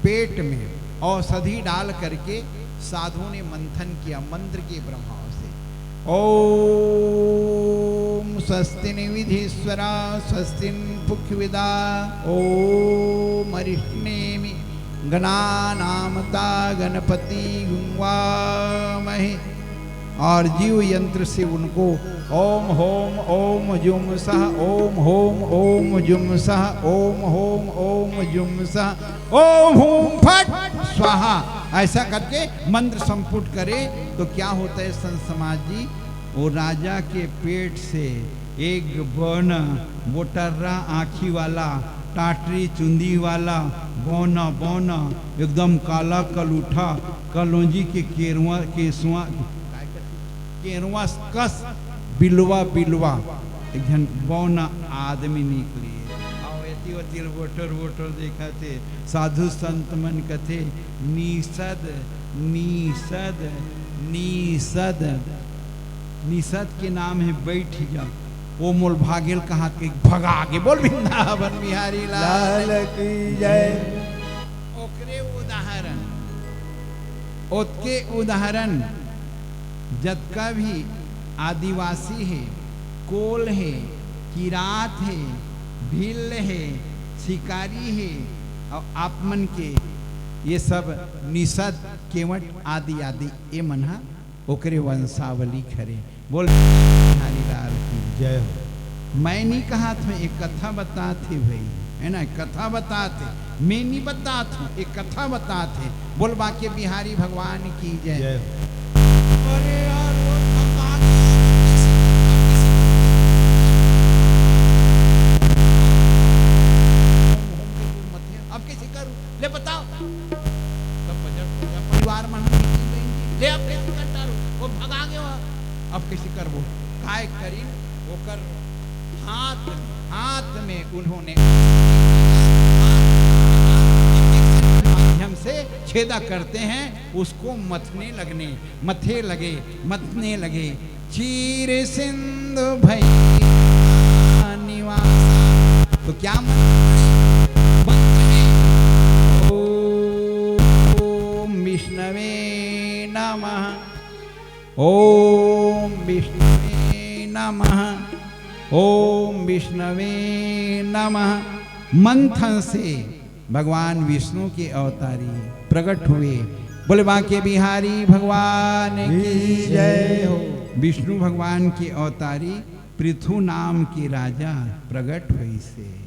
पेट में औषधि डाल करके साधुओं ने मंथन किया मंत्र के प्रभाव से। ओम स्वस्ति विधीश्वरा स्वस्ति पुख्यविदा ओम अरिष्णेमि गणानामता गणपति गुंवामहे। और जीव यंत्र से उनको ओम होम ओम जुम सह ओम होम ओम जुम सह ओम होम ओम जुम सह ओम होम फट स्वाहा, ऐसा करके मंत्र संपुट करे तो क्या होता है संत समाज जी, वो राजा के पेट से एक बौना बोटर्रा आँखी वाला, टाटरी चुंदी वाला, बौना बौना एकदम काला कलूठा, कलौजी के केरुआ कस बिलवा बिलवा एक जन बौना आदमी निकली। और वोटर वोटर देखा थे, साधु संत मन कथे निषद निषद निषद, निषद के नाम है बैठ जा, वो मोल भागेल कहा के भगा के। बोल वृंदावन बिहारी लाल की जय। ओकरे उदाहरण, ओतके उदाहरण जतका भी आदिवासी है, कोल है, किरात है, भील है, शिकारी है, और आपमन के ये सब निषद केवट आदि आदि ये मना ओकरे वंशावली खरे। बोल बिहारी लाल की जय हो। मैं नहीं कहा था, एक कथा बताते भाई, है ना, कथा बताते, मैं नहीं बताता, एक कथा बताते। बोल बाके बिहारी भगवान की जय। जय हो। अरे यार वो अब कैसे करूं, ले बताओ। तब परिवार में ले अब कैसे कर डालो, वो भगा गया। अब कैसे करबो, काय करी ओकर हाथ में उन्होंने माध्यम से छेदा करते हैं, उसको मथे लगे चीर सिंधु भई निवास। तो क्या ओम विष्णवे नमः, ओम विष्णवे नमः, ओम विष्णवे नमः। मंथन से भगवान विष्णु के अवतारी प्रकट हुए। बोले बाके बिहारी भगवान की जय हो। विष्णु भगवान के अवतारी पृथु नाम के राजा प्रकट हुई से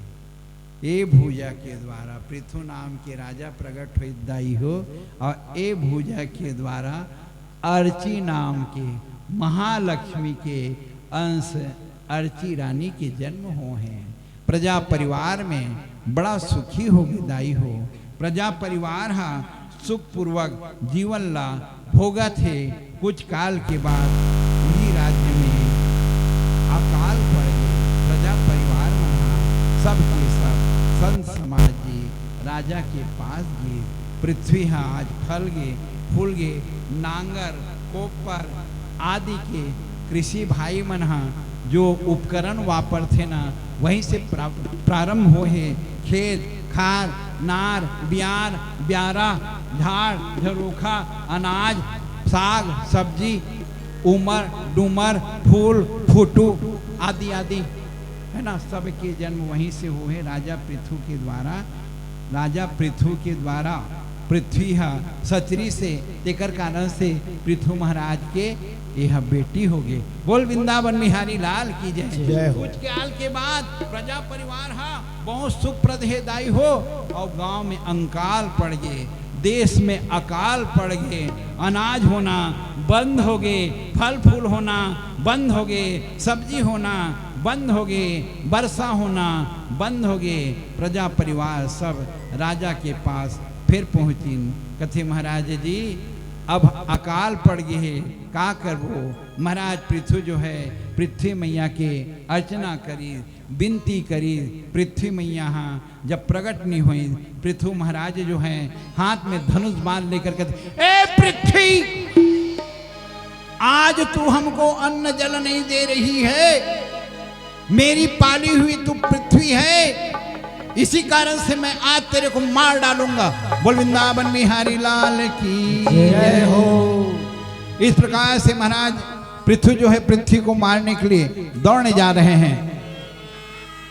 ए भूजा के द्वारा, पृथु नाम के राजा प्रकट हुई दाई हो। और ए भूजा के द्वारा अर्ची नाम के महालक्ष्मी के अंश अर्ची रानी के जन्म हो हैं। प्रजा परिवार में बड़ा सुखी हो दाई हो। प्रजा परिवार हा सुख पूर्वक जीवन ला भोगा थे। कुछ काल के बाद उन्हीं राज्य में अकाल पड़ गए। प्रजा परिवार में सब के सब संत समाज जी राजा के पास गए। पृथ्वी हा आज फल गए फूल गए। नांगर कोपर आदि के कृषि भाई मन हा जो उपकरण वापर थे ना, वहीं से प्रारंभ हो है। खेत खार नार बियार ब्यारा झाड़ झरोखा अनाज साग सब्जी उमर डूमर फूल फूटू आदि आदि, है ना, सबके जन्म वहीं से हुए। राजा पृथु के द्वारा पृथ्वी हा सचरी से तेकर कारण से पृथु महाराज के यह बेटी हो गए। बोल वृंदावन बिहारी लाल की जय। कुछ काल के बाद प्रजा परिवार हा बहुत सुखप्रद है दाई हो। और गांव में अंकाल पड़ गए, देश में अकाल पड़ गए, अनाज होना बंद हो गए, फल फूल होना बंद हो गए, सब्जी होना बंद हो गए, वर्षा होना बंद हो गए। प्रजा परिवार सब राजा के पास फिर पहुँची। कथे महाराज जी अब अकाल पड़ गए है, का करबो। महाराज पृथु जो है पृथ्वी मैया के अर्चना करी विनती करी। पृथ्वी मैया जब प्रकट नहीं हुई, पृथु महाराज जो है हाथ में धनुष बाण लेकर कहते, ए पृथ्वी आज तू हमको अन्न जल नहीं दे रही है, मेरी पाली हुई तू पृथ्वी है, इसी कारण से मैं आज तेरे को मार डालूंगा। बोल वृंदावन बिहारी लाल की जय हो। इस प्रकार से महाराज पृथु जो है पृथ्वी को मारने के लिए दौड़ने जा रहे हैं।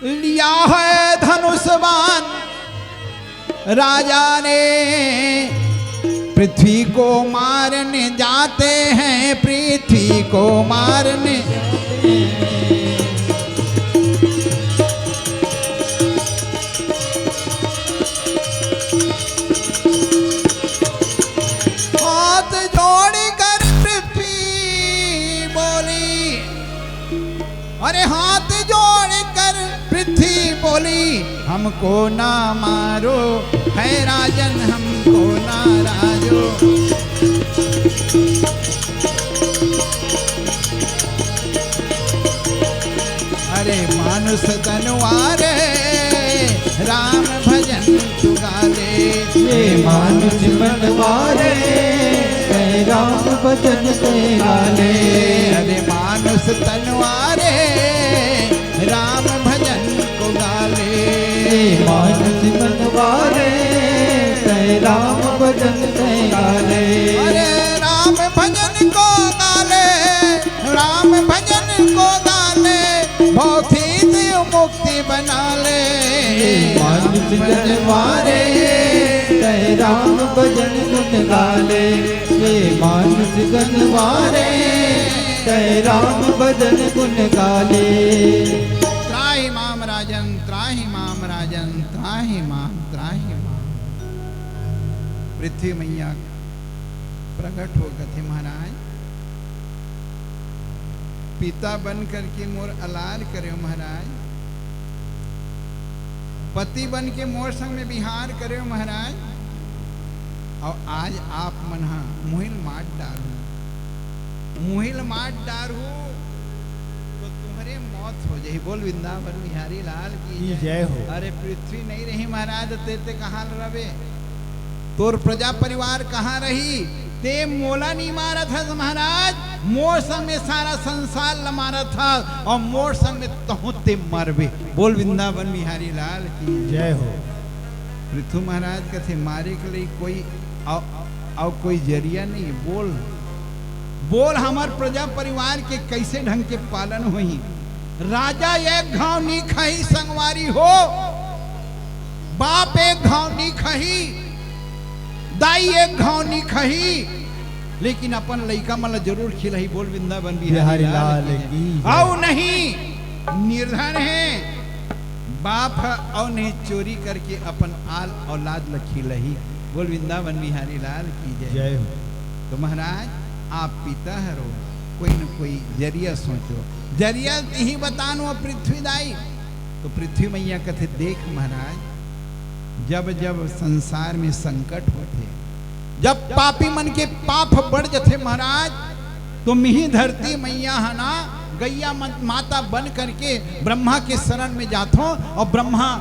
लिया है धनुष बाण राजा ने, पृथ्वी को मारने जाते हैं, पृथ्वी को मारने। हाथ जोड़कर पृथ्वी बोली, अरे हाथ जोड़कर पृथ्वी बोली, हमको ना मारो है राजन, हमको ना राजो। अरे मानुष तनवारे राम भजन चुगाले, ये मानुष बनवारे राम भजन गाले। अरे मानुष तनवारे राम भजन को गाले, मानुष बनवारे राम भजन गाले। अरे राम भजन को गाले, राम भजन को गाले, भौतिक मुक्ति बना ले। मानुष बनवारे राम भजन गुण गाले, ये मानुष गनवारे जय राम भजन गुण गाले। त्राहि माम राजन, त्राहि माम राजन, त्राहि माम, त्राहि माम। पृथ्वी मैया प्रकट हो गए महाराज, पिता बन करके मोर अलाल करे महाराज, पति बन के मोर संग में विहार करे महाराज, और आज आप मना मुहिल माट डालू, मुहिल माट डालू तो तुम्हारे मौत हो जाए। बोल वृंदावन बिहारी लाल की जय हो। अरे पृथ्वी नहीं रही महाराज, तेरे कहाँ रवे, तोर प्रजा परिवार कहाँ रही, ते मोला नहीं मारा था महाराज, मोर संग में सारा संसार ल मारा था, और मोर संग में तहु ते मरबे। बोल वृंदावन बिहारी लाल की जय हो। पृथु महाराज कथे मारे के लिए कोई और कोई जरिया नहीं। बोल बोल हमार प्रजा परिवार के कैसे ढंग के पालन होई। राजा एक घाव नहीं खही संगवारी हो, बाप एक घाव नहीं खही, दाई एक घाव नहीं खही, लेकिन अपन लइका मन जरूर खिलही। बोल वृंदावन बिहारी लाल की। औ नहीं निर्धन है बाप और नहीं चोरी करके अपन आल औलाद ल खिलही। बोल वृंदावन बिहारी लाल की जय हो। तो महाराज आप पिता हरो, कोई न कोई जरिया सोचो, जरिया ही बतानो पृथ्वी दाई। तो पृथ्वी मैया कथे देख महाराज, जब जब संसार में संकट होते, जब पापी मन के पाप बढ़ जाते महाराज, तो मिही धरती मैया है ना गैया माता बन करके ब्रह्मा के शरण में जातो, और ब्रह्मा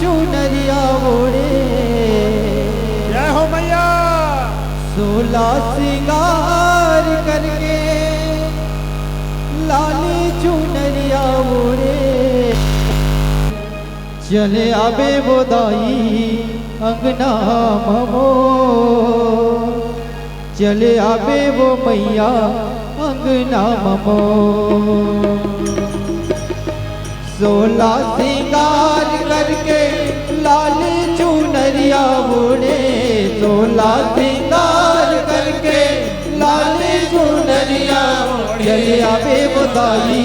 चुनरिया ओढ़े जय हो मैया। 16 श्रृंगार करके लाली चुनरिया ओढ़े चले आवे बोदाई अंगना ममो चले आवे वो मैया अंगना ममो 16 श्रृंगार करके लाली चुनरिया ओढ़े 16 श्रृंगार करके लाली चुनरिया चले आवे बोदाई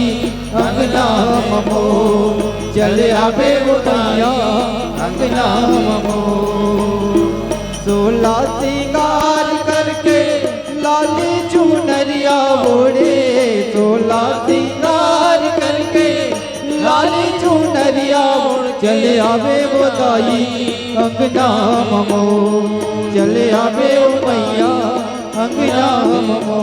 अंगना ममो चले आवे बोदाया अंगना ममो 16 श्रृंगार करके लाली चुनरिया ओढ़े 16 श्रृंगार करके लाली चुनरिया ओढ़ चले आवे बोदाई अंगना ममो चले आवे ओ मैया अंगना ममो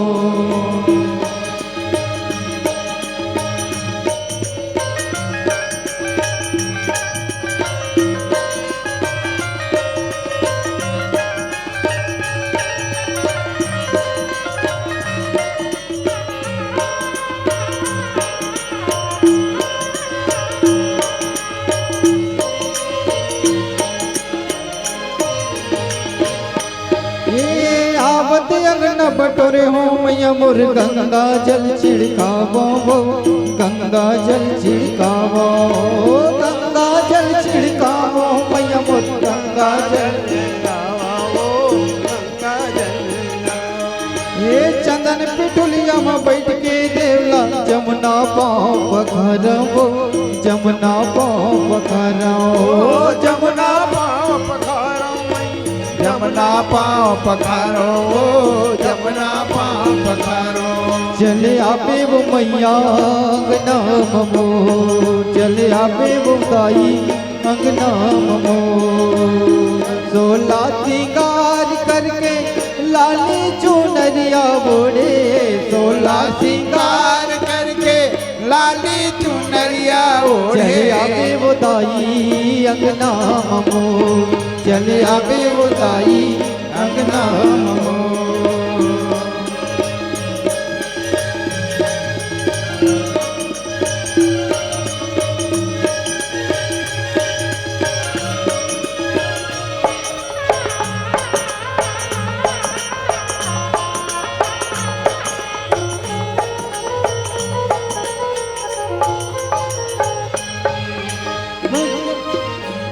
अंगना बटोरे हो मैया मोर गंगा जल छिड़कावो गंगा जल छिड़कावो गंगा जल छिड़कावो मैया मोर गंगा जल छिड़कावो गंगा जल ये चंदन पिटुलिया में बैठ के देवला जमुना पाँव पखारो जमुना पाँव पखारो जमुना पाँव पखारो जमुना पाँव पखारो जमुना पाँव पखारो चले आवे वो मैया अंगना ममो चले आवे वो गाई अंगना ममो 16 श्रृंगार करके लाली चुनरिया ओढ़े 16 श्रृंगार करके लाली चुनरिया ओढ़े चले आवे वो दाई अंगना ममो चले आवे वो दाई अंगना ममो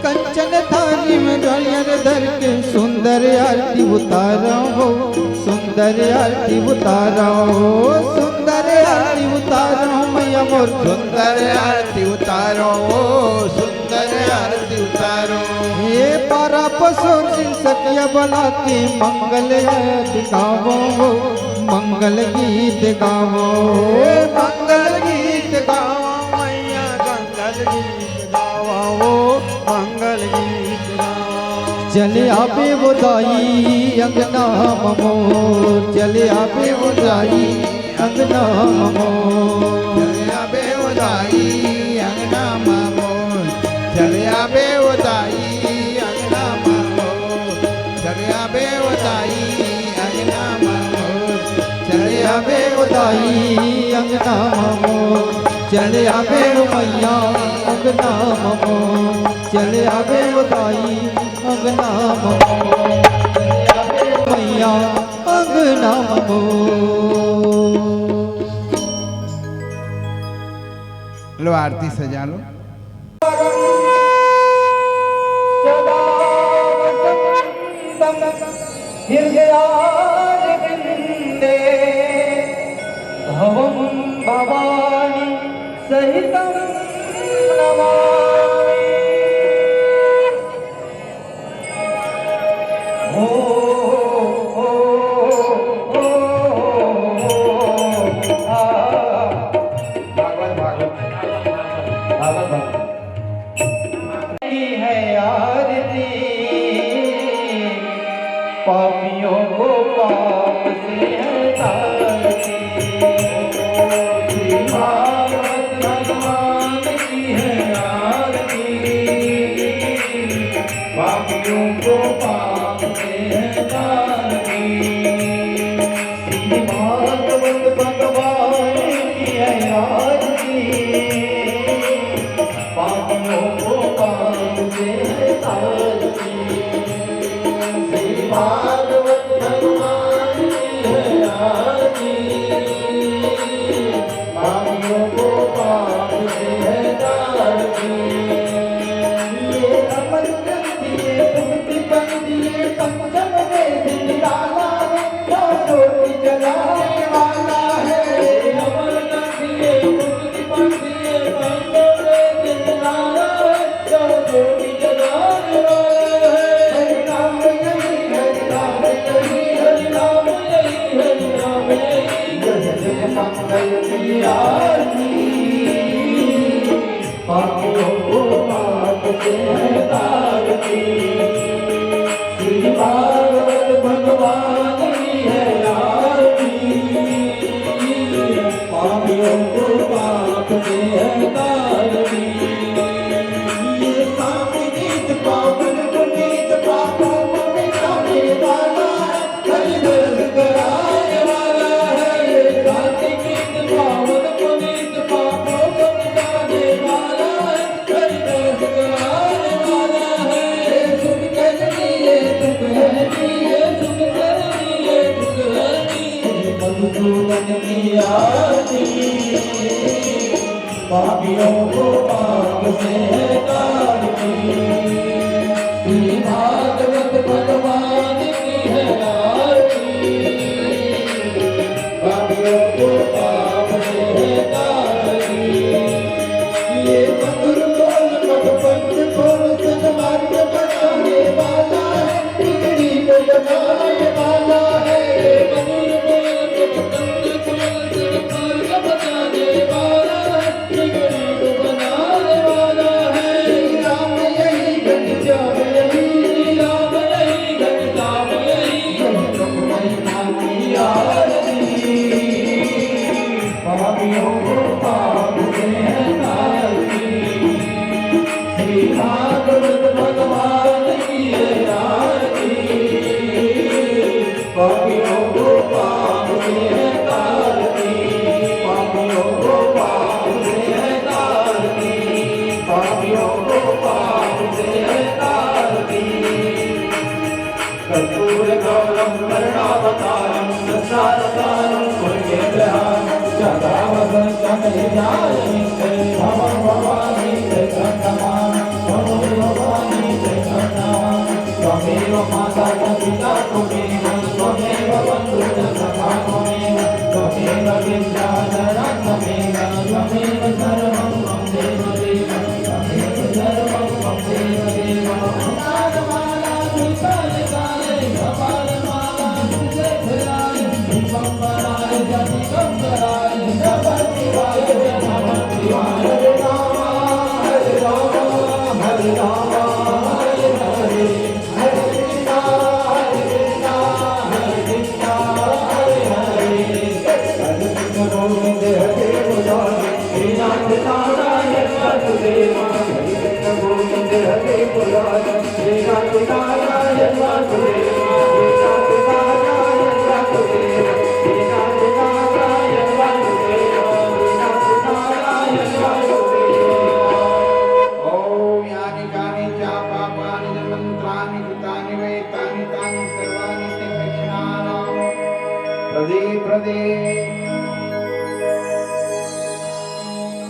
कंचन थाली में डालियर धर के सुंदर आरती उतारो हो सुंदर आरती उतारो सुंदर आरती उतारो मैया मोर सुंदर आरती उतारो सुंदर आरती उतारो ये पारा पसो सकिया बना के मंगल गावो मंगल गीत गावो मंगल गीत गावो मैया मंगल गीत गावो मंगल गीत चले आवे वो दाई अंगना ममो चले आवे वो दाई अंगना ममो चले आवे वो दाई अंगना ममो चले आवे वो दाई अंगना ममो चले आवे वो दाई अंगना ममो चले आवे वो दाई अंगना ममो चले आवे वो मैया अंगना ममो चले आवे वो दाई अंगना ममो चले आवे वो मैया अंगना ममो लो आरती सजा लो भवानी सहितं नमामि ओ है आरती पापियों को पाप से हटाती भगवान की है आरती पापियों को पाप से तारती। श्री भागवत भगवान की है आरती, पापियों को पाप से है तारती। ये अमर ग्रंथ ये मुक्ति पंथ ये पंचम वेद निराला है, जो ज्योति जलाने वाला है। अमर ग्रंथ ये मुक्ति पंथ ये पंचम वेद निराला है, जो ज्योति जलाने वाला है। हरि राम यही हरि राम यही हरि राम यही हरि राम यही, जय जय मंगल की आरती। पापियों को पाप से है तारती। श्री भागवत भगवान की है आरती, पापियों को पाप से है तारती। ये सामनीत पावन पुनीत पापों को मिटाने वाला है, हरिदर्द कराने वाला है। ये सामनीत पावन पुनीत पापों को मिटाने वाला है, हरिदर्द कराने वाला है। सुख करनी है सुख हरनी है, सुख करनी है सुख हरनी है, मधुसूदन की आरती। पापियों को पाप से है तारती। श्री भागवत भगवान की है आरती, पापियों को पाप से है तारती। ये मधुर बोल मधुपंथ बोल सन्मार्ग बनाने वाला है, बिगड़ी को जगाने वाला है। मधुर बोल मधुपंथ बोल सन्मार्ग बनाने वाला है, बिगड़ी को बनाने वाला है। राम यही घनश्याम यही, राम यही घनश्याम यही, प्रभु महिमा की आरती। पापियों को पाप से है तारती। श्री भागवत भगवान की है आरती, पापियों को पाप से है तारती। पापियों को पाप से है तारती, पापियों को पाप से है तारती। कर्पूर गौरम करुणावतारम संसारसारम भुजगेन्द्रहारं सदा वदन्तं हृदयानि भवं भवानि जगन्नाथं त्वमेव भवानि जगन्नाथं त्वमेव माता च पिता त्वमेव त्वमेव बन्धुश्च सखा त्वमेव त्वमेव विद्याधरं त्वमेव त्वमेव सर्वं मम देवदेव त्वमेव सर्वं मम देवदेव। नागमाला त्रिकाले कपालमाला कुशधराय दिगम्बराय जगदम्बराय जगद्दिवाय जगद्दिवाय। हरे राम हरे राम हरे राम हरे हरे, हरे कृष्णा हरे कृष्णा हरे कृष्णा हरे हरे। हरे कृष्ण गोविंद हरे मुरारी, श्रीनाथ नारायण वासुदेव। हरे कृष्ण गोविंद हरे मुरारी, श्रीनाथ नारायण वासुदेव। श्रीनाथ नारायण वासुदेव, श्रीनाथ नारायण वासुदेव, श्रीनाथ नारायण वासुदेव। ओम यानि कानि च पापानि जन्मन्त्राणि कृतानि वै तानि तानि सर्वाणि ते दक्षिणानां प्रदे प्रदे।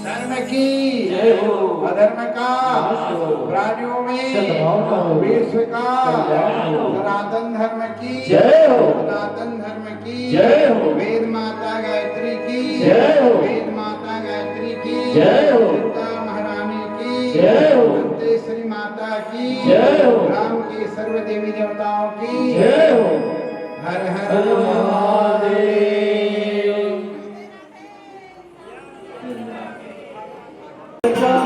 धर्म की जय हो, अधर्म का नाश हो, प्राणियों में सद्भावना हो, विश्व का कल्याण हो। सनातन धर्म की जय हो, सनातन धर्म की जय हो, वेद माता गायत्री की जय हो, वेद माता गायत्री की जय हो, सीता महारानी की जय हो, दंतेश्वरी माता की जय हो, राम की सर्व देवी देवताओं की जय हो। हर हर हर महादेव। हर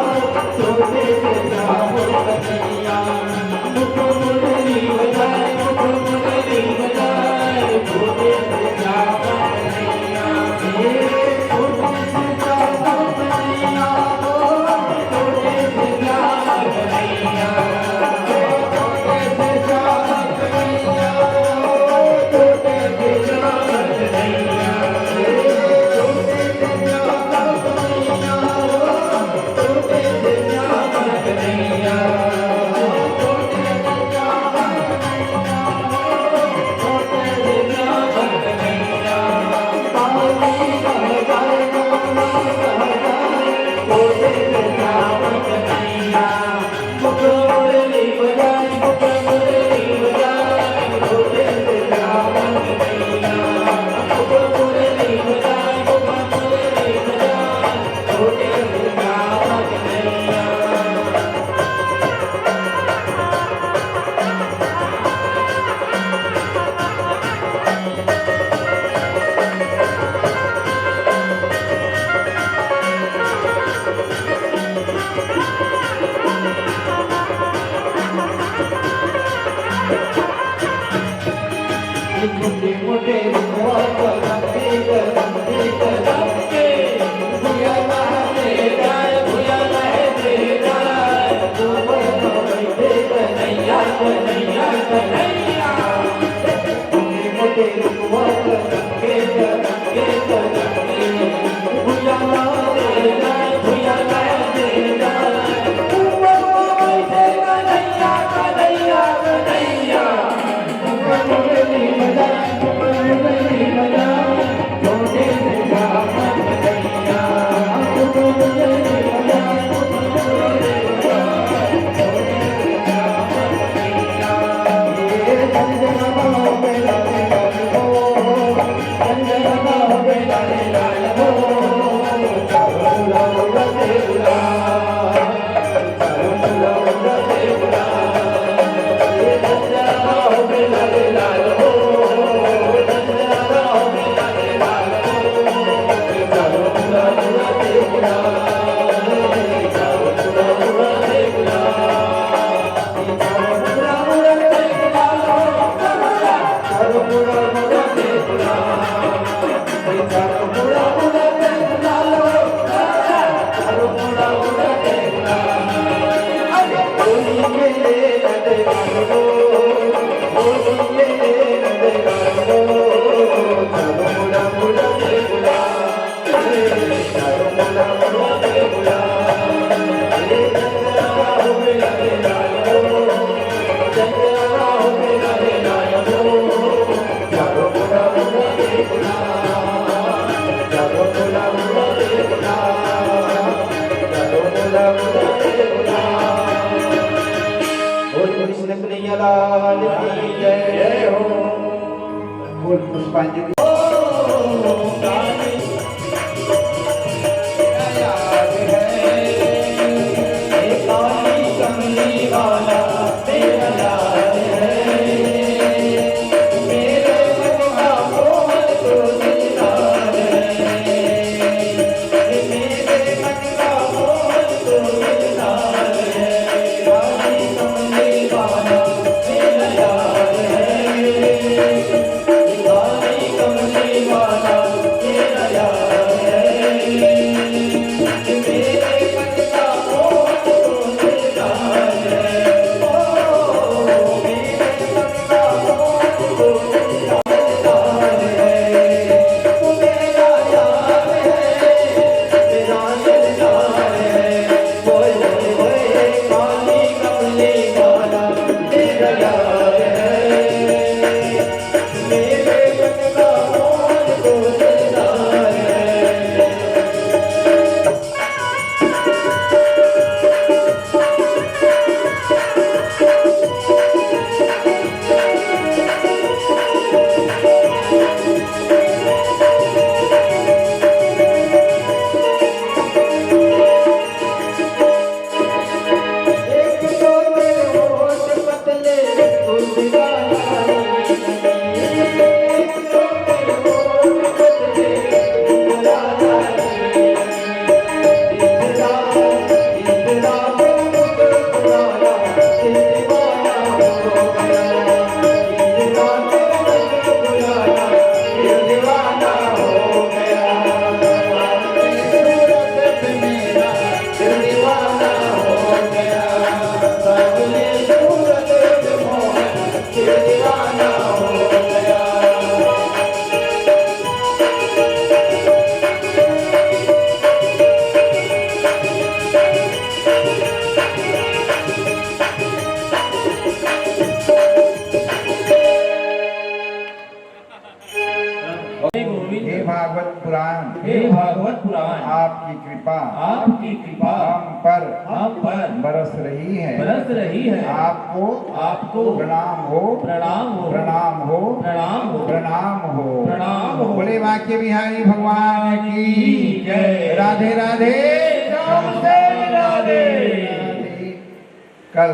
पुष्पांजलि Yeah. कृपा आपकी कृपा हम पर बरस रही है। आपको प्रणाम हो प्रणाम हो प्रणाम हो प्रणाम हो प्रणाम हो प्रणाम हो। बोले वाक्य बिहारी भगवान की जय। राधे राधे राधे राधे। कल